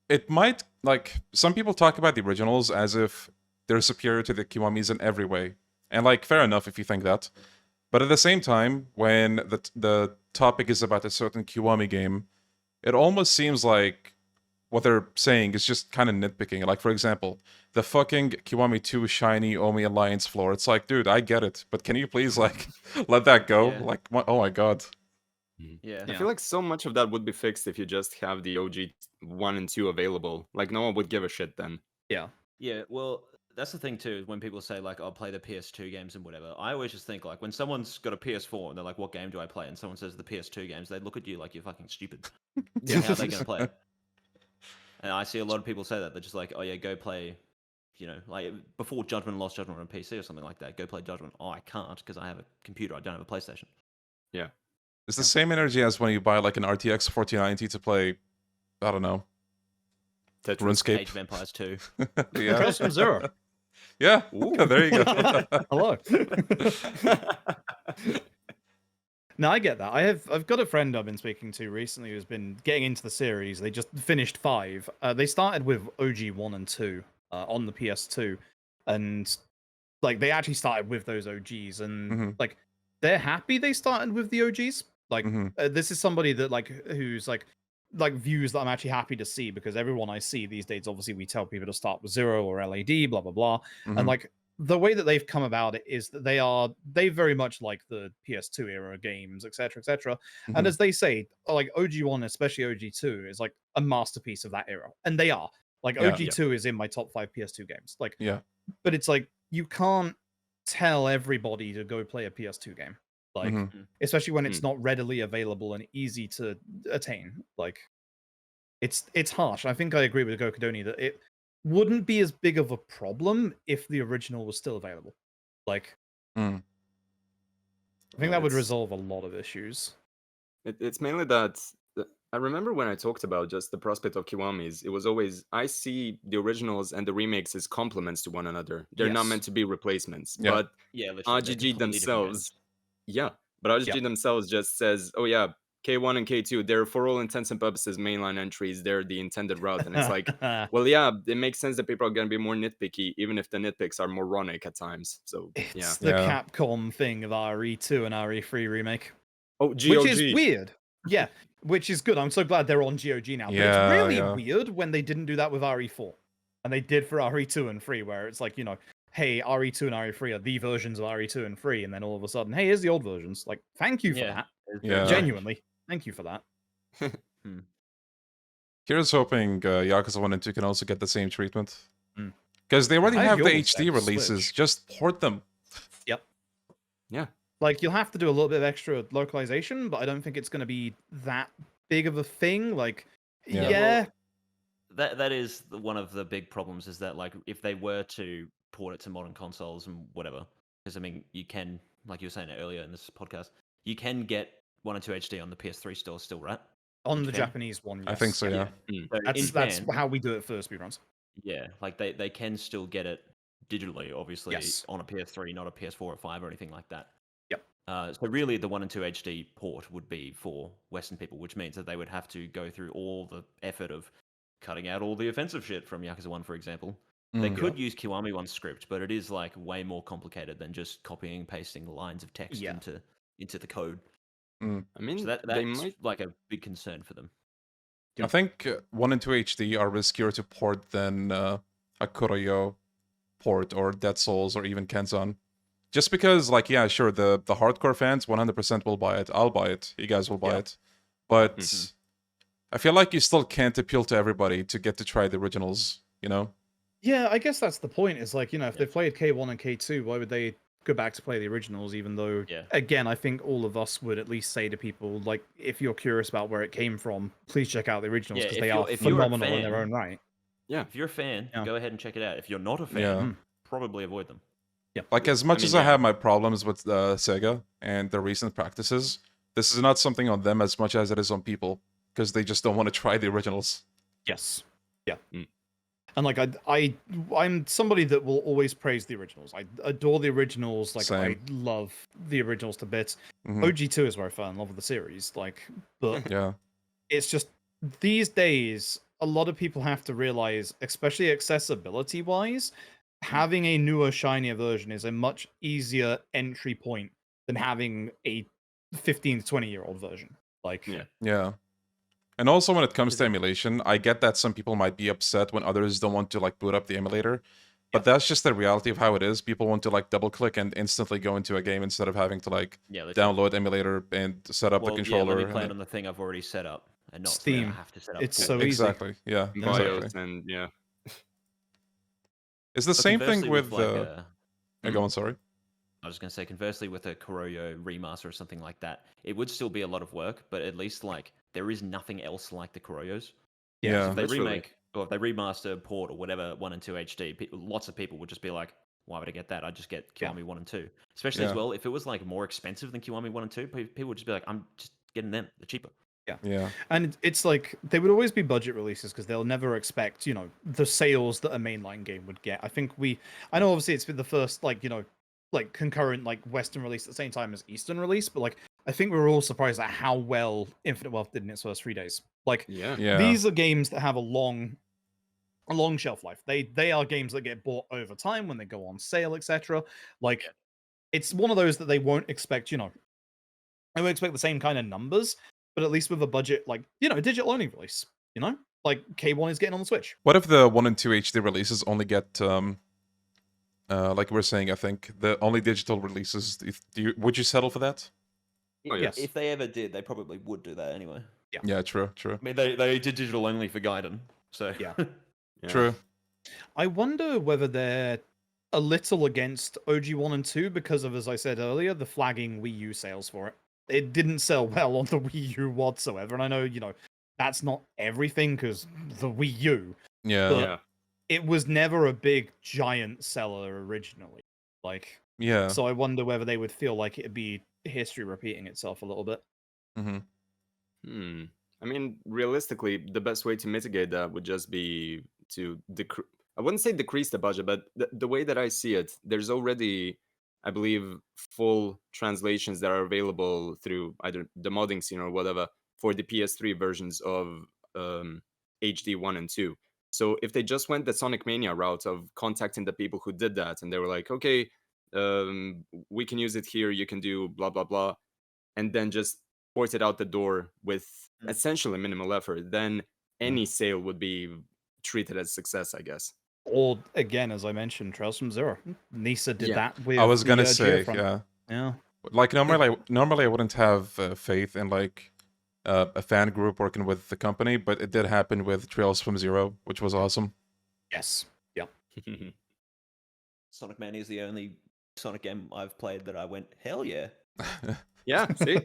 it might, like, some people talk about the originals as if they're superior to the Kiwamis in every way. And, like, fair enough if you think that. But at the same time, when the topic is about a certain Kiwami game, it almost seems like what they're saying is just kind of nitpicking. Like, for example, the fucking Kiwami 2 shiny Omi Alliance floor. It's like, dude, I get it, but can you please, like, let that go? Yeah. Like, oh my god. Yeah. I feel like so much of that would be fixed if you just have the OG 1 and 2 available. Like, no one would give a shit then. Yeah. Yeah, well, that's the thing too. When people say like, "I'll play the PS2 games and whatever," I always just think like, when someone's got a PS4 and they're like, "What game do I play?" and someone says the PS2 games, they look at you like you're fucking stupid. How are they gonna play it? And I see a lot of people say that they're just like, "Oh yeah, go play." Like before Judgment, Lost Judgment on PC or something like that. Go play Judgment. Oh, I can't because I have a computer. I don't have a PlayStation. Yeah. It's the same energy as when you buy like an RTX 4090 to play, I don't know, Tetris. RuneScape. Age of Empires 2. Yeah. Custom Zero. Yeah. Ooh. There you go. Hello. No, I get that. I've got a friend I've been speaking to recently who's been getting into the series. They just finished 5. They started with OG 1 and 2 on the PS2, and like they actually started with those OGs, and Mhm. like they're happy they started with the OGs. Like Mhm. this is somebody that who's like views that I'm actually happy to see, because everyone I see these days, obviously we tell people to start with 0 or LAD, blah blah blah, Mhm. and like the way that they've come about it is that they very much like the PS2 era games, etc., etc. And Mhm. as they say, like OG1, especially OG2, is like a masterpiece of that era, and they are. Like Yeah. OG2 is in my top 5 PS2 games. Like, Yeah. but it's like you can't tell everybody to go play a PS2 game. Like, Mhm. especially when it's not readily available and easy to attain. Like, it's harsh. I think I agree with Gokudoni that it wouldn't be as big of a problem if the original was still available. Like, Mm. I think Yeah, that would it's- resolve a lot of issues. It's mainly that I remember when I talked about just the prospect of Kiwamis, it was always I see the originals and the remakes as complements to one another. They're not Yes. meant to be replacements. Yeah. But Yeah, literally, they're RGG completely different themselves, yeah, but RGG themselves just says, oh yeah, K1 and K2, they're for all intents and purposes mainline entries. They're the intended route, and it's like, well, yeah, it makes sense that people are gonna be more nitpicky, even if the nitpicks are moronic at times. So yeah. It's the Yeah. Capcom thing of RE2 and RE3 remake. Oh, GOG. Which is weird. Yeah, which is good. I'm so glad they're on GOG now. But Yeah, it's really yeah. weird when they didn't do that with RE4. And they did for RE2 and 3, where it's like, hey, RE2 and RE3 are the versions of RE2 and 3, and then all of a sudden, hey, here's the old versions. Like, thank you for Yeah. that. It's very Yeah. strange. Genuinely. Thank you for that. Here's hoping Yakuza 1 and 2 can also get the same treatment. Mm. Because they already I have the hope HD that releases. Switch. Just port them. Yep. Yeah. Like, you'll have to do a little bit of extra localization, but I don't think it's going to be that big of a thing. Like, Yeah. yeah. Well, that is one of the big problems, is that like if they were to port it to modern consoles and whatever, because I mean you can, like you were saying earlier in this podcast, you can get 1 and 2 HD on the PS3 store still, right? On You the can? Japanese one, yes. I think so, yeah. So That's how we do it for speedruns. Yeah, like they can still get it digitally, obviously, Yes. on a PS3, not a PS4 or 5 or anything like that. Yep. So really, the 1 and 2 HD port would be for Western people, which means that they would have to go through all the effort of cutting out all the offensive shit from Yakuza 1, for example. They Mm. could use Kiwami-1 script, but it is like way more complicated than just copying and pasting lines of text Yeah. into the code. I mean, So that's they might. like a big concern for them. I think 1 and 2 HD are riskier to port than a Kuroyo port or Dead Souls or even Kenzan. Just because, like, yeah, sure, the hardcore fans 100% will buy it. I'll buy it. You guys will buy Yeah. it. But Mhm. I feel like you still can't appeal to everybody to get to try the originals, you know? Yeah, I guess that's the point. Is like, if they played K1 and K2, why would they go back to play the originals? Even though, Yeah. again, I think all of us would at least say to people, like, if you're curious about where it came from, please check out the originals, Yeah, because if they you're- are if you're a phenomenal in their fan- own right. Yeah. If you're a fan, Yeah. go ahead and check it out. If you're not a fan, Yeah. probably avoid them. Yeah. Like, as much mean, as I yeah. have my problems with Sega and their recent practices, this is not something on them as much as it is on people, because they just don't want to try the originals. Yes. Yeah. And like I'm somebody that will always praise the originals. I adore the originals. Like I Same. love the originals to bits. Mhm. OG2 is where I fell in love with the series. Like, but Yeah. it's just these days a lot of people have to realize, especially accessibility wise, having a newer, shinier version is a much easier entry point than having a 15 to 20-year-old version. Like, Yeah. Yeah. And also when it comes Is to it- emulation, I get that some people might be upset when others don't want to like boot up the emulator. But that's just the reality of how it is. People want to like double click and instantly go into a game instead of having to like Yeah, literally. download emulator and set up the Well, yeah, controller. let me and play it then- on the thing I've already set up, and not Steam. something I have to set up. It's for. so easy. Exactly. Yeah. BIOS Exactly. and yeah. It's the But same thing conversely with. like Go on. Sorry. I was going to say, conversely, with a Kuroyo remaster or something like that, it would still be a lot of work, but at least like there is nothing else like the Kuroyos. Yeah. If they Literally. remake or if they remaster, port, or whatever 1 and 2 HD, lots of people would just be like, "Why would I get that? I just get Yeah. Kiwami 1 and 2." Especially as Yeah. well, if it was like more expensive than Kiwami 1 and 2, people would just be like, "I'm just getting them. They're cheaper." Yeah. and it's like they would always be budget releases because they'll never expect, you know, the sales that a mainline game would get. I know obviously it's been the first, like, you know, like concurrent like Western release at the same time as Eastern release, but like I think we were all surprised at how well Infinite Wealth did in its first 3 days. Like, Yeah. Yeah. these are games that have a long shelf life. They are games that get bought over time when they go on sale, etc. Like, it's one of those that they won't expect, you know, they won't expect the same kind of numbers, but at least with a budget, like, you know, digital only release, you know, like K1 is getting on the Switch. What if the 1 and 2 HD releases only get like we were saying, I think the only digital releases. Would you settle for that? Oh, yes. If they ever did, they probably would do that anyway. Yeah. True. I mean, they did digital only for Gaiden, so Yeah. Yeah. True. I wonder whether they're a little against OG 1 and 2 because of, as I said earlier, the flagging Wii U sales for it. It didn't sell well on the Wii U whatsoever, and I know, you know, that's not everything because the Wii U, Yeah. But- Yeah. it was never a big giant seller originally. Like, Yeah. so I wonder whether they would feel like it'd be history repeating itself a little bit. Hmm. I mean, realistically, the best way to mitigate that would just be to I wouldn't say decrease the budget, but the way that I see it, there's already, I believe, full translations that are available through either the modding scene or whatever for the PS3 versions of HD 1 and 2. So if they just went the Sonic Mania route of contacting the people who did that, and they were like, okay, we can use it here, you can do blah, blah, blah, and then just port it out the door with essentially minimal effort, then any sale would be treated as success, I guess. Or again, as I mentioned, Trails from Zero. Nisa did Yeah. that with. I was gonna the, say, Geofront. yeah. Yeah. Like normally I wouldn't have faith in like a fan group working with the company, but it did happen with Trails from Zero, which was awesome. Yes. Yeah. Sonic Mania is the only Sonic game I've played that I went, hell yeah. Yeah, see?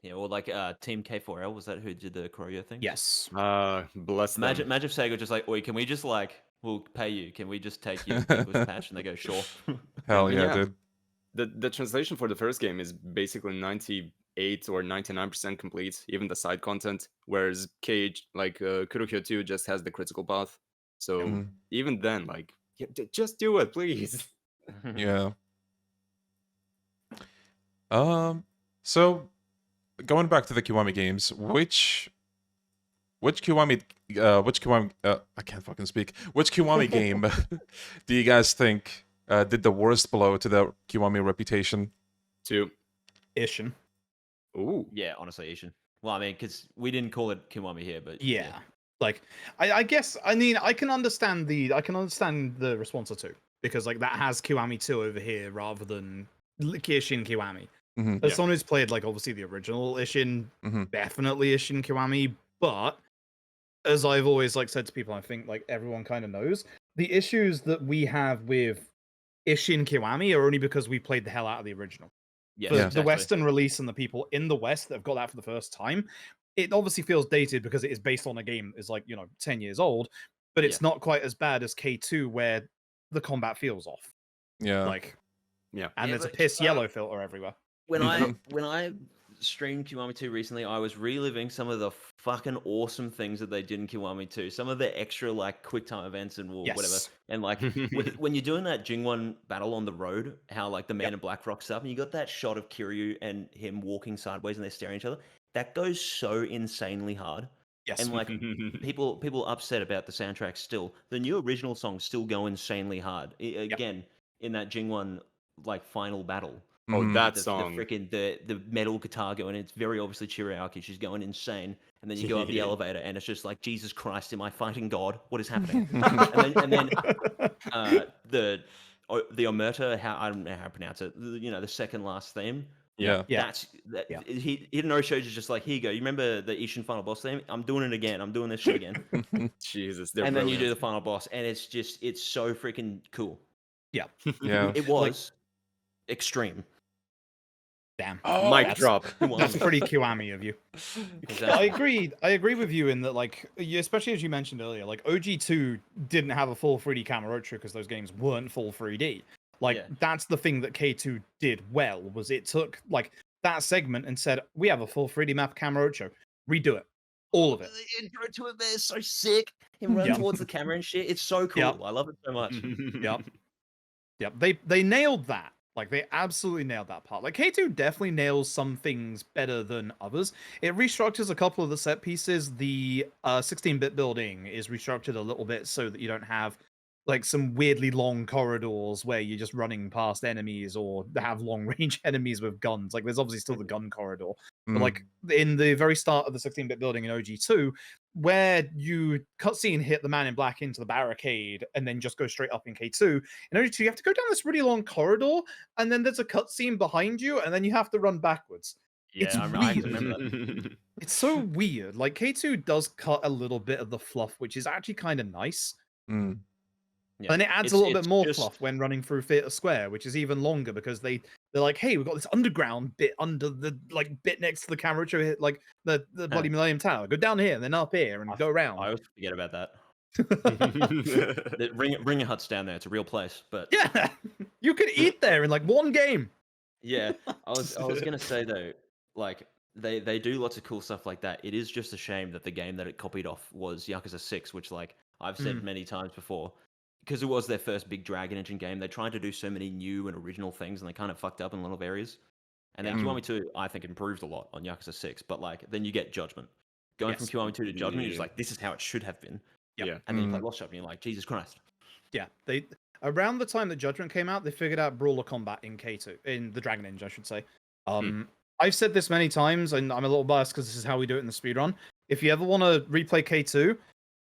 Yeah, or like Team K4L, was that who did the Kuroyo thing? Yes. Bless them. Imagine if Sega just like, oi, can we just like, we'll pay you, can we just take your English patch? And they go, sure. Hell yeah, Yeah. dude. The translation for the first game is basically 98 or 99% complete, even the side content, whereas Kurohyo 2 just has the critical path. So Mhm. even then, like, just do it, please. Yeah. So going back to the Kiwami games, which Kiwami I can't fucking speak. Which Kiwami game do you guys think did the worst blow to the Kiwami reputation? 2. Ishin. Ooh. Yeah, honestly, Ishin. Well, I mean, because we didn't call it Kiwami here, but Yeah. Like, I guess, I mean, I can understand the response to 2 because like that has Kiwami 2 over here rather than Ishin Kiwami. Mhm. As someone who's played like obviously the original Ishin, Mhm. definitely Ishin Kiwami, but as I've always like said to people, I think like everyone kind of knows the issues that we have with Ishin Kiwami are only because we played the hell out of the original. yeah, For exactly. the Western release and the people in the West that have got that for the first time, it obviously feels dated because it is based on a game that's like, you know, 10 years old, but it's not quite as bad as K2 where the combat feels off. Yeah. Like, Yeah. and Yeah, there's a but, piss yellow filter everywhere. When I streamed Kiwami 2 recently, I was reliving some of the fucking awesome things that they did in Kiwami 2. Some of the extra like quick time events and whatever. Yes. And like when you're doing that Jingwon battle on the road, how like the man in black rocks up and you got that shot of Kiryu and him walking sideways and they're staring at each other. That goes so insanely hard. Yes. And like people upset about the soundtrack still. The new original songs still go insanely hard. Again, in that Jingwon like final battle. Oh, that The song. freaking the metal guitar going. It's very obviously Chiriaki. She's going insane, and then you go up the elevator, and it's just like Jesus Christ, am I fighting God? What is happening? and then the Omerta, how I don't know how to pronounce it. The second last theme. Yeah. That's Hidenosho is just like, here you go. You remember the Ishin final boss theme? I'm doing it again. I'm doing this shit again. Jesus. And then you do the final boss, and it's so freaking cool. Yeah. Yeah. It was extreme. Damn. Oh, Mic drop. That's pretty Kiwami of you. Exactly. I agree with you in that, like, especially as you mentioned earlier, like OG2 didn't have a full 3D Kamurocho because those games weren't full 3D. Like, that's the thing that K2 did well, was it took like that segment and said, we have a full 3D map Kamurocho, redo it, all of it. The intro to it there is so sick. Him running towards the camera and shit. It's so cool. I love it so much. Yep. They nailed that. Like, they absolutely nailed that part. Like, K2 definitely nails some things better than others. It restructures a couple of the set pieces. The 16-bit building is restructured a little bit so that you don't have, like, some weirdly long corridors where you're just running past enemies or have long-range enemies with guns. Like, there's obviously still the gun corridor. But, like, in the very start of the 16-bit building in OG2, where you cutscene hit the man in black into the barricade and then just go straight up in K2. In OG2, you have to go down this really long corridor, and then there's a cutscene behind you, and then you have to run backwards. It's I weird. remember that. It's so weird. Like, K2 does cut a little bit of the fluff, which is actually kind of nice. Yeah. And it adds a little bit more fluff when running through Theatre Square, which is even longer because they're like, hey, we've got this underground bit under the bit next to the camera, like the bloody Millennium Tower. Go down here and then up here and go around. I always forget about that. Ring Hut's down there. It's a real place, but yeah, you could eat there in like one game. Yeah, I was gonna say though, like they do lots of cool stuff like that. It is just a shame that the game that it copied off was Yakuza 6, which, like I've said many times before, because it was their first big Dragon Engine game. They tried to do so many new and original things, and they kind of fucked up in a lot of areas. And then Kiwami 2, I think, improved a lot on Yakuza 6. But like, then you get Judgment. Going from Kiwami 2 to Judgment, you're just like, this is how it should have been. Yeah. And then you play Lost Judgment, and you're like, Jesus Christ. Yeah, they around the time that Judgment came out, they figured out brawler combat in K2, in the Dragon Engine, I should say. I've said this many times, and I'm a little biased because this is how we do it in the speedrun. If you ever want to replay K2,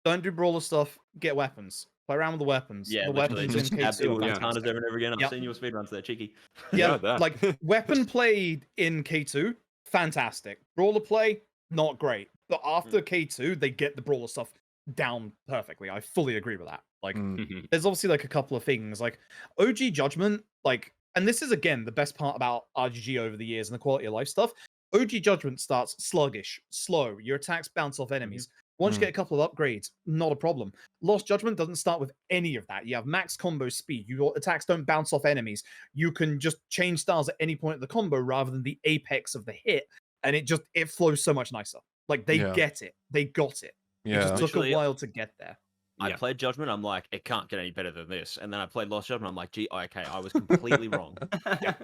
don't do brawler stuff, get weapons. Play around with the weapons. Yeah, the weapons in K2 over are and over fantastic. again. I've seen your speedruns there, cheeky. Yeah, that. like weapon play in K2, fantastic. Brawler play, not great. But after K2, they get the brawler stuff down perfectly. I fully agree with that. Like, there's obviously like a couple of things. Like OG Judgment, like, and this is again the best part about RGG over the years and the quality of life stuff. OG Judgment starts sluggish, slow. Your attacks bounce off enemies. Once you get a couple of upgrades, not a problem. Lost Judgment doesn't start with any of that. You have max combo speed. Your attacks don't bounce off enemies. You can just change styles at any point of the combo rather than the apex of the hit. And it flows so much nicer. Like, they get it. They got it. It just took a while to get there. I played Judgment, I'm like, it can't get any better than this. And then I played Lost Judgment, I'm like, gee, okay, I was completely wrong.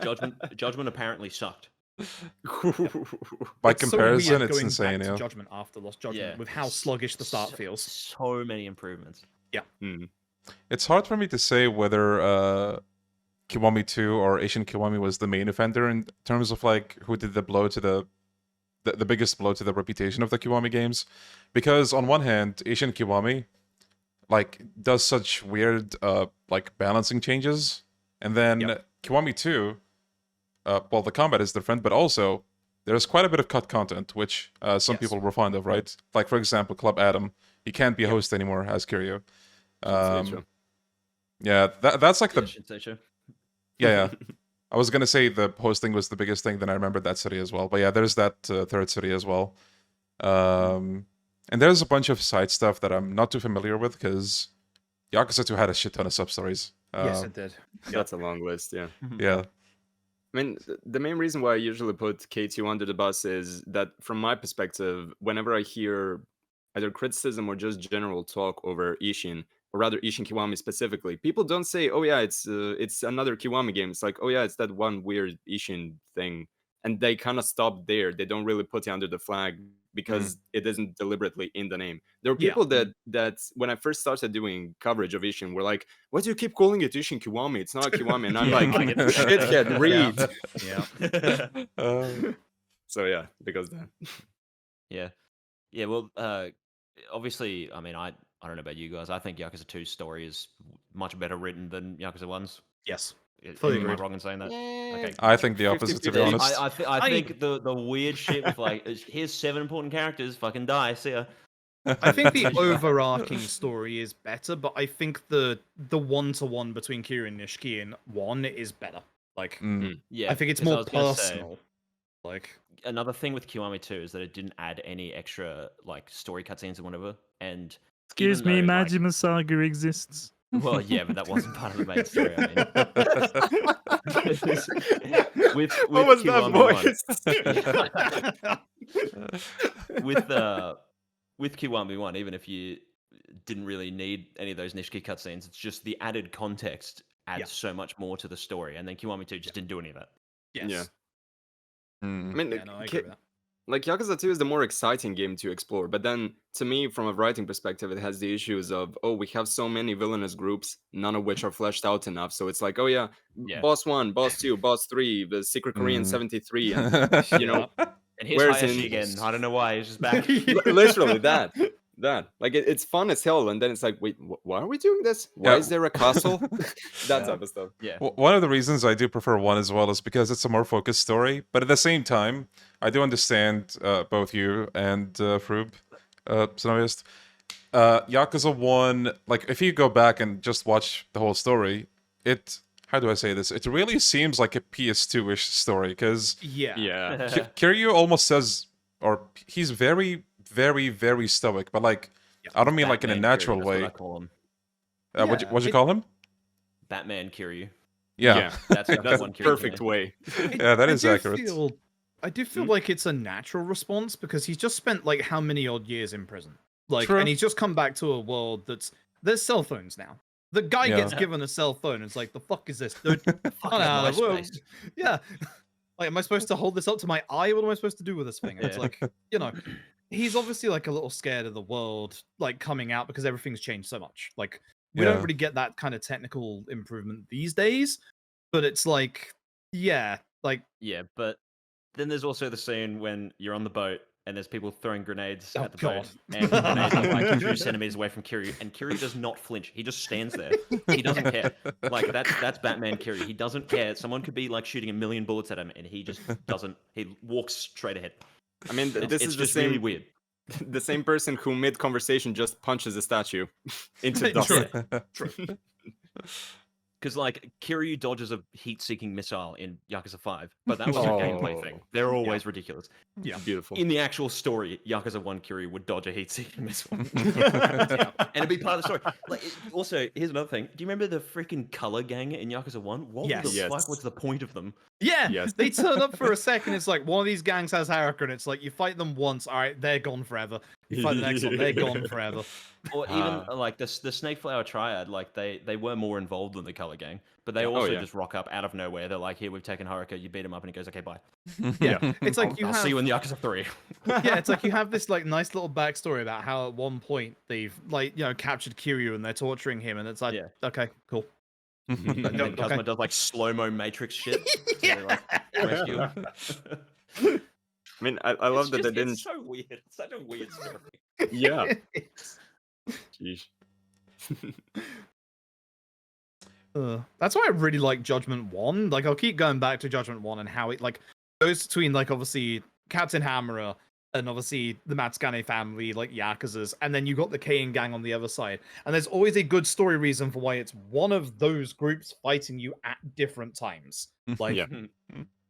Judgment apparently sucked. By It's so comparison, weird it's going insane. back to Yeah. Judgment after Lost Judgment with how sluggish the start feels. So many improvements. Yeah. It's hard for me to say whether Kiwami 2 or Asian Kiwami was the main offender in terms of like who did the blow to the biggest blow to the reputation of the Kiwami games, because on one hand, Asian Kiwami like does such weird like balancing changes, and then Kiwami 2, well, the combat is different, but also there's quite a bit of cut content, which some people were fond of, right? Like, for example, Club Adam, he can't be a host anymore as Kiryu. Yeah, that's like the... Yeah. I was gonna say the hosting was the biggest thing, then I remembered that city as well. But yeah, there's that third city as well. And there's a bunch of side stuff that I'm not too familiar with, because Yakuza 2 had a shit ton of sub-stories. Yes, it did. That's a long list, yeah. Yeah. I mean, the main reason why I usually put K2 under the bus is that, from my perspective, whenever I hear either criticism or just general talk over Ishin, or rather Ishin Kiwami specifically, people don't say, "Oh yeah, it's another Kiwami game." It's like, "Oh yeah, it's that one weird Ishin thing," and they kind of stop there. They don't really put it under the flag because it isn't deliberately in the name. There were Yeah. people that when I first started doing coverage of Ishin were like, "Why do you keep calling it Ishin Kiwami? It's not Kiwami." And I'm Yeah, like, I get that. "Shithead, read." Yeah. So yeah, because that. Yeah. Yeah, well, obviously, I mean, I don't know about you guys. I think Yakuza 2's story is much better written than Yakuza 1's. Yes. Am Fully I agreed. wrong in saying that? Okay. I think the opposite, to be 50-50. honest. I think the weird shit with like, here's 7 important characters, fucking die, see ya. I think the overarching story is better, but I think the one-to-one between Kiryu and Nishiki in 1 is better. Like, Yeah, I think it's 'cause I more was gonna say, personal. Like, another thing with Kiwami 2 is that it didn't add any extra like story cutscenes or whatever. And Excuse even me, though, like, Majima Saga exists. well, yeah, but that wasn't part of the main story. I mean, with What was that Kiwami 1, with Kiwami 1, even if you didn't really need any of those Nishiki cutscenes, it's just the added context adds so much more to the story. And then Kiwami 2 just didn't do any of that. yes. Yeah. I Mm. mean, Yeah, no, I agree with that. like Yakuza 2 is the more exciting game to explore, but then to me, from a writing perspective, it has the issues of, oh, we have so many villainous groups, none of which are fleshed out enough. So it's like, oh yeah, Yeah. boss 1, boss 2, boss 3, the Secret Korean 73, and you know, And here's Whereas Hayashi in- again. I don't know why. He's just back. literally that. Like it's fun as hell, and then it's like, wait, why are we doing this? Why Yeah. is there a castle? That Yeah. type of stuff. Yeah. One of the reasons I do prefer 1 as well is because it's a more focused story, but at the same time, I do understand both you and Froob, Snowiest. Yakuza 1, like, if you go back and just watch the whole story, how do I say this? It really seems like a PS2-ish story, because Yeah. Yeah. Kiryu almost says, or he's very, very, very stoic, but like, I don't mean like in a Batman natural Kiryu, that's what way. I call him. What'd you call him? Batman Kiryu. Yeah. That's That's one a Kiryu perfect to way. Yeah, that I is do accurate. I do feel like it's a natural response because he's just spent like how many odd years in prison, like, True. and he's just come back to a world there's cell phones now. The guy Yeah. gets given a cell phone. And it's like, the fuck is this, dude? Fucking MySpace. Yeah. Like, am I supposed to hold this up to my eye? What am I supposed to do with this thing? And it's Yeah. like, you know, he's obviously like a little scared of the world like coming out because everything's changed so much. Like, we Yeah. don't really get that kind of technical improvement these days. But it's like, yeah, like, Yeah, but then there's also the scene when you're on the boat and there's people throwing grenades Oh, at the God. boat, and the grenades are like 2 centimeters away from Kiryu, and Kiryu does not flinch. He just stands there. He doesn't care. Like, that's Batman Kiryu. He doesn't care. Someone could be like shooting 1,000,000 bullets at him, and he just doesn't. He walks straight ahead. I mean, It's, this it's is the just really same weird. the same person who mid conversation just punches a statue into dust. True. Because like Kiryu dodges a heat-seeking missile in Yakuza 5, but that was a Oh. gameplay thing. They're always ridiculous. Yeah. Beautiful. In the actual story, Yakuza 1 Kiryu would dodge a heat-seeking missile. And it'd be part of the story. Like, also, here's another thing. Do you remember the freaking color gang in Yakuza 1? What Yes. the Yes. fuck was the point of them? Yeah, Yes. they turn up for a second. It's like one of these gangs has Haruka, and it's like you fight them once, all right, they're gone forever. You fight the next one, they're gone forever. Or even like the Snake Flower Triad, like they were more involved than the color gang, but they also yeah. just rock up out of nowhere. They're like, "Here, we've taken Haruka." You beat him up, and he goes, "Okay, bye." Yeah, it's like I'll see you in the Yakuza 3. yeah, it's like you have this like nice little backstory about how at one point they've like captured Kiryu and they're torturing him, and it's like, Yeah. okay, cool. And then okay. Kazuma does like slow-mo Matrix shit. to, like, rescue him. I mean, I love that they didn't. It's so weird. It's such a weird story. Yeah. Jeez. That's why I really like Judgment 1. Like, I'll keep going back to Judgment 1 and how it like goes between like obviously Captain Hammer and obviously the Matsukane family, like Yakuzas, and then you got the Kane gang on the other side. And there's always a good story reason for why it's one of those groups fighting you at different times. Like, Yeah.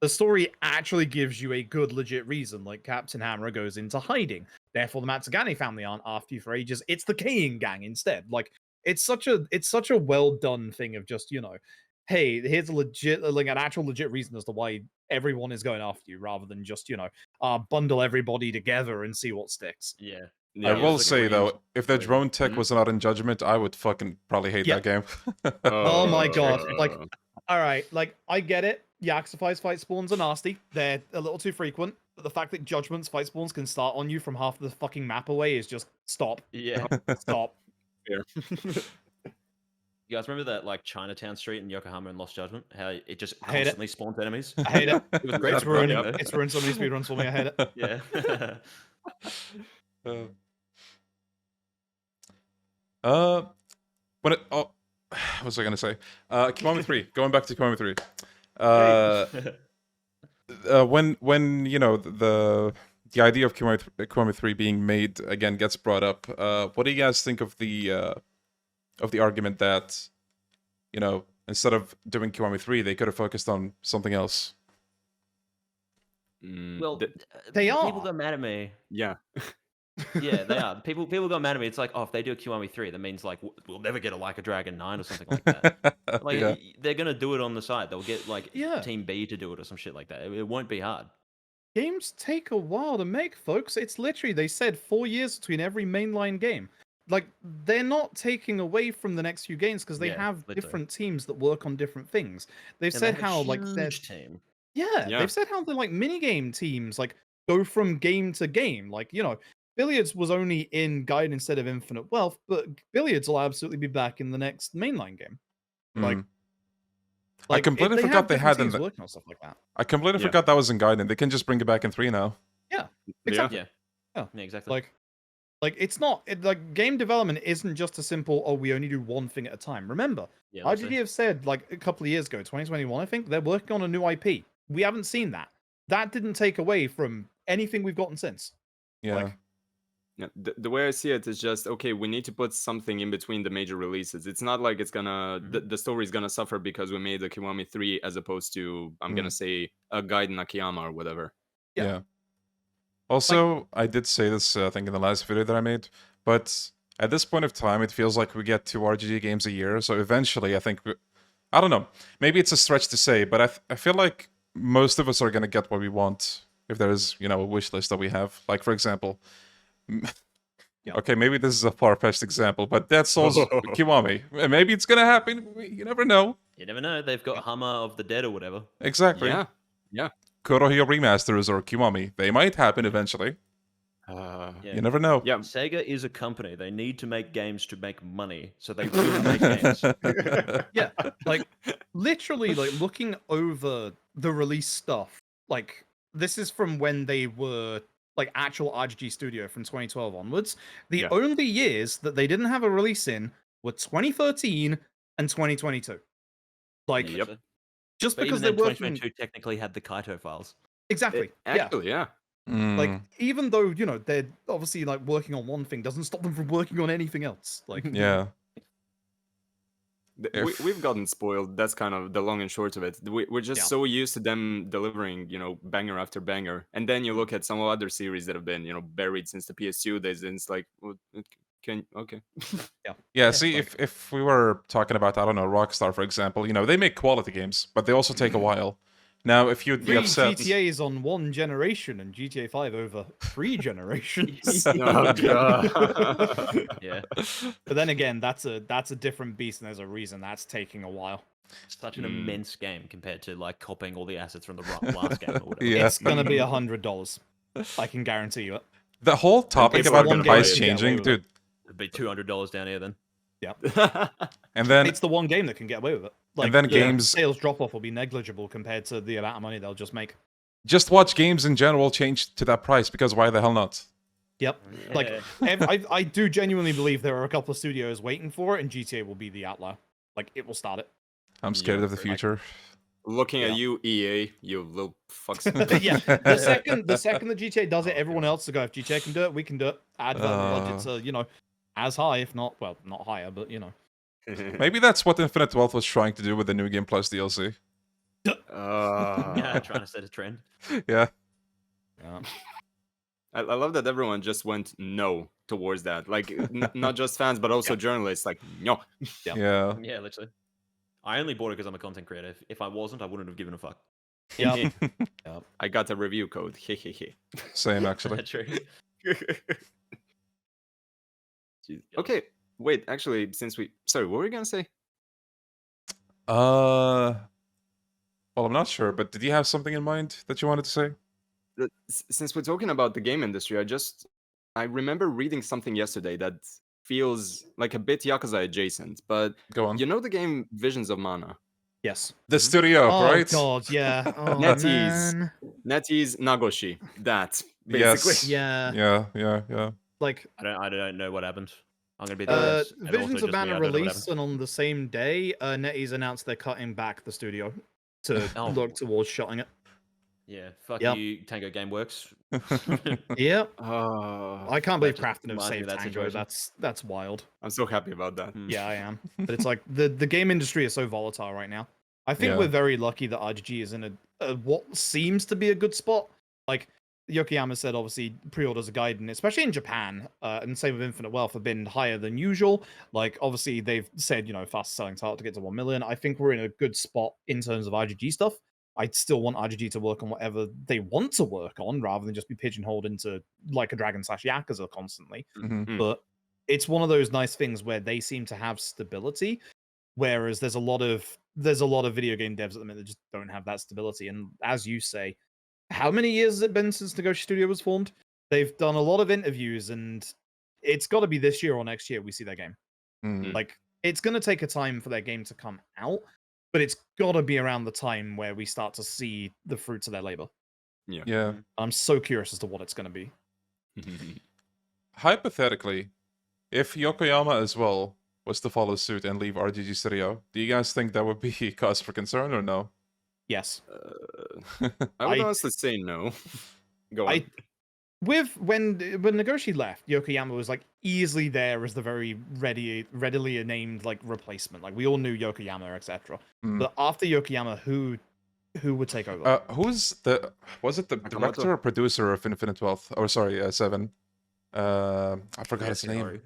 the story actually gives you a good, legit reason. Like, Captain Hammer goes into hiding. Therefore, the Matsukane family aren't after you for ages. It's the Kane gang instead. Like, it's such a well done thing of just, hey, here's a legit, like an actual legit reason as to why everyone is going after you, rather than just bundle everybody together and see what sticks. Yeah. I Yeah, will it's like say range though, if the really. drone tech was not in Judgment, I would fucking probably hate that game. Oh my god! Like, Uh, all right, like I get it. Yakuza fight spawns are nasty. They're a little too frequent. But the fact that Judgment's fight spawns can start on you from half the fucking map away is just stop, Yeah. stop. fair. You guys remember that like Chinatown Street in Yokohama in Lost Judgment? How it just I hate it. constantly spawns enemies? I hate it. It was great. It's for fun, ruining. you know? It's ruined so many speedruns for me. I hate it. Yeah. When it what was I gonna say? Kiwami-3. Going back to Kiwami-3. When the idea of Kiwami-3 being made again gets brought up, what do you guys think of the argument that instead of doing Kiwami-3 they could have focused on something else? Well, They people are. go mad at me. Yeah. Yeah, they are. People go mad at me. It's like, oh, if they do a Kiwami-3, that means like we'll never get a Like a Dragon 9 or something like that. Like Yeah. they're gonna do it on the side. They'll get like Yeah. Team B to do it or some shit like that. It won't be hard. Games take a while to make, folks. It's literally, they said 4 years between every mainline game. Like, they're not taking away from the next few games because they Yeah, have literally. different teams that work on different things. They've And said they have a how like they're huge team. Yeah, Yeah. they've said how the like minigame teams like go from game to game. Like, Billiards was only in Guide instead of Infinite Wealth, but Billiards will absolutely be back in the next mainline game. Like, Mm. I completely they forgot have they different had in teams the, working on stuff like that. I completely Yeah. forgot that was in Gaiden. They can just bring it back in 3 now. Exactly. Yeah. Yeah. Yeah, exactly. Like it's not like game development isn't just a simple, oh, we only do one thing at a time. Remember, yeah, RGG literally. have said like a couple of years ago, 2021, I think, they're working on a new IP. We haven't seen that. That didn't take away from anything we've gotten since. Yeah. Like, Yeah, the way I see it is just okay. We need to put something in between the major releases. It's not like it's gonna the story is gonna suffer because we made the Kiwami-3 as opposed to I'm gonna say a Gaiden Akiyama or whatever. Yeah. Yeah. Also, I did say this, I think, in the last video that I made, but at this point of time, it feels like we get 2 RGG games a year. So eventually, I think, I don't know, maybe it's a stretch to say, but I feel like most of us are gonna get what we want if there's a wish list that we have. Like, for example, okay, maybe this is a far-fetched example, but Dead Souls Kiwami. Maybe it's gonna happen. You never know. You never know. They've got Hammer of the Dead or whatever. Exactly. Yeah. Kurohyo remasters or Kiwami. They might happen eventually. Yeah. You never know. Yeah. Sega is a company. They need to make games to make money, so they will make games. yeah, like literally, like looking over the release stuff. Like this is from when they were like actual RGG Studio from 2012 onwards. The Yeah. only years that they didn't have a release in were 2013 and 2022. Like, Yep. just But because even they're then, working 2022 technically had the Kaito files. exactly, yeah. Actually, yeah. Like Mm, even though they're obviously like working on one thing, doesn't stop them from working on anything else. Like, yeah. We've gotten spoiled. That's kind of the long and short of it. We're just Yeah. so used to them delivering, banger after banger. And then you look at some other series that have been, buried since the PS2 days, and it's like, well, okay. Yeah, see, if we were talking about, I don't know, Rockstar, for example, they make quality games, but they also take a while. Now, if you'd be 3 upset... GTAs on one generation and GTA 5 over 3 generations. Oh, God. Yeah, But then again, that's a different beast, and there's a reason that's taking a while. such an immense game compared to like copying all the assets from the last game or whatever. Yeah. It's gonna be $100. I can guarantee you it. The whole topic it's about one the game price you can get away changing, with it. dude. It'd be $200 down here then. And then It's the one game that can get away with it. Like, then the games- sales drop off will be negligible compared to the amount of money they'll just make. just watch games in general change to that price, because why the hell not? Yep. Like, I do genuinely believe there are a couple of studios waiting for it, and GTA will be the outlier. Like, it will start it. I'm scared Yeah, of the like- future. Looking Yeah. at you, EA, you little fucks. Yeah, the second that GTA does it, everyone else will go. If GTA can do it, we can do it. Add budgets are as high, if not not higher, but Maybe that's what Infinite Wealth was trying to do with the New Game Plus DLC. Yeah, trying to set a trend. Yeah. Yeah. I love that everyone just went no towards that. Like, not just fans, but also journalists. Like, no. Yeah. Yeah, literally. I only bought it because I'm a content creator. If I wasn't, I wouldn't have given a fuck. Yep. I got a review code. Hehehe. Same actually. True. Jeez. Okay, wait. Actually, sorry, what were we gonna say? Well, I'm not sure, but did you have something in mind that you wanted to say? Since we're talking about the game industry, I remember reading something yesterday that feels like a bit Yakuza adjacent. But Go on. you know the game Visions of Mana? Yes. The studio, Oh right? god, yeah. Oh NetEase. man. NetEase Nagoshi. That basically. Yes. Yeah. Yeah. Like I don't know what happened. I'm gonna be honest. and also Visions of just me, I Mana don't know what released, and on the same day, NetEase announced they're cutting back the studio to Oh. look towards shutting it. Yeah, fuck Yep. you, Tango Gameworks. Yep. Oh, I can't believe That just Crafton have reminds me saved of that Tango. situation. That's wild. I'm so happy about that. Hmm. Yeah, I am. But it's like the game industry is so volatile right now. I think Yeah. we're very lucky that RGG is in a what seems to be a good spot. Like Yokoyama said, obviously pre-orders are guiding, especially in Japan, and same with Infinite Wealth have been higher than usual. Like obviously they've said, fast selling title to get to 1 million. I think we're in a good spot in terms of RGG stuff. I still want RGG to work on whatever they want to work on, rather than just be pigeonholed into like a Dragon / Yakuza constantly. Mhm. But it's one of those nice things where they seem to have stability, whereas there's a lot of video game devs at the minute that just don't have that stability. And as you say, how many years has it been since Nagoshi Studio was formed? They've done a lot of interviews, and it's got to be this year or next year we see their game. Mm. Like, it's going to take a time for their game to come out, but it's got to be around the time where we start to see the fruits of their labor. Yeah. I'm so curious as to what it's going to be. Hypothetically, if Yokoyama as well was to follow suit and leave RGG Studio, do you guys think that would be cause for concern or no? Yes. I would I- honestly say no. Go on. I when Nagoshi left, Yokoyama was like easily there as the very readily named like replacement. Like we all knew Yokoyama, etc. Mm. But after Yokoyama, who would take over? Was it the Nakamoto? director or producer of Infinite Wealth? Or sorry, 7. I forgot his name.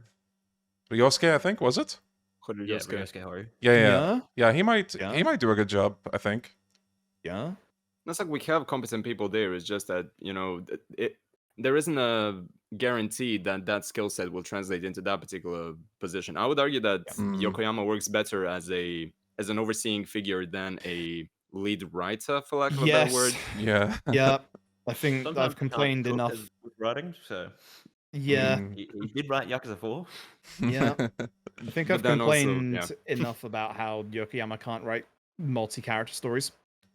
Ryosuke, I think, was it? Yeah, Ryosuke Haru. Yeah, he might Yeah. do a good job, I think. Yeah. It's like we have competent people there. It's just that there isn't a guarantee that that skill set will translate into that particular position. I would argue that Yokoyama works better as an overseeing figure than a lead writer, for lack of a better word. Yeah. Yeah. I think Sometimes I've you can't complained cook enough. with writing, so Yeah. Mm. he did write Yakuza 4. Yeah. I think But I've then also, complained enough about how Yokoyama can't write multi-character stories.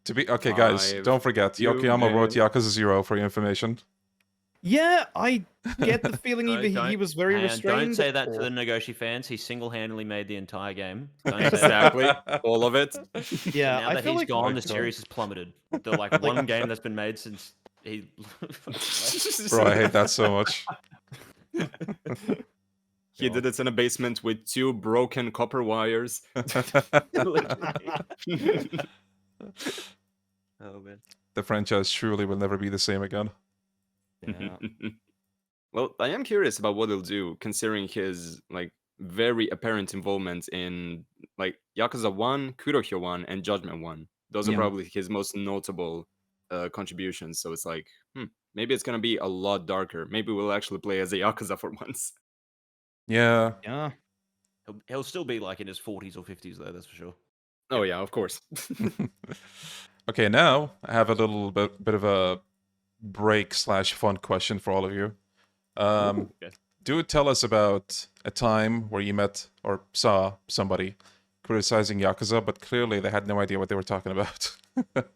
Okay, guys, don't forget, Yokoyama wrote minutes. Yakuza 0 for your information. Yeah, I get the feeling either he Don't- was very and restrained. Don't say that to or- the Nagoshi fans. He single-handedly made the entire game. Don't say that. Exactly, all of it. Yeah, Now I that feel he's like gone, the Okay. series has plummeted. The one game that's been made since he. Bro, I hate that so much. He did it in a basement with 2 broken copper wires. Oh man. The franchise truly will never be the same again. Yeah. Well, I am curious about what he'll do, considering his very apparent involvement in Yakuza 1, Kurohyo 1, and Judgment 1. Those are Yeah. probably his most notable contributions. So it's like, maybe it's gonna be a lot darker. Maybe we'll actually play as a Yakuza for once. Yeah. Yeah. He'll still be like in his 40s or 50s though. That's for sure. Oh yeah, of course. Okay, now I have a little bit of a break/fun question for all of you. Okay. Do tell us about a time where you met or saw somebody criticizing Yakuza, but clearly they had no idea what they were talking about. That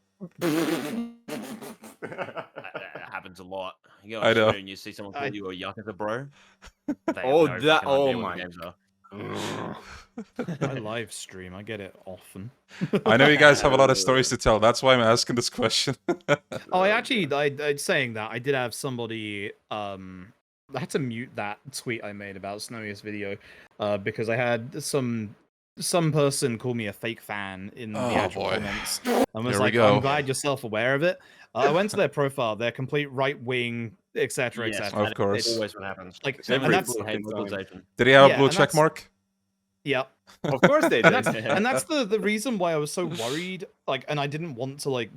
happens a lot. You go I on know. Twitter and you see someone call you a Yakuza bro. They have Oh, no that- fucking oh idea what my- the games are. I live stream. I get it often. I know you guys have a lot of stories to tell. That's why I'm asking this question. Oh, I saying that I did have somebody. I had to mute that tweet I made about Snowiest video, because I had some person call me a fake fan in the Oh, actual boy. comments. I was Here we like, go. I'm glad you're self-aware of it. I went to their profile. They're complete right wing, etc., Yes, etc. of course. Always what happens. Like, Same and with that's- people who hate fucking time. localization. Did he have Yeah, a blue and check that's- mark? Yeah. Of course they And did. that's the reason why I was so worried, like, and I didn't want to, like,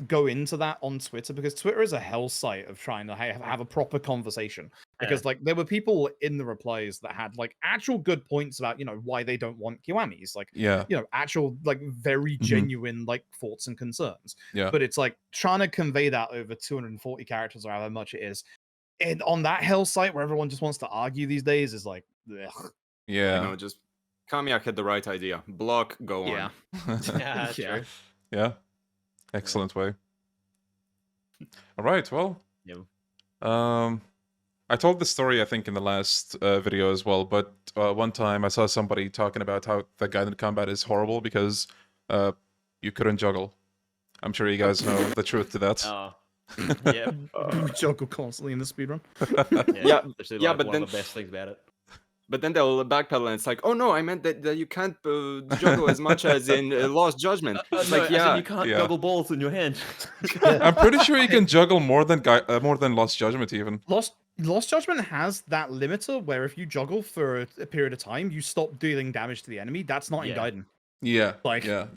go into that on Twitter, because Twitter is a hell site of trying to have a proper conversation. Because like there were people in the replies that had like actual good points about, why they don't want Kiwamis, like, Yeah. actual like very genuine like thoughts and concerns. Yeah. But it's like trying to convey that over 240 characters or however much it is, and on that hell site where everyone just wants to argue these days is like, ugh. Yeah. Just Kamiak had the right idea. Block, go on. Yeah, that's Yeah. true. Yeah. Excellent way. All right. Well, I told this story, I think, in the last video as well, but one time I saw somebody talking about how the guided combat is horrible because you couldn't juggle. I'm sure you guys know the truth to that. Oh, yeah. We juggle constantly in the speedrun. Yeah, Especially, yeah, like, but one then- of the best things about it. But then they'll backpedal and it's like, oh no, I meant that you can't juggle as much as in Lost Judgment. It's No, like, as in yeah, you can't Yeah. juggle balls in your hand. I'm pretty sure you can juggle more than Lost Judgment even. Lost Judgment has that limiter where if you juggle for a period of time, you stop dealing damage to the enemy. That's not in Yeah. Gaiden. Yeah. Like- yeah.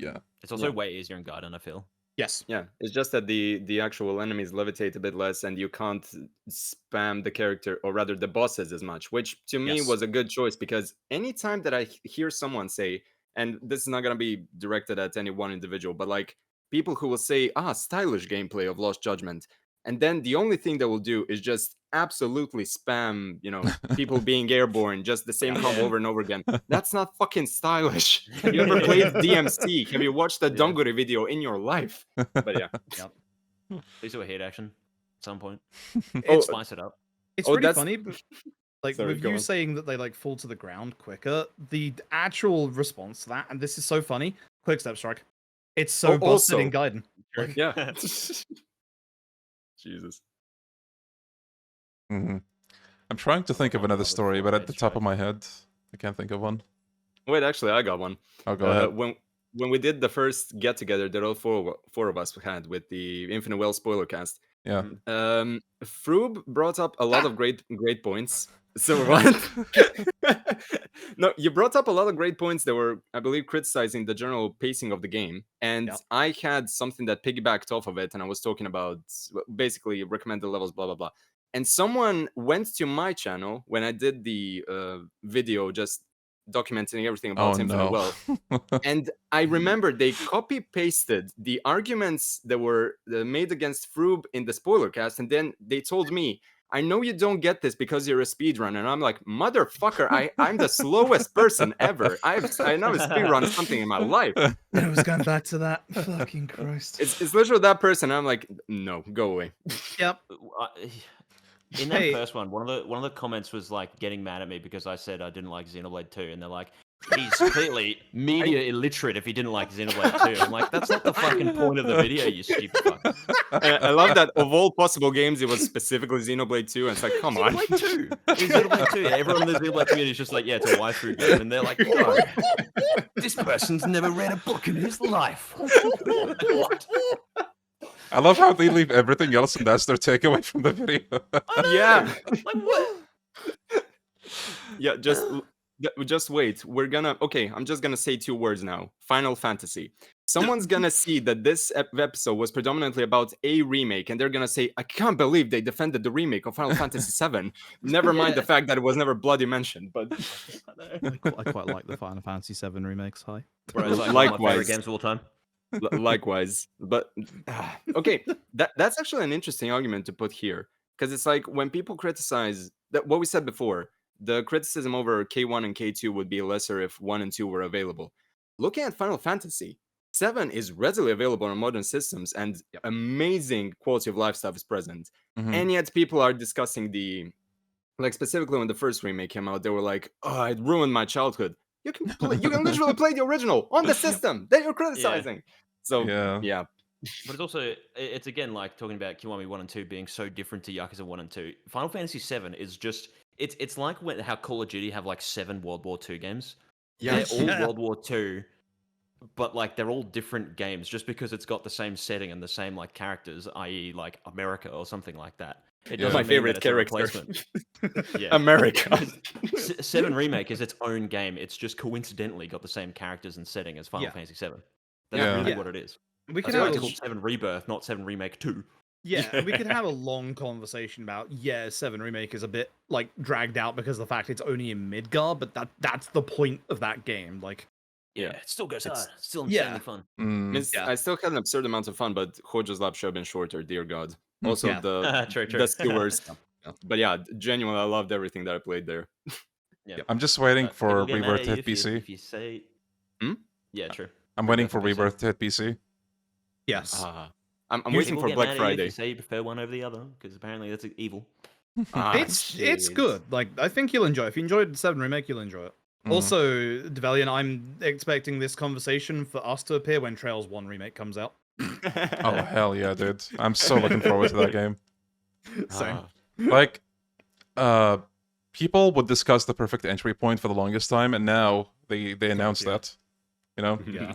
It's also Yeah. way easier in Gaiden, I feel. Yes. yeah. It's just that the actual enemies levitate a bit less, and you can't spam the character, or rather the bosses, as much. Which to me Yes. was a good choice, because anytime that I hear someone say, and this is not gonna be directed at any one individual, but like people who will say, stylish gameplay of Lost Judgment, and then the only thing they will do is just absolutely spam, people being airborne, just the same combo over and over again. That's not fucking stylish. You ever played DMC? Have you watched a Yeah. Donguri video in your life? But yeah. Please do a hit action at some point. It's Spice it up. it's Oh, really that's- funny, but like Sorry, with go you on. saying that they like fall to the ground quicker, the actual response to that, and this is so funny, quick step strike. It's so Oh, busted in also- Gaiden. Yeah. Jesus. hmm I'm trying to think of another story, but at the top of my head, I can't think of one. Wait, actually, I got one. Oh, go ahead. When we did the first get together that all four of us had with the Infinite Well spoiler cast, Yeah. Froob brought up a lot of great points. So what? No, you brought up a lot of great points that were, I believe, criticizing the general pacing of the game, and Yeah. I had something that piggybacked off of it, and I was talking about basically recommended levels, blah blah blah. And someone went to my channel when I did the video, just documenting everything about Oh Infinite no. Well, and I remember they copy pasted the arguments that were made against Froob in the spoiler cast, and then they told me, I know you don't get this because you're a speedrunner. And I'm like, motherfucker, I'm the slowest person ever. I never speedrun something in my life. I was going back to that. Fucking Christ. It's literally that person. I'm like, no, go away. Yep. In that Hey. first one of the comments was like getting mad at me because I said I didn't like Xenoblade 2, and they're like, he's clearly media illiterate if he didn't like Xenoblade 2. I'm like, that's not the fucking point of the video, you stupid fuck. I love that of all possible games, it was specifically Xenoblade 2. And it's like, come on. Xenoblade 2. It's Xenoblade 2. Everyone in the Xenoblade community is just like, yeah, it's a waifu game, and they're like, no, this person's never read a book in his life. What? I love how they leave everything else and that's their takeaway from the video. Yeah. Like what? Yeah, just wait. Okay, I'm just gonna say 2 words now. Final Fantasy. Someone's gonna see that this episode was predominantly about a remake, and they're gonna say, I can't believe they defended the remake of Final Fantasy VII. Never mind the fact that it was never bloody mentioned, but I quite like the Final Fantasy VII remakes. Hi. Bro, it's like one of my favorite Likewise. games of all time. likewise. But okay, that's actually an interesting argument to put here, because it's like when people criticize that, what we said before, the criticism over K1 and K2 would be lesser if 1 and 2 were available. Looking at Final Fantasy, 7 is readily available on modern systems, and amazing quality of life stuff is present. Mhm. And yet people are discussing like specifically when the first remake came out, they were like, oh, it ruined my childhood. You can literally play the original on the system that you're criticizing. So yeah. But it's also, it's again like talking about Kiwami 1 and 2 being so different to Yakuza 1 and 2. Final Fantasy 7 is just, it's like how Call of Duty have like 7 World War II games. Yeah. They're all World War II, but like they're all different games just because it's got the same setting and the same like characters, i.e. like America or something like that. It Yeah. doesn't My mean that favorite it's a character. replacement. Yeah. America. 7 Remake is its own game. It's just coincidentally got the same characters and setting as Final Yeah. Fantasy 7. That's Yeah. really Yeah. what it is. We That's can why have it's a, called 7 Rebirth, not 7 Remake 2. yeah, and we could have a long conversation about 7 Remake is a bit like dragged out because of the fact it's only in Midgard, but that's the point of that game. Like, Yeah, it still goes It's- hard. It's still yeah. insanely fun. Yeah. I still had an absurd amount of fun, but Hojo's lab should have been shorter, dear God. Also, Yeah. True. the sewers. But yeah, genuinely, I loved everything that I played there. I'm just waiting for People get mad Rebirth at to you hit if you- PC. If you say... Hmm? Yeah, true. I'm waiting Rebirth for to PC. Rebirth to hit PC. yes. I'm People waiting for get Black mad at you if Friday. you say you prefer one over the other, because apparently that's evil. It's jeez. good. Like, I think you'll enjoy it. If you enjoyed 7 Remake, you'll enjoy it. Mhm. Also, Develian, I'm expecting this conversation for us to appear when Trails 1 Remake comes out. Oh hell yeah, dude! I'm so looking forward to that game. Same. Like, people would discuss the perfect entry point for the longest time, and now they announced yeah. that. You know? Yeah.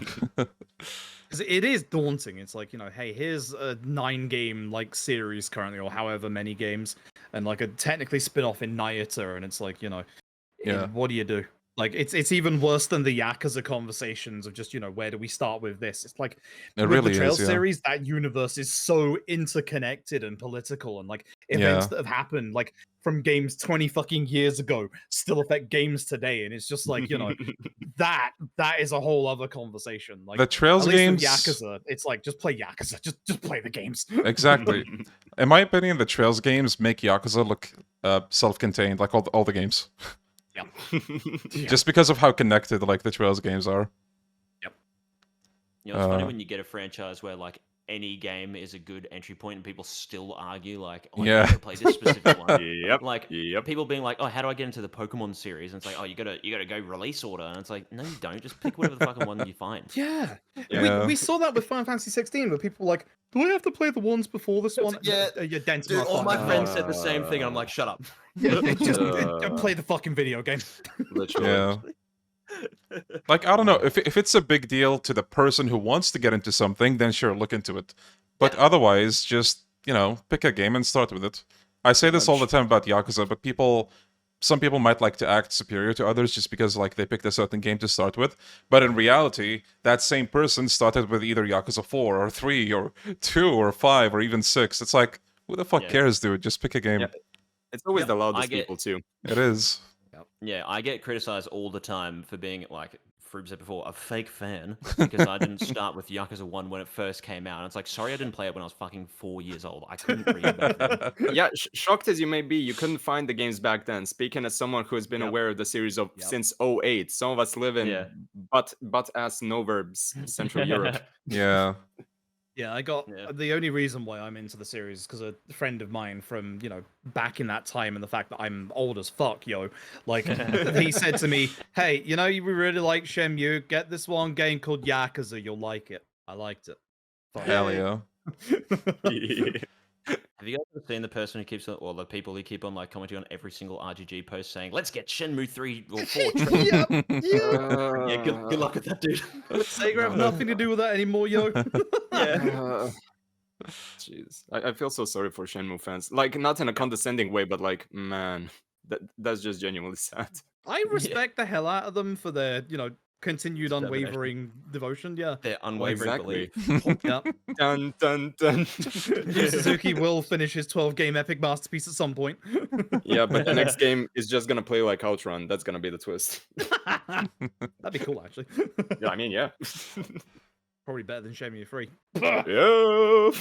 Because it is daunting. It's like, hey, here's a 9-game like series currently, or however many games, and like a technically spin-off in Nayata, and it's like, Yeah. what do you do? Like, it's even worse than the Yakuza conversations of just, where do we start with this? It's like, It with really the Trail is. Yeah. series, that universe is so interconnected and political, and like events Yeah. that have happened like from games 20 fucking years ago still affect games today, and it's just like, that is a whole other conversation. Like, The Trails at least games. with Yakuza, it's like, just play Yakuza, just play the games. Exactly. In my opinion, the Trails games make Yakuza look self-contained, like all the games. Yeah. Just because of how connected like the Trails games are. You know, it's funny Uh, when you get a franchise where like any game is a good entry point and people still argue like, oh, Yeah. you gotta play this specific one. Yep. Like Yep. people being like, oh, how do I get into the Pokemon series? And it's like, oh, you gotta go release order. And it's like, no, you don't. Just pick whatever the fucking one you find. Yeah. Yeah. We saw that with Final Fantasy 16, where people were like, do I have to play the ones before this one? Yeah. You're dense, Dude, all my motherfucker. friends said the same thing. And I'm like, shut up. Yeah, just Uh, play the fucking video game. Literally. Yeah. Like, I don't know, if it's a big deal to the person who wants to get into something, then sure, look into it. But otherwise, just, pick a game and start with it. I say this all the time about Yakuza, but some people might like to act superior to others just because, like, they picked a certain game to start with. But in reality, that same person started with either Yakuza 4 or 3 or 2 or 5 or even 6. It's like, who the fuck Yeah. cares, dude? Just pick a game. Yeah. It's always the loudest I get- people too. It is. Yeah, I get criticized all the time for being, like Froob said before, a fake fan because I didn't start with Yakuza 1 when it first came out. And it's like, sorry I didn't play it when I was fucking 4 years old. I couldn't read back then. Yeah, shocked as you may be, you couldn't find the games back then. Speaking as someone who has been Yep. aware of the series Yep. since 08, some of us live in Yeah. butt ass Noverbs, Central Europe. Yeah. Yeah, I got Yeah. the only reason why I'm into the series is because a friend of mine from back in that time, and the fact that I'm old as fuck, like he said to me, "Hey, you really like Shenmue? Get this one game called Yakuza. You'll like it." I liked it. Fuck. Hell yeah. Have you guys ever seen the person who keeps on, or the people who keep on like commenting on every single RGG post saying, "Let's get Shenmue 3 or 4." Yep. Yeah, good luck with that, dude. Sega have nothing to do with that anymore, yo. Yeah. Jeez, I feel so sorry for Shenmue fans. Like, not in a condescending way, but like, man, that's just genuinely sad. I respect the hell out of them for their, continued Determination. unwavering devotion. Yeah. Their unwavering exactly. belief. Yeah. Dun dun dun. Yu Suzuki will finish his 12-game epic masterpiece at some point. Yeah, but the next game is just gonna play like Outrun. That's gonna be the twist. That'd be cool, actually. Yeah, I mean, yeah. Probably better than Shenmue 3. Yeah.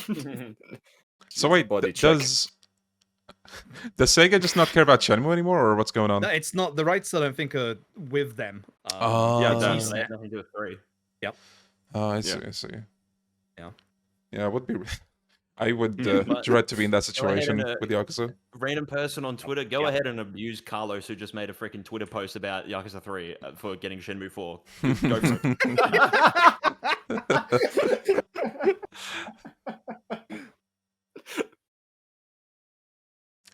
So wait, Body check. does Sega just not care about Shenmue anymore, or what's going on? No, it's not. The rights, I don't think, are with them. Oh. Yeah, They that's- had nothing to do with 3. Oh, I see, Yeah. I see. Yeah. Yeah, it would be... I would But- dread to be in that Go ahead situation and, with Yakuza. Random person on Twitter, go Yeah. ahead and abuse Carlos, who just made a freaking Twitter post about Yakuza 3 for getting Shenmue 4. Go for it.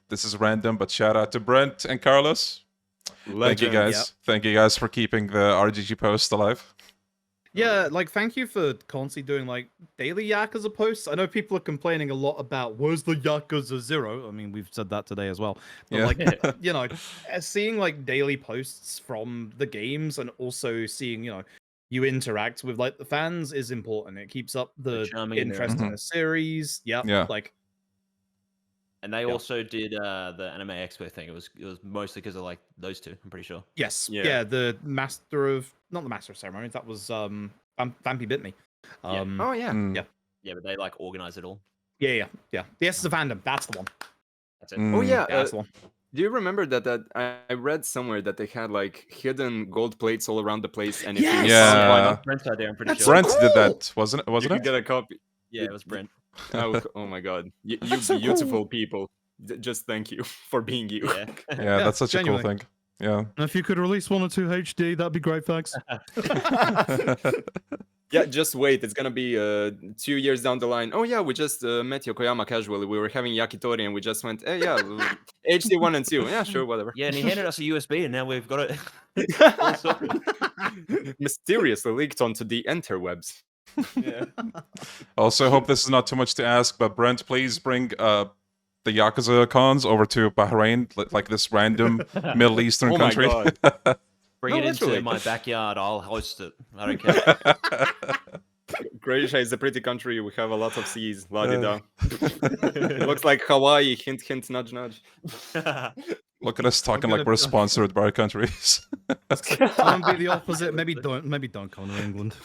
This is random, but shout out to Brent and Carlos. Thank you Legend. guys. Thank you guys for keeping the RGG post alive. Yeah, like thank you for constantly doing like daily Yakuza posts. I know people are complaining a lot about where's the Yakuza 0. I mean, we've said that today as well. But Yeah. like, you know, seeing like daily posts from the games and also seeing, you interact with like the fans is important. It keeps up the charming and interest in Mhm. the series. Yep. Yeah. Like And they Yeah. also did the Anime Expo thing. It was mostly because of like those two. I'm pretty sure. yes, Yeah. yeah, the not the master of ceremonies. That was Vampy Bit Me. Yeah. Oh yeah. Mm. Yeah. Yeah, but they like organize it all. Yeah. The Essence of Fandom. That's the one. That's it. Mm. Oh yeah. Yeah, that's the one. Do you remember that I read somewhere that they had like hidden gold plates all around the place, and if Yes! you Yeah. found one, Brent's idea. I'm pretty That's sure. Brent did cool! that, wasn't you it? could get a copy. Yeah, it was Brent. Oh my god, you That's so cool. beautiful people! Just thank you for being you. Yeah. Yeah, that's such a cool genuinely. thing. Yeah. If you could release 1 or 2 HD, that'd be great, thanks. Yeah, just wait. It's gonna be 2 years down the line. Oh yeah, we just met Yokoyama casually. We were having yakitori and we just went, hey yeah, HD 1 and 2. Yeah, sure, whatever. Yeah, and he handed us a USB, and now we've got it. all sorted. Mysteriously leaked onto the interwebs. Yeah. Also, hope this is not too much to ask, but Brent, please bring the Yakuza cons over to Bahrain, like this random Middle Eastern Oh my country. God. Bring No, it into literally. my backyard. I'll host it. I don't care. Croatia is a pretty country. We have a lot of seas. La di da. It looks like Hawaii. Hint, hint, nudge, nudge. Look at us talking gonna- like we're sponsored by countries. Try and be the opposite. Maybe don't come to England.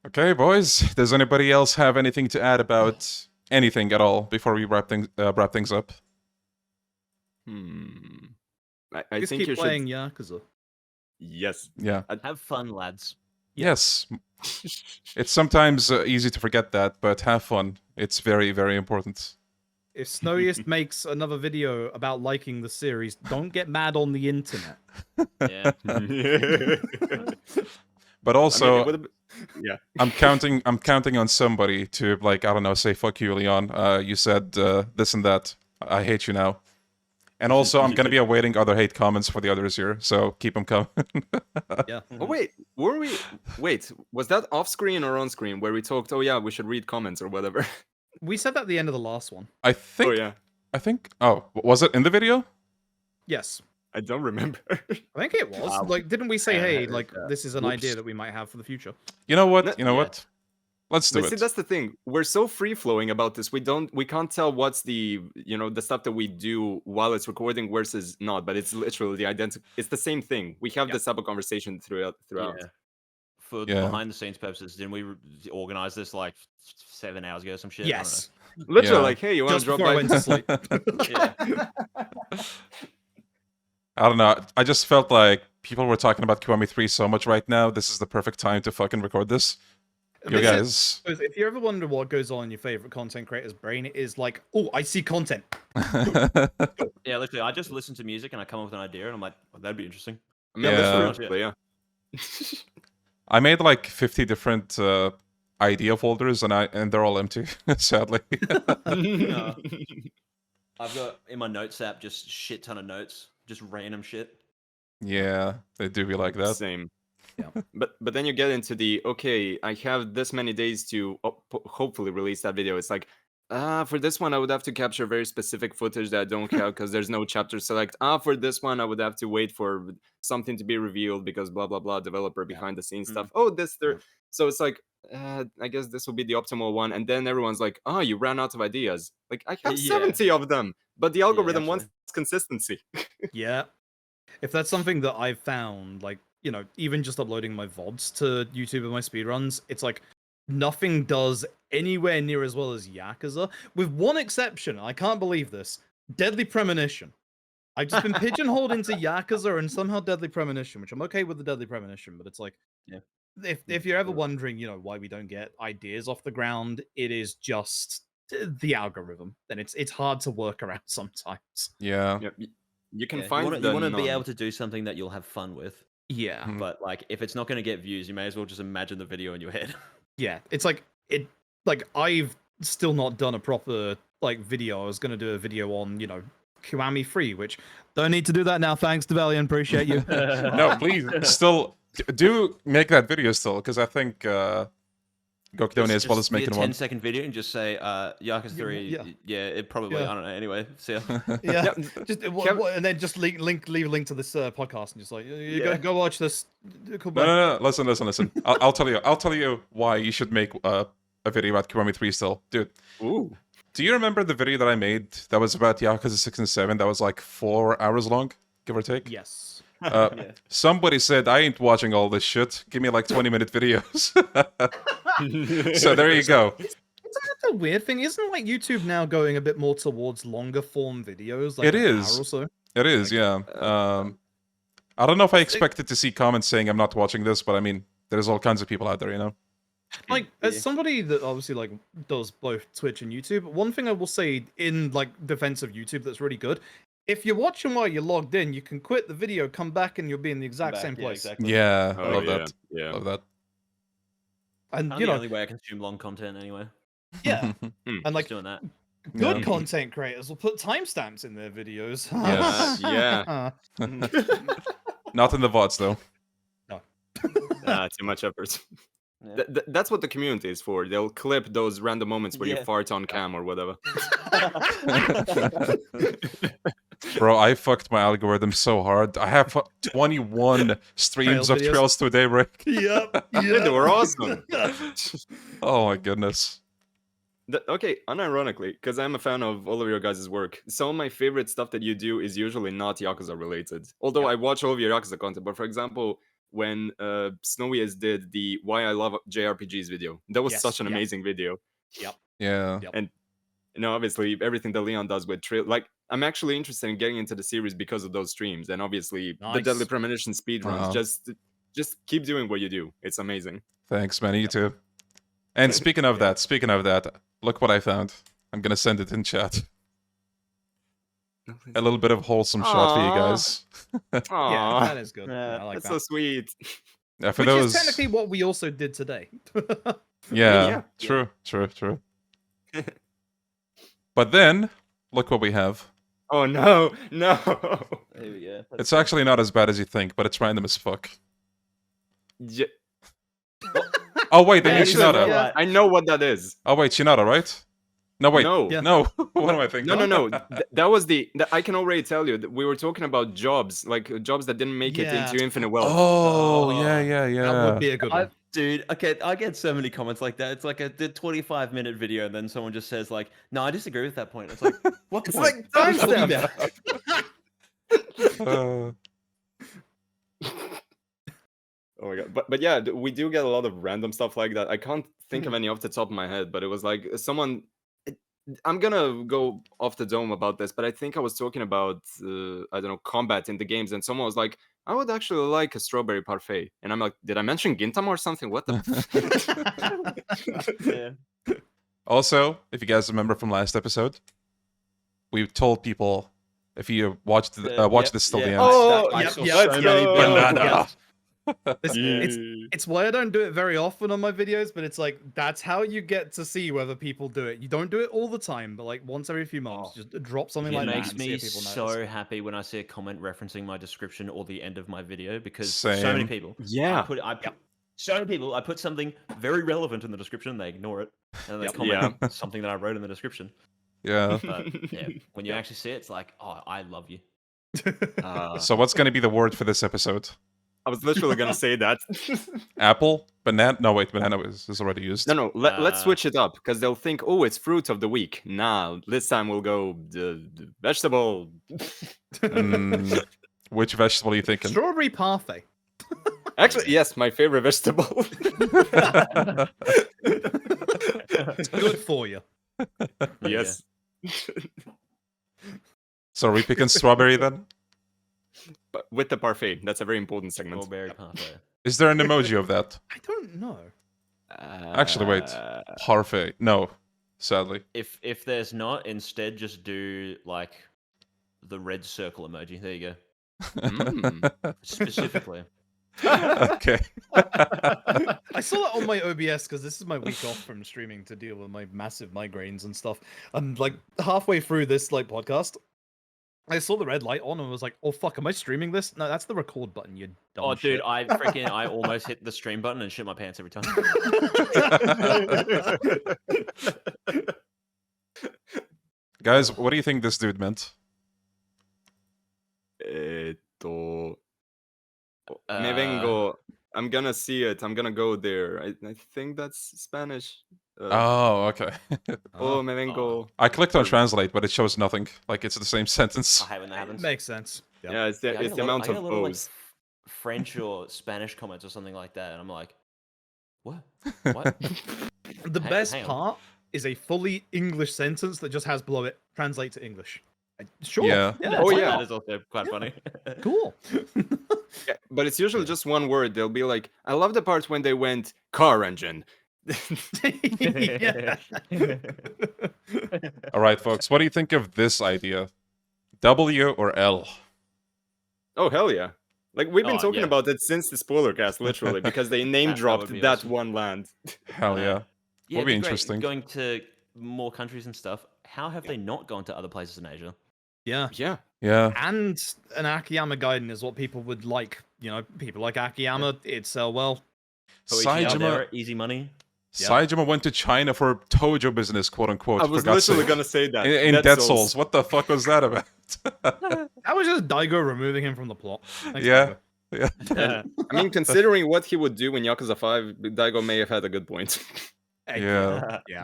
Okay, boys. Does anybody else have anything to add about anything at all before we wrap things up? I Just think keep you playing should. Yakuza. Yes. Yeah. Have fun, lads. Yes. It's sometimes easy to forget that, but have fun. It's very, very important. If Snowiest makes another video about liking the series, don't get mad on the internet. Yeah. But also, yeah. I'm counting on somebody to, like, I don't know, say fuck you, Leon. You said this and that. I hate you now. And also, I'm gonna be awaiting other hate comments for the others here, so keep them coming. Yeah. Oh wait, were we? Wait, was that off screen or on screen where we talked? Oh yeah, we should read comments or whatever. We said that at the end of the last one. I think. Oh yeah, Oh, was it in the video? Yes. I don't remember. I think it was. Like, didn't we say, Yeah, hey, it was, like, this is an whoops. idea that we might have for the future? You know what? No- You know yeah. what? Let's do But see, it. that's the thing. We're so free flowing about this. We can't tell what's the the stuff that we do while it's recording versus not. But it's literally the identical. It's the same thing. We have Yeah. this type of conversation throughout. Yeah. For Yeah. behind the scenes purposes, didn't we organize this like 7 hours ago or some shit? Yes. Literally, Yeah. like, hey, you want Just to drop before I by? went to sleep. I don't know. Yeah. I don't know. I just felt like people were talking about Kiwami-3 so much right now. This is the perfect time to fucking record this. You guys. If you ever wonder what goes on in your favorite content creator's brain, it is like, oh, I see content. Yeah, literally, I just listen to music and I come up with an idea and I'm like, oh, that'd be interesting. I mean, Yeah. literally, yeah. I made like 50 different idea folders, and they're all empty, sadly. No. I've got in my notes app just shit ton of notes, just random shit. Yeah, they do be like that. Same. Yeah. But then you get into the okay, I have this many days to hopefully release that video. It's like, for this one I would have to capture very specific footage that I don't have because there's no chapter select. For this one I would have to wait for something to be revealed because blah blah blah developer behind the scenes stuff. Oh, this there. So it's like, I guess this will be the optimal one. And then everyone's like, oh, you ran out of ideas. Like I have Yeah. 70 of them, but the algorithm wants actually. consistency. Yeah. If that's something that I've found, like, even just uploading my VODs to YouTube and my speedruns, it's like nothing does anywhere near as well as Yakuza, with one exception. I can't believe this. Deadly Premonition. I've just been pigeonholed into Yakuza and somehow Deadly Premonition, which I'm okay with the Deadly Premonition, but it's like, Yeah. if you're ever wondering, why we don't get ideas off the ground, it is just the algorithm. Then it's hard to work around sometimes. Yeah. Yep. You can Yeah, find you want to be non- able to do something that you'll have fun with. Yeah. Mhm. But like, if it's not going to get views, you may as well just imagine the video in your head. Yeah, it's like I've still not done a proper like video. I was gonna do a video on, Kiwami-fying, which don't need to do that now. Thanks, Devalian. Appreciate you. No, please, still do make that video still, because I think Gokudoni as well as be a making one. 10-second video and just say, Yakuza 3, yeah, it probably, Yeah. I don't know, anyway, see ya. Yeah, Yeah, just Kev- and then just leave a link to this podcast and just like go watch this. Cool, No, no, no, listen. I'll tell you why you should make a video about Kiwami 3 still, dude. Ooh. Do you remember the video that I made that was about Yakuza 6 and 7 that was like 4 hours long, give or take? Yes. Somebody said, I ain't watching all this shit. Give me like 20-minute videos. So there you go. Isn't that the weird thing? Isn't like YouTube now going a bit more towards longer form videos? Like It an is. hour or so? It is, yeah. I don't know if I expected to see comments saying I'm not watching this, but I mean, there's all kinds of people out there, you know? Like, as somebody that obviously like does both Twitch and YouTube, one thing I will say in like defense of YouTube that's really good, if you're watching while you're logged in, you can quit the video, come back, and you'll be in the exact same place. Exactly. Yeah, I Oh, love yeah, that. yeah. Love that. And Kind you of the know, only way I consume long content anyway. yeah, and Just like doing that. good Yeah. content creators will put timestamps in their videos. Yes. Yeah. Not in the VODs, though. Too much effort. Yeah. That's what the community is for. They'll clip those random moments where you Yeah. fart on cam or whatever. Bro, I fucked my algorithm so hard. I have 21 streams Trail of videos. Trails to Daybreak. Yep. They were awesome. Oh my goodness. Okay, unironically, because I'm a fan of all of your guys' work, some of my favorite stuff that you do is usually not Yakuza related. Although I watch all of your Yakuza content, but for example, when SnowiestAngeman did the Why I Love JRPGs video, that was Yes, such an yeah. amazing video. Yeah. Yep. And obviously everything that Leon does with Trail, like I'm actually interested in getting into the series because of those streams, and obviously the Nice. Deadly Premonition speedruns. Uh-huh. Just keep doing what you do. It's amazing. Thanks, man. You too. And speaking of that, look what I found. I'm gonna send it in chat. A little bit of wholesome shot for you Aw. guys. Yeah, Aww, that is good. Yeah, I like that's that. so sweet. Yeah, for Which those. is technically what we also did today. Yeah, Yeah. true. But then, look what we have. Oh no. There we go. It's actually not as bad as you think, but it's random as fuck. J- Oh wait, then Yeah, you're it's Shinada. okay. I know what that is. Oh wait, Shinada, right? No, wait. No. Yeah. No. What am I thinking? No. That was I can already tell you that we were talking about jobs, like jobs that didn't make it Yeah. into Infinite Wealth. Oh, yeah. That would be a good one. Dude, okay, I get so many comments like that. It's like a 25-minute video, and then someone just says like, "No, I disagree with that point." It's like, what? It's point? like What are you talking timestamp. about? Oh my god. But yeah, we do get a lot of random stuff like that. I can't think of any off the top of my head, but it was like someone. I'm gonna go off the dome about this, but I think I was talking about I don't know, combat in the games, and someone was like, "I would actually like a strawberry parfait," and I'm like, "Did I mention Gintama or something? What the?" Yeah. Also, if you guys remember from last episode, we told people if you watch this till the end. Oh, I yep, saw yep, so let's many go. banana. Banana. It's why I don't do it very often on my videos, but it's like that's how you get to see whether people do it. You don't do it all the time, but like once every few months, just drop something It like that. makes and see me if people so notice. happy when I see a comment referencing my description or the end of my video because Same. so many people. Yeah. So many people. I put something very relevant in the description, they ignore it, and they comment something that I wrote in the description. Yeah. But yeah, when you actually see it, it's like, oh, I love you. So what's gonna be the word for this episode? I was literally gonna say that. Apple? Banana? No, wait, banana is already used. No, let's switch it up because they'll think, oh, it's fruit of the week. Nah, this time we'll go the vegetable. Which vegetable are you thinking? Strawberry parfait. Actually, yes, my favorite vegetable. It's good for you. Yes. So are we picking strawberry then? But with the parfait, that's a very important segment. Strawberry parfait. Is there an emoji of that? I don't know. Actually, wait. Parfait. No, sadly. If there's not, instead just do like the red circle emoji. There you go. Mm. Specifically. Okay. I saw that on my OBS because this is my week off from streaming to deal with my massive migraines and stuff. And like halfway through this like podcast, I saw the red light on and was like, "Oh fuck, am I streaming this?" No, that's the record button. You dumb Oh, dude, shit. I almost hit the stream button and shit my pants every time. Guys, what do you think this dude meant? Me vengo. I'm gonna see it. I'm gonna go there. I think that's Spanish. Oh, okay. Me vengo. I clicked on translate, but it shows nothing. Like it's the same sentence. I hate when that happens. Makes sense. Yep. Yeah, it's the, I get it's a the lot- amount I get of a lot like, O's. French or Spanish comments or something like that, and I'm like, what? What? The Hang- best hang on. part is a fully English sentence that just has below it translate to English. Sure. Yeah. Oh, why yeah. That not? is also quite funny. Cool. Yeah, but it's usually just one word. They'll be like, I love the parts when they went car engine. Yeah. All right, folks. What do you think of this idea? W or L? Oh, hell yeah. Like, we've been Oh, talking yeah. about it since the spoiler cast, literally, because they name That would dropped be that awesome. one land. Hell yeah. Yeah, Would be it'd great. interesting. Going to more countries and stuff. How have they not gone to other places in Asia? Yeah. Yeah. Yeah. And an Akiyama Gaiden is what people would like. You know, people like Akiyama, it'd sell well. Koichi out Saijima, there, easy money. Yeah. Saijima went to China for Tojo business, quote unquote. I was for God's literally sake. gonna say that. In Dead Souls. What the fuck was that about? That was just Daigo removing him from the plot. Thanks, Yeah. Daigo. Yeah. I mean, considering what he would do in Yakuza 5, Daigo may have had a good point. Yeah. Yeah.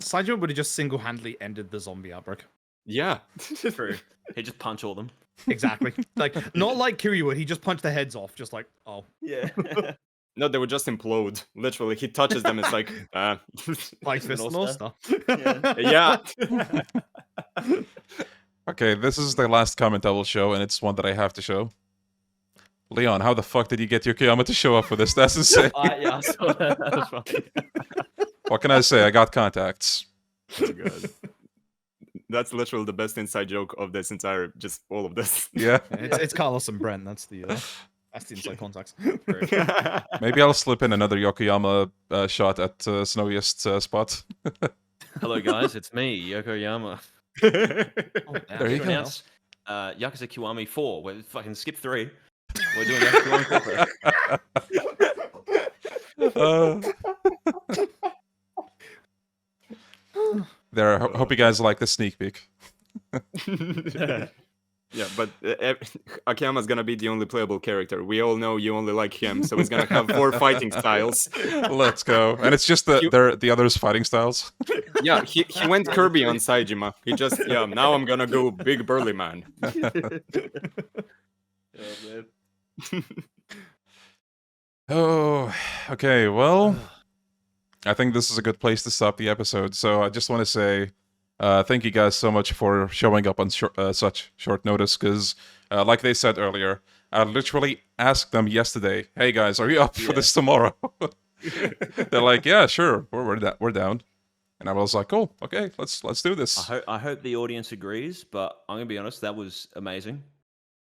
Saijima would have just single-handedly ended the zombie outbreak. Yeah. True. He just punch all them. Exactly. Like, not like Kiryu would. He just punched their heads off. Just like, oh. Yeah. No, they would just implode. Literally, he touches them. It's like, Like Fist of North Star. yeah. Okay, this is the last comment I will show, and it's one that I have to show. Leon, how the fuck did you get Yokoyama to show up for this? That's insane. Yeah, I saw that. That was funny. What can I say? I got contacts. Oh, God. That's literally the best inside joke of this entire, just all of this. Yeah. It's Carlos and Brent. That's the inside contacts. Maybe I'll slip in another Yokoyama shot at Snowiest spot. Hello, guys. It's me, Yokoyama. Oh, There you To go. announce Yakuza Kiwami 4. We're fucking skip 3. We're doing Yakuza Kiwami 4. There. Hope you guys like the sneak peek. Yeah, but Akiyama's gonna be the only playable character. We all know you only like him, so he's gonna have 4 fighting styles. Let's go. And it's just the others' fighting styles. Yeah, he went Kirby on Saijima. He just, yeah, now I'm gonna go big burly man. Oh, okay. Well, I think this is a good place to stop the episode. So I just want to say thank you guys so much for showing up on such short notice. Because, like they said earlier, I literally asked them yesterday, "Hey guys, are you up for this tomorrow?" They're like, "Yeah, sure, we're down." And I was like, "Cool, okay, let's do this." I hope the audience agrees, but I'm gonna be honest, that was amazing.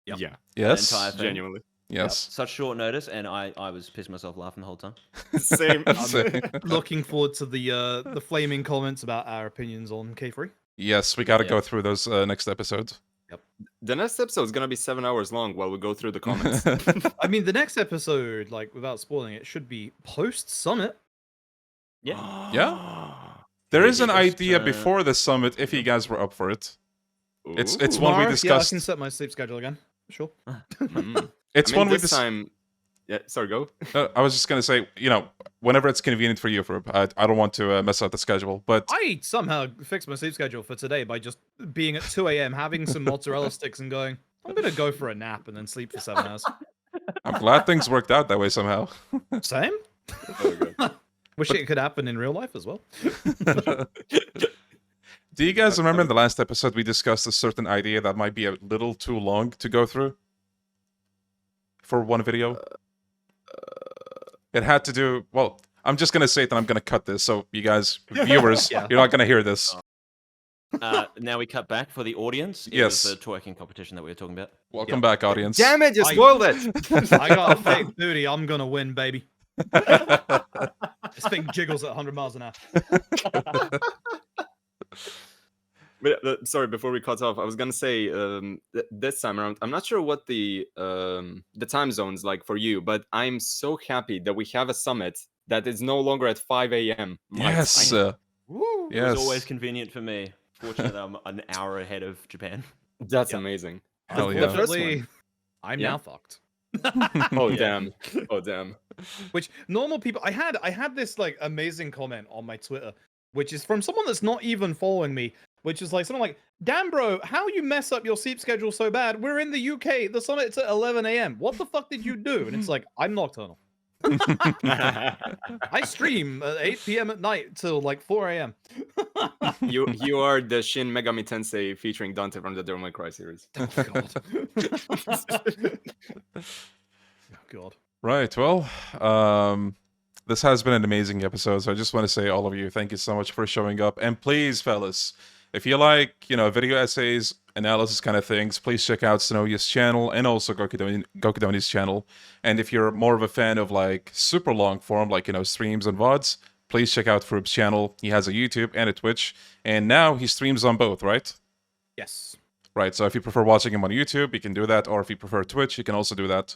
Yep. Yeah, Yes, entire thing. genuinely. yes. Such short notice, and I was pissing myself laughing the whole time. Same. Same. Looking forward to the flaming comments about our opinions on K3. Yes, we got to Yeah. go through those next episode. The next episode is gonna be 7 hours long while we go through the comments. I mean, the next episode, like without spoiling it, should be post Summit. Yeah. Yeah. There is an Maybe just, idea before the summit if you guys were up for it. It's one we Tomorrow, yeah, I discussed. can set my sleep schedule again. Sure. It's I mean, one we this time. Yeah, sorry, go. I was just gonna say, whenever it's convenient for you, Froob. I don't want to mess up the schedule, but I somehow fixed my sleep schedule for today by just being at 2 a.m., having some mozzarella sticks, and going, I'm gonna go for a nap and then sleep for 7 hours. I'm glad things worked out that way somehow. Same. Wish it could happen in real life as well. Do you guys remember in the last episode we discussed a certain idea that might be a little too long to go through for one video? It had to do, well, I'm just gonna say it and I'm gonna cut this, so you guys, viewers, Yeah. you're not gonna hear this. Now we cut back for the audience. It Yes. was the twerking competition that we were talking about. Welcome back, audience. Damn it, you I- spoiled it. I got a fake booty. I'm gonna win, baby. This thing jiggles at 100 miles an hour. But, sorry, before we cut off, I was gonna say this time around, I'm not sure what the time zone's like for you, but I'm so happy that we have a summit that is no longer at 5 a.m. my Yes. time. Woo! It Yes. was always convenient for me. Fortunately, I'm an hour ahead of Japan. That's Yep. amazing. Hell The yeah. first Unfortunately, one. I'm Yeah. now fucked. Oh Yeah. damn. Oh damn. Which normal people, I had this like amazing comment on my Twitter, which is from someone that's not even following me, which is like someone like, "Damn, bro, how you mess up your sleep schedule so bad? We're in the UK. The summit's at 11 a.m. What the fuck did you do?" And it's like, I'm nocturnal. I stream at 8 p.m. at night till like 4 a.m. you are the Shin Megami Tensei featuring Dante from the Devil May Cry series. Oh god. Oh god. Right. Well, this has been an amazing episode. So I just want to say, all of you, thank you so much for showing up. And please, fellas, if you like, video essays, analysis kind of things, please check out Snowiest's channel and also Gokudoni's channel. And if you're more of a fan of like super long form, like streams and VODs, please check out Froob's channel. He has a YouTube and a Twitch, and now he streams on both, right? Yes. Right. So if you prefer watching him on YouTube, you can do that, or if you prefer Twitch, you can also do that.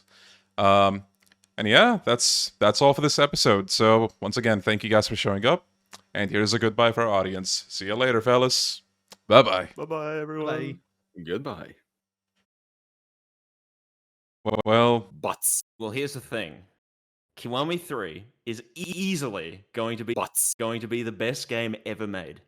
And yeah, that's all for this episode. So once again, thank you guys for showing up. And here's a goodbye for our audience. See you later, fellas. Bye-bye. Bye-bye, everyone. Bye. Goodbye. Well, Butts. Well, here's the thing. Kiwami 3 is easily going to be Butts. the best game ever made.